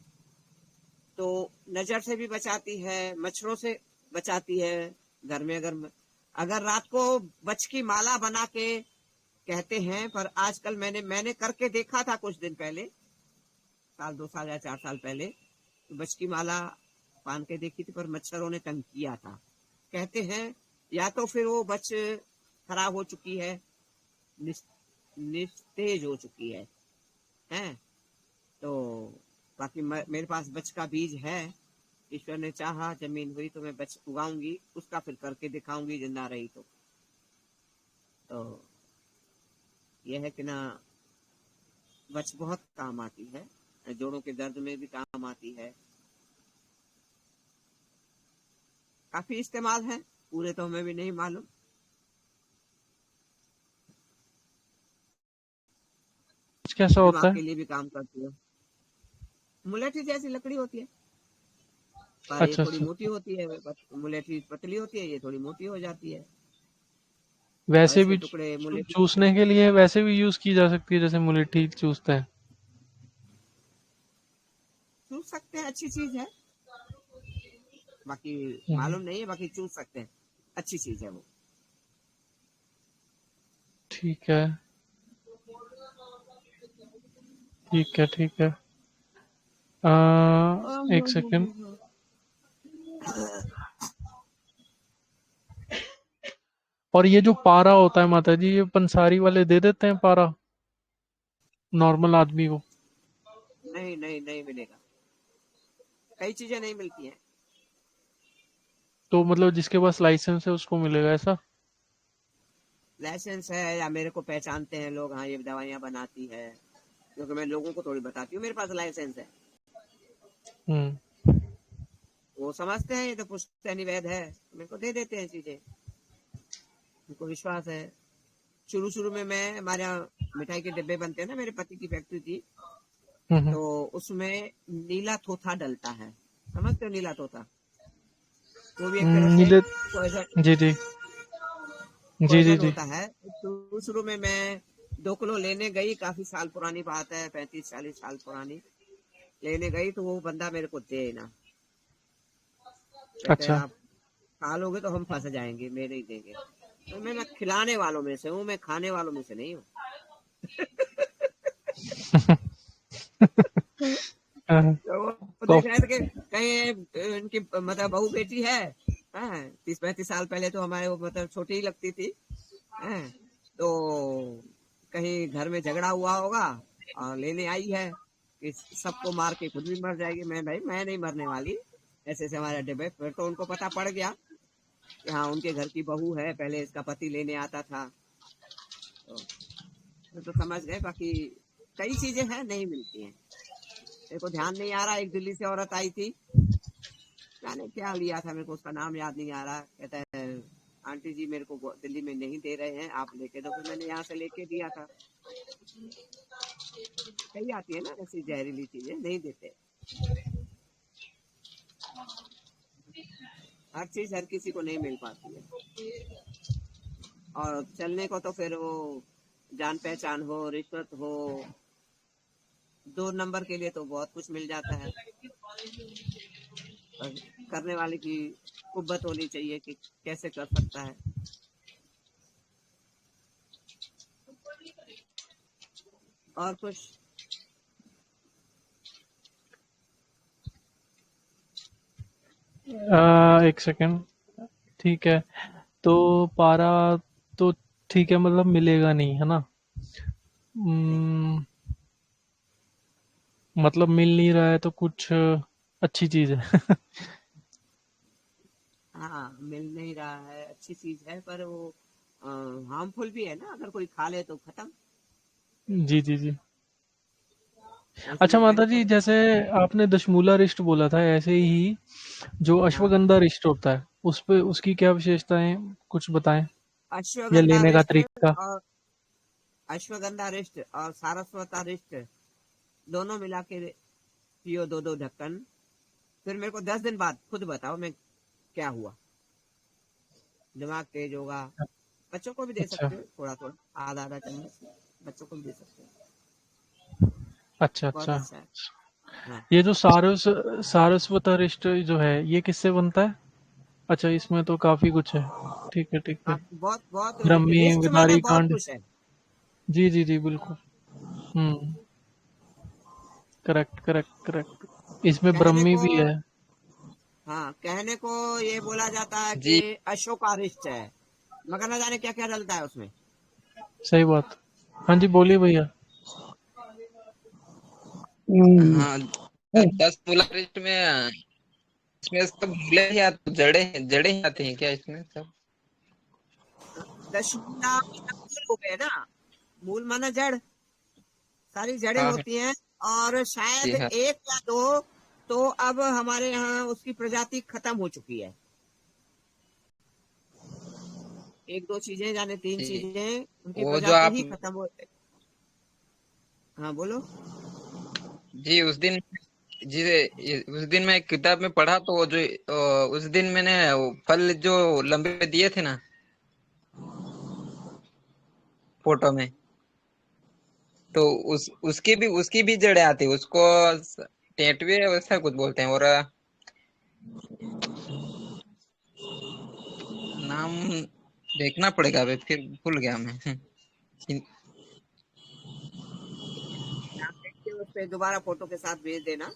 तो नजर से भी बचाती है, मच्छरों से बचाती है। घर में अगर रात को बच की माला बना के, कहते हैं पर आजकल मैंने करके देखा था कुछ दिन पहले, साल 2 साल या 4 साल पहले, तो बच की माला बांध के देखी थी, पर मच्छरों ने तंग किया था। कहते हैं या तो फिर वो बच खराब हो चुकी है, निस्तेज हो चुकी है। तो बाकी मेरे पास बच का बीज है, ईश्वर ने चाहा जमीन हुई तो मैं बच उगाऊंगी, उसका फिर करके दिखाऊंगी जिंदा रही तो यह है कि ना, बच बहुत काम आती है, जोड़ों के दर्द में भी काम आती है। काफी इस्तेमाल है, पूरे तो हमें भी नहीं मालूम। कैसा दिमाग होता है? के लिए भी काम करती है। मुलेठी जैसी लकड़ी होती है, पर ये अच्छा थोड़ी अच्छा। मोटी होती है। मुलेठी पतली होती है, ये थोड़ी मोटी हो जाती है। और वैसे इसके भी टुकड़े मुलेठी चूसने के लिए वैसे भी यूज की जा सकती है, जैसे मुलेठी चूसते हैं। चूस सकते हैं, अच्छी चीज है। बाकी हम्म, मालूम नहीं है, बाकी चूस सकते हैं, अच्छी चीज है वो। ठीक है, ठीक है, ठीक है। एक सेकंड। और ये जो पारा होता है माता जी, ये पंसारी वाले दे देते हैं पारा नॉर्मल आदमी को? नहीं नहीं नहीं मिलेगा, कई चीजें नहीं मिलती हैं। तो मतलब जिसके पास लाइसेंस है उसको मिलेगा ऐसा? लाइसेंस है या मेरे को पहचानते हैं लोग, हाँ ये दवाइयाँ बनाती है, क्योंकि मैं लोगों को थोड़ी बताती हूँ मेरे पास लाइसेंस है। हम्म। वो समझते हैं ये तो पुश्तैनी वैद है, मेरे को दे देते हैं चीजें, उनको विश्वास है। शुरू शुरू में मैं, हमारे यहाँ मिठाई के डिब्बे बनते हैं ना, मेरे पति की फैक्ट्री थी, हम्म। तो उसमें नीला थोथा डलता है, समझते हो नीला तोता? वो भी एक तरह से नीले। पॉइजन, जी जी। जी जी पॉइजन जी। होता है। शुरू शुरू में मैं 2 किलो लेने गई, काफी साल पुरानी बात है, 35-40 साल पुरानी, लेने गई तो वो बंदा मेरे को दे ना, कहते हैं अच्छा। आप खा लोगे तो हम फंस जाएंगे, मेरे ही देंगे। तो मैं खिलाने वालों में से हूँ, मैं खाने वालों में से नहीं हूँ। हाँ, तो वो तो देख रहे थे कि कहीं इनकी मतलब बहू बेटी है, 30-35 साल पहले तो हमारे वो मतलब छोटी ही लगती थी, हैं, तो कहीं घर में झगड़ा हुआ होगा और लेने आई है कि सबको मार के खुद भी मर जाएगी। मैं भाई मैं नहीं मरने वाली, ऐसे ऐसे हमारे अड्डे पे। फिर तो उनको पता पड़ गया कि हाँ उनके घर की बहू है, पहले इसका पति लेने आता था, तो फिर तो समझ गए। बाकी कई चीजें हैं नहीं मिलती हैं, मेरे को ध्यान नहीं आ रहा। एक दिल्ली से औरत आई थी, मैंने क्या लिया था, मेरे को उसका नाम याद नहीं आ रहा, कहता है आंटी जी मेरे को दिल्ली में नहीं दे रहे हैं, आप लेके दो। फिर मैंने यहाँ से लेके दिया था। कई आती है ना ऐसी जहरीली चीजें, नहीं देते। हर चीज हर किसी को नहीं मिल पाती है। और चलने को तो फिर वो जान पहचान हो, रिश्वत हो, 2 नंबर के लिए तो बहुत कुछ मिल जाता है। पर करने वाले की कुव्वत होनी चाहिए कि कैसे कर सकता है। और कुछ एक सेकंड। ठीक है, तो पारा तो ठीक है, मतलब मिलेगा नहीं है ना? नहीं, मतलब मिल नहीं रहा है तो कुछ अच्छी चीज है। हाँ मिल नहीं रहा है, अच्छी चीज है, पर वो हार्मफुल भी है ना, अगर कोई खा ले तो खत्म। जी जी जी। तो अच्छा इसलिए माता मेरे को जी, जैसे आपने दशमूला रिष्ट बोला था, ऐसे ही जो हाँ, अश्वगंधा रिष्ट होता है, उस पे उसकी क्या विशेषताएं, कुछ बताएं, या अश्वगंधा लेने का रिष्ट तरीका? और अश्वगंधा रिष्ट और सारस्वता रिष्ट दोनों मिला के पियो 2-2 ढक्कन। फिर मेरे को 10 दिन बाद खुद बताओ मैं क्या हुआ, दिमाग तेज होगा। बच्चों को भी दे अच्छा, सकते हो, थोड़ा थोड़ा, आधा आधा चम्मच बच्चों को भी दे सकते हो, अच्छा, बहुत अच्छा। अच्छा है। हाँ ये जो सारस्वत रिष्ट जो है, ये किससे बनता है? अच्छा, इसमें तो काफी कुछ है। ठीक है, ठीक है। बहुत बहुत ब्रह्मी रिष्ट माने विदारी बहुत कांड। कुछ है। जी जी जी, बिल्कुल। Correct, correct, correct. इसमें कहने ब्रह्मी को, भी है। हाँ कहने को ये बोला जाता है कि जी। अशोकारिष्ट है, मगर न जाने क्या क्या डलता है उसमें। सही बात। हाँ जी, बोलिए भैया। हाँ, 10 मूलारिष्ट में इसमें सब मूले ही आते, जड़े ही आती हैं क्या इसमें सब? दशमूला मतलब मूल हो गए ना, मूल माना जड़, सारी जड़ें हाँ होती हैं। और जी शायद हाँ। एक या दो तो अब हमारे यहाँ उसकी प्रजाति खत्म हो चुकी है, 1-2 चीजें, जाने 3 जी, चीजें, उनकी वो जो प्रजाति आप, ही खत्म हो। हाँ बोलो। जी उस दिन, जी उस दिन मैं एक किताब में पढ़ा तो वो जो उस दिन मैंने वो फल जो लंबे दिए थे ना फोटो में, तो उसकी भी जड़ें आती, उसको टेंटवे वैसा कुछ बोलते हैं। और नाम देखना पड़ेगा, अभी फिर भूल गया मैं। इन- आप देख के उस पे दोबारा फोटो के साथ भेज देना,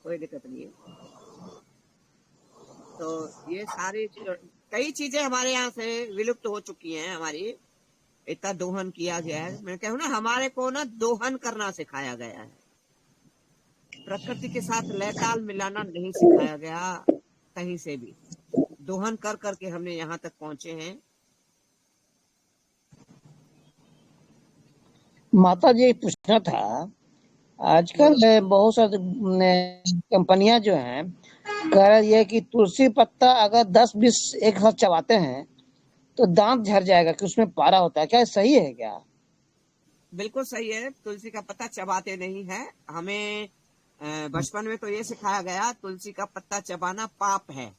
कोई दिक्कत नहीं है। तो ये सारी कई चीजें हमारे यहाँ से विलुप्त हो चुकी हैं। हमारी इतना दोहन किया गया है, मैं कहूँ ना, हमारे को ना दोहन करना सिखाया गया है, प्रकृति के साथ लयताल मिलाना नहीं सिखाया गया कहीं से भी। दोहन कर करके हमने यहाँ तक पहुंचे हैं। माता जी पूछना था, आजकल बोलो। बहुत सारी कंपनियां जो हैं कह रही है कि तुलसी पत्ता अगर 10-20 एक साथ चबाते हैं तो दांत झड़ जाएगा, कि उसमें पारा होता है, क्या ये सही है क्या? बिल्कुल सही है, तुलसी का पत्ता चबाते नहीं है। हमें बचपन में तो ये सिखाया गया तुलसी का पत्ता चबाना पाप है,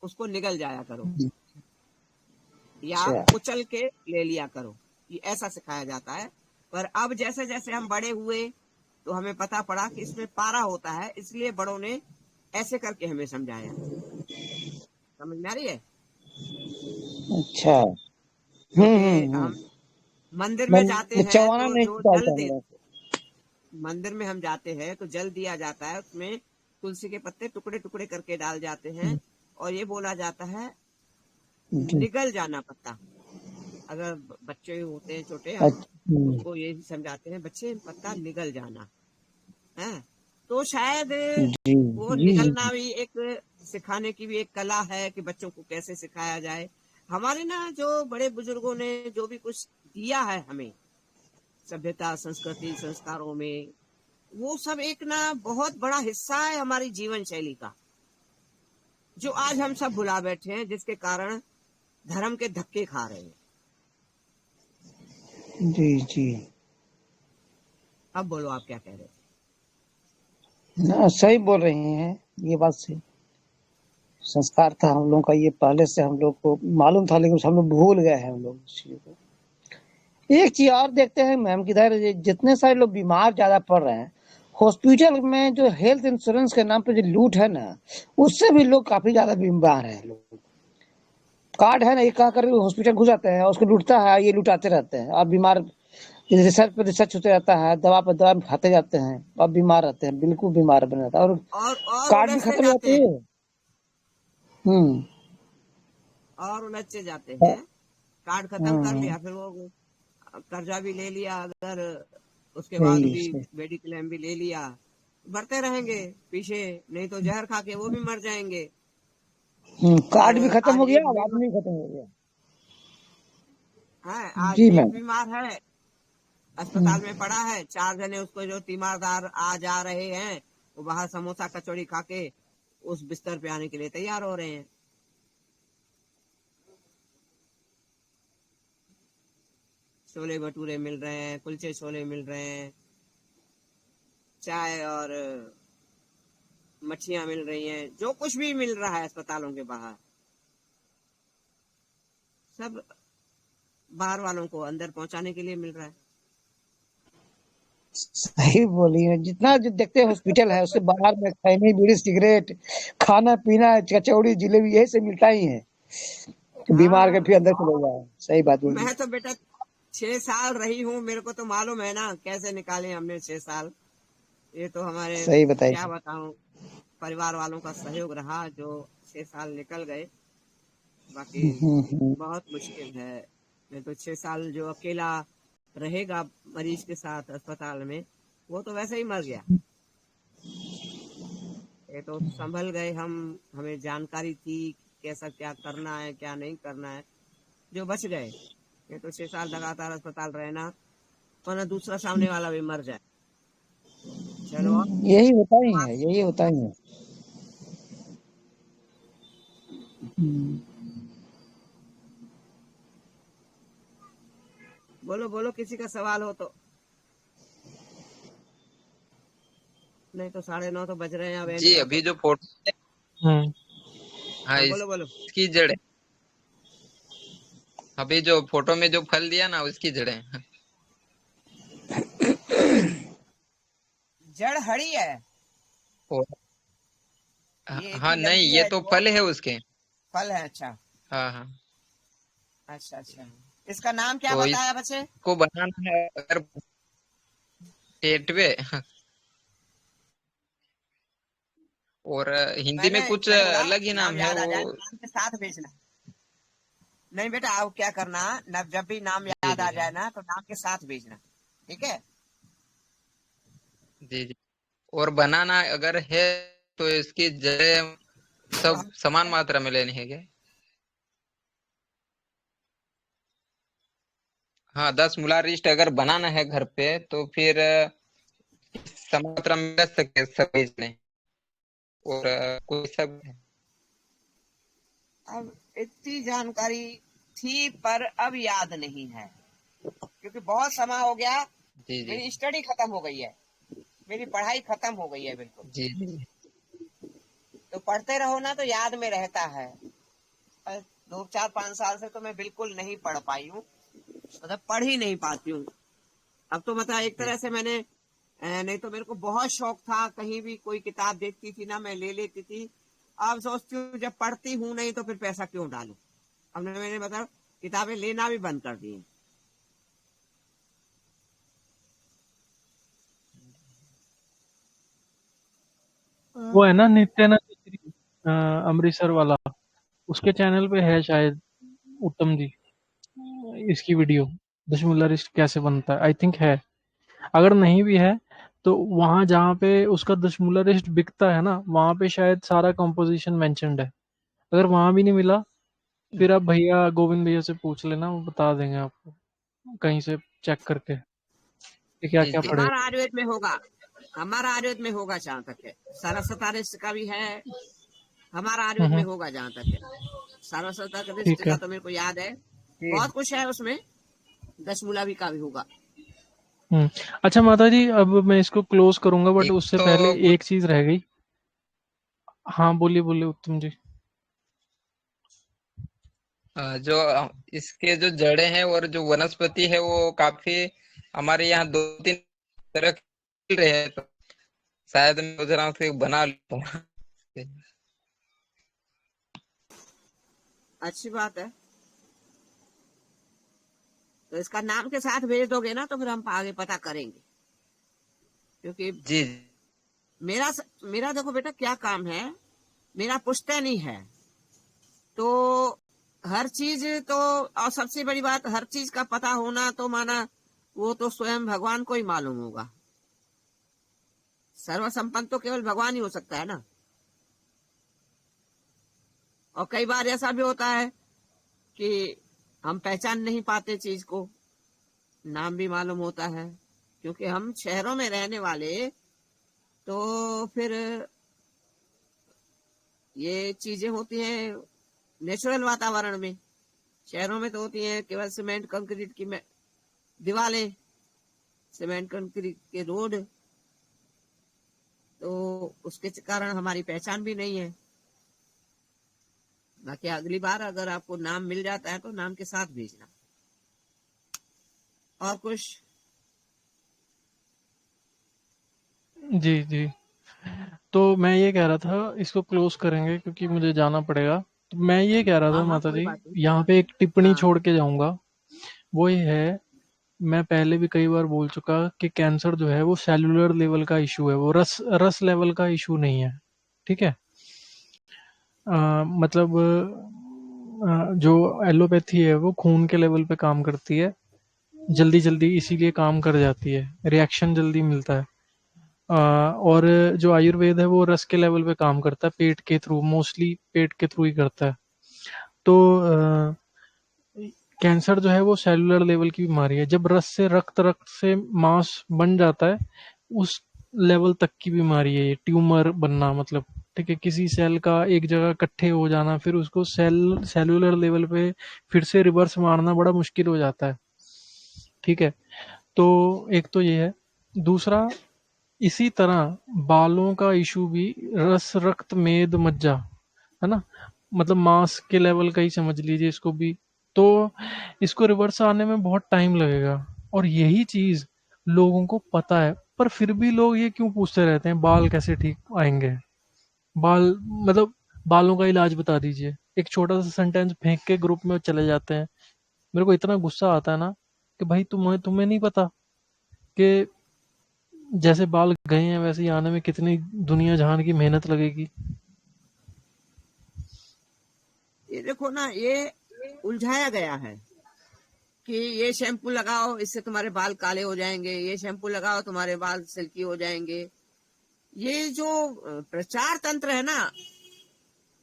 उसको निगल जाया करो या अच्छा। कुचल के ले लिया करो, ये ऐसा सिखाया जाता है। पर अब जैसे जैसे हम बड़े हुए तो हमें पता पड़ा कि इसमें पारा होता है, इसलिए बड़ों ने ऐसे करके हमें समझाया। समझ में आ रही है? अच्छा। क्योंकि हम हम्म। मंदिर में जाते हैं चवाना तो नहीं जो डालता जल हम दे, लोग। मंदिर में हम जाते हैं तो जल दिया जाता है, उसमें तुलसी के पत्ते टुकड़े टुकड़े करके डाल जाते हैं और ये बोला जाता है जी। निगल जाना पत्ता। अगर बच्चे होते हैं छोटे, हम अच्छा। उसको यही समझाते हैं, बच्चे पत्ता निगल जाना है। तो शायद जी वो जी जी। निगलना भी एक सिखाने की भी एक कला है कि बच्चों को कैसे सिखाया जाए। हमारे ना जो बड़े बुजुर्गों ने जो भी कुछ दिया है हमें, सभ्यता संस्कृति संस्कारों में, वो सब एक ना बहुत बड़ा हिस्सा है हमारी जीवन शैली का, जो आज हम सब भुला बैठे हैं, जिसके कारण धर्म के धक्के खा रहे हैं। जी जी। अब बोलो, आप क्या कह रहे हैं? ना, सही बोल रही हैं, ये बात सही। संस्कार था हम लोग का, ये पहले से हम लोग को मालूम था, लेकिन हम लोग भूल गए हैं हम लोग इस चीज को। एक चीज और देखते हैं मैम, किधर जितने सारे लोग बीमार ज्यादा पड़ रहे हैं, हॉस्पिटल में जो हेल्थ इंश्योरेंस के नाम पे जो लूट है ना, उससे भी लोग काफी ज्यादा बीमार हैं। लोग कार्ड है ना, ये कहा कर हॉस्पिटल घुस जाते हैं, उसको लूटता है, ये लुटाते रहते हैं और बीमार, रिसर्च पे रिसर्च होते रहता है, दवा पर दवा खाते जाते हैं और बीमार रहते हैं, बिल्कुल बीमार बने रहता है, और और कार्ड भी उलझते खत्म हो जाते जाते हैं, हैं। हम्म। और उलझते जाते हैं। कार्ड खत्म कर हम्म। लिया, फिर वो कर्जा भी ले लिया, अगर उसके बाद सही भी सही। मेडिक्लेम भी ले लिया, भरते रहेंगे पीछे, नहीं तो जहर खा के वो भी मर जाएंगे। और कार्ड भी खत्म आज हो गया, एक अब बीमार आदमी भी खत्म हो गया। है, आज जी एक मैम। बीमार है, हम्म। अस्पताल में पड़ा है, 4 जने उसको जो तीमारदार आ जा रहे हैं, वो बाहर समोसा कचौड़ी खा के उस बिस्तर पे आने के लिए तैयार हो रहे हैं। छोले भटूरे मिल रहे हैं, कुलचे छोले मिल रहे हैं, चाय और मच्छियां मिल रही हैं, जो कुछ भी मिल रहा है अस्पतालों के बाहर, सब बाहर वालों को अंदर पहुंचाने के लिए मिल रहा है। सही बोली है, जितना जो देखते हैं हॉस्पिटल है, उससे बाहर में खैनी बीड़ी सिगरेट, खाना पीना, कचौड़ी जिलेबी, यही से मिलता ही है, कि बीमार के हाँ, फिर अंदर चले जाए। सही बात बोली। मैं तो बेटा 6 साल रही हूँ, मेरे को तो मालूम है ना कैसे निकाले हमने 6 साल। ये तो हमारे, सही क्या बताइए। बताऊं, परिवार वालों का सहयोग रहा जो 6 साल निकल गए। बाकी हम्म। बहुत मुश्किल है। नहीं तो 6 साल जो अकेला रहेगा मरीज के साथ अस्पताल में, वो तो वैसे ही मर गया। ये तो संभल गए हम, हमें जानकारी थी कैसा क्या करना है क्या नहीं करना है, जो बच गए। ये तो 6 साल लगातार अस्पताल रहना, वरना दूसरा सामने वाला भी मर जाए। चलो और यही होता ही है, यही होता ही है। हम्म। बोलो बोलो, किसी का सवाल हो तो। नहीं तो 9:30 तो बज रहे हैं, अब एंड जी, कर अभी दो। जो फोटो, हम्म। हाँ, हाँ बोलो बोलो। इसकी जड़, अभी जो फोटो में जो फल दिया ना, उसकी जड़ें। जड़ हरी है, ओ, ये हाँ इतनी नहीं, लंबी ये है तो जो फल है उसके। फल है। अच्छा, हाँ हाँ। अच्छा अच्छा, इसका नाम क्या तो बताया बच्चे? इसको बनाना है अगर टेटवे, और हिंदी मैंने में कुछ मैंने बोला अलग ही नाम नाम है याद आ वो। जाए तो नाम के साथ भेजना। नहीं बेटा, आप क्या करना, जब भी नाम जी याद जी आ जाए ना तो नाम के साथ भेजना, ठीक है? जी जी। और बनाना अगर है तो इसकी जड़ें तो सब हम समान मात्रा में लेनी है क्या? हाँ, 10 मूला रिस्ट अगर बनाना है घर पे तो फिर समान मात्रा में ले सकते हैं सब बीज में, और कोई सब। अब इतनी जानकारी थी पर अब याद नहीं है, क्योंकि बहुत समय हो गया। जी जी मेरी स्टडी खत्म हो गई है, मेरी पढ़ाई खत्म हो गई है बिल्कुल। जी जी तो पढ़ते रहो ना तो याद में रहता है। 2 4 5 साल से तो मैं बिल्कुल नहीं पढ़ पाई हूँ, मतलब पढ़ ही नहीं पाती हूँ। अब तो मतलब एक जी तरह से मैंने नहीं तो मेरे को बहुत शौक था, कहीं भी कोई किताब देखती थी ना मैं ले लेती थी। अब सोचती हूँ जब पढ़ती हूँ नहीं तो फिर पैसा क्यों डालूं। अब मैंने मतलब किताबें लेना भी बंद कर दी। वो है ना नित्यानंद गिरी, अमृतसर वाला, उसके चैनल पे है शायद उत्तम जी इसकी वीडियो, दशमूला रिस्ट कैसे बनता है, आई थिंक है। अगर नहीं भी है तो वहां जहाँ पे उसका दशमूला रिस्ट बिकता है ना, वहां पे शायद सारा कंपोजिशन मेंशन्ड है। अगर वहां भी नहीं मिला फिर आप भैया गोविंद भैया से पूछ लेना, वो बता देंगे आपको कहीं से चेक करके कि क्या जी क्या जी हमारा पड़ेगा। आयुर्वेद में होगा, हमारा आयुर्वेद में होगा जहाँ तक है। सरस्वती रिस्ट का भी है, हमारा आयुर्वेद में हम्म, होगा जहाँ तक है। सरस्वती रिस्ट ठीक है। का तो मेरे को याद है, बहुत कुछ है उसमें। दशमूलावी का भी होगा। हम्म। अच्छा माता जी, अब मैं इसको क्लोज करूंगा बट एक उससे तो पहले कुछ एक चीज रह गई। हाँ बोलिए बोलिए उत्तम जी। जो इसके जो जड़ें हैं और जो वनस्पति है वो काफी हमारे यहाँ 2 3 तरह के मिल रहे हैं, तो शायद मैं सोच रहा हूँ कि बना लूँ। अच्छी बात है। तो इसका नाम के साथ भेज दोगे ना तो फिर हम आगे पता करेंगे, क्योंकि जी मेरा मेरा देखो बेटा क्या काम है, मेरा पुश्तैनी है। तो हर चीज तो, और सबसे बड़ी बात, हर चीज का पता होना तो माना वो तो स्वयं भगवान को ही मालूम होगा। सर्वसंपन्न तो केवल भगवान ही हो सकता है ना। और कई बार ऐसा भी होता है कि हम पहचान नहीं पाते चीज को, नाम भी मालूम होता है, क्योंकि हम शहरों में रहने वाले। तो फिर ये चीजें होती हैं नेचुरल वातावरण में। शहरों में तो होती हैं केवल सीमेंट कंक्रीट की दीवारें, सीमेंट कंक्रीट के रोड। तो उसके कारण हमारी पहचान भी नहीं है। बाकी अगली बार अगर आपको नाम मिल जाता है तो नाम के साथ भेजना। और कुछ? जी जी। तो मैं ये कह रहा था इसको क्लोज करेंगे क्योंकि मुझे जाना पड़ेगा। तो मैं ये कह रहा था हाँ हाँ, माता कोई जी, बात नहीं। यहाँ पे एक टिप्पणी हाँ छोड़ के जाऊंगा। वो ये है, मैं पहले भी कई बार बोल चुका कि कैंसर जो है वो सेलुलर लेवल का इशू है, वो रस रस लेवल का इशू नहीं है। ठीक है। मतलब जो एलोपैथी है वो खून के लेवल पे काम करती है, जल्दी जल्दी इसीलिए काम कर जाती है, रिएक्शन जल्दी मिलता है। और जो आयुर्वेद है वो रस के लेवल पे काम करता है, पेट के थ्रू, मोस्टली पेट के थ्रू ही करता है। तो कैंसर जो है वो सेलुलर लेवल की बीमारी है, जब रस से रक्त से मांस बन जाता है उस लेवल तक की बीमारी है ये, ट्यूमर बनना मतलब। ठीक है, किसी सेल का एक जगह इकट्ठे हो जाना, फिर उसको सेलुलर लेवल पे फिर से रिवर्स मारना बड़ा मुश्किल हो जाता है। ठीक है। तो एक तो ये है। दूसरा, इसी तरह बालों का इशू भी रस रक्त मेद मज्जा है ना, मतलब मांस के लेवल का ही समझ लीजिए इसको भी। तो इसको रिवर्स आने में बहुत टाइम लगेगा, और यही चीज लोगों को पता है, पर फिर भी लोग ये क्यों पूछते रहते हैं बाल कैसे ठीक आएंगे, बाल मतलब बालों का इलाज बता दीजिए, एक छोटा सा सेंटेंस फेंक के ग्रुप में चले जाते हैं मेरे को इतना गुस्सा आता है ना कि भाई तुम्हें नहीं पता कि जैसे बाल गए हैं वैसे ही आने में कितनी दुनिया जहान की मेहनत लगेगी। ये देखो ना, ये उलझाया गया है कि ये शैम्पू लगाओ इससे तुम्हारे बाल काले हो जाएंगे, ये शैम्पू लगाओ तुम्हारे बाल सिल्की हो जाएंगे। ये जो प्रचार तंत्र है ना,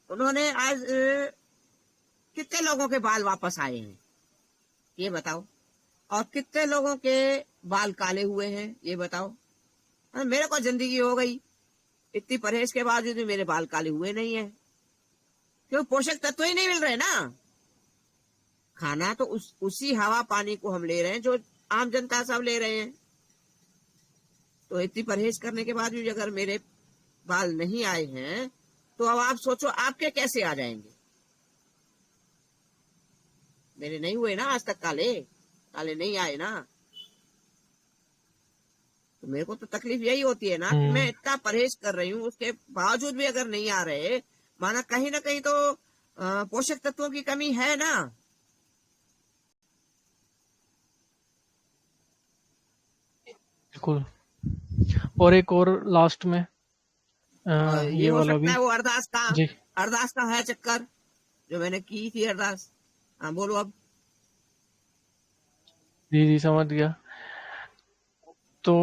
उन्होंने आज कितने लोगों के बाल वापस आए हैं ये बताओ, और कितने लोगों के बाल काले हुए हैं ये बताओ। मेरे को जिंदगी हो गई, इतनी परहेज के बावजूद भी मेरे बाल काले हुए नहीं है, क्यों? पोषक तत्व ही नहीं मिल रहे ना। खाना तो उसी हवा पानी को हम ले रहे हैं जो आम जनता सब ले रहे हैं। तो इतनी परहेज करने के बाद भी अगर मेरे बाल नहीं आए हैं तो अब आप सोचो आपके कैसे आ जाएंगे। मेरे नहीं हुए ना आज तक काले, काले नहीं आए ना। तो मेरे को तो तकलीफ यही होती है ना कि मैं इतना परहेज कर रही हूँ, उसके बावजूद भी अगर नहीं आ रहे, माना कहीं ना कहीं तो पोषक तत्वों की कमी है ना। बिल्कुल। और एक और लास्ट में ये ये हो वाला सकता भी। है वो जी अरदास का है चक्कर जो मैंने की थी अरदास। हाँ बोलो अब। जी जी समझ गया। तो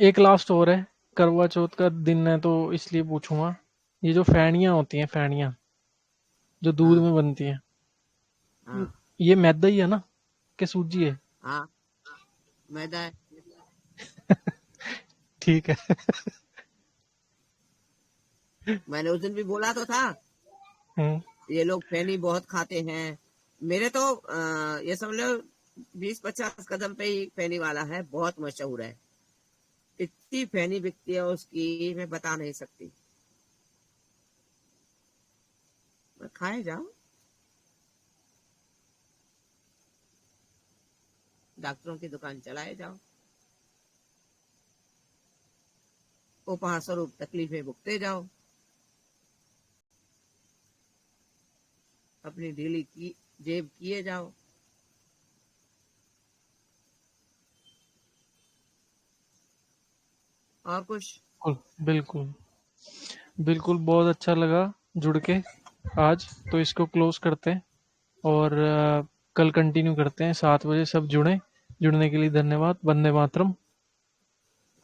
एक लास्ट और है, करवा चौथ का दिन है तो इसलिए पूछूंगा, ये जो फैनियाँ होती हैं, फैनियाँ जो दूध हाँ में बनती हैं, हाँ ये मैदा ही है ना कि सूजी है? हाँ, मैदा है। ठीक है। मैंने उस दिन भी बोला तो था, हम्म, ये लोग फैनी बहुत खाते हैं। मेरे तो ये समझ लो 20-50 कदम पे ही फैनी वाला है, बहुत मशहूर है। इतनी फैनी बिकती है उसकी, मैं बता नहीं सकती। खाए जाओ, डॉक्टरों की दुकान चलाए जाओ, उपहार स्वरूप तकलीफें भुगते जाओ, अपनी ढीली की जेब किए जाओ। और कुछ बिल्कुल बिल्कुल बिल्कुल, बहुत अच्छा लगा जुड़ के आज। तो इसको क्लोज करते हैं और कल कंटिन्यू करते हैं 7 बजे। सब जुड़े, जुड़ने के लिए धन्यवाद। वंदे मातरम।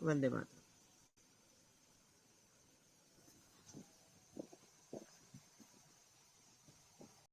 वंदे मातरम।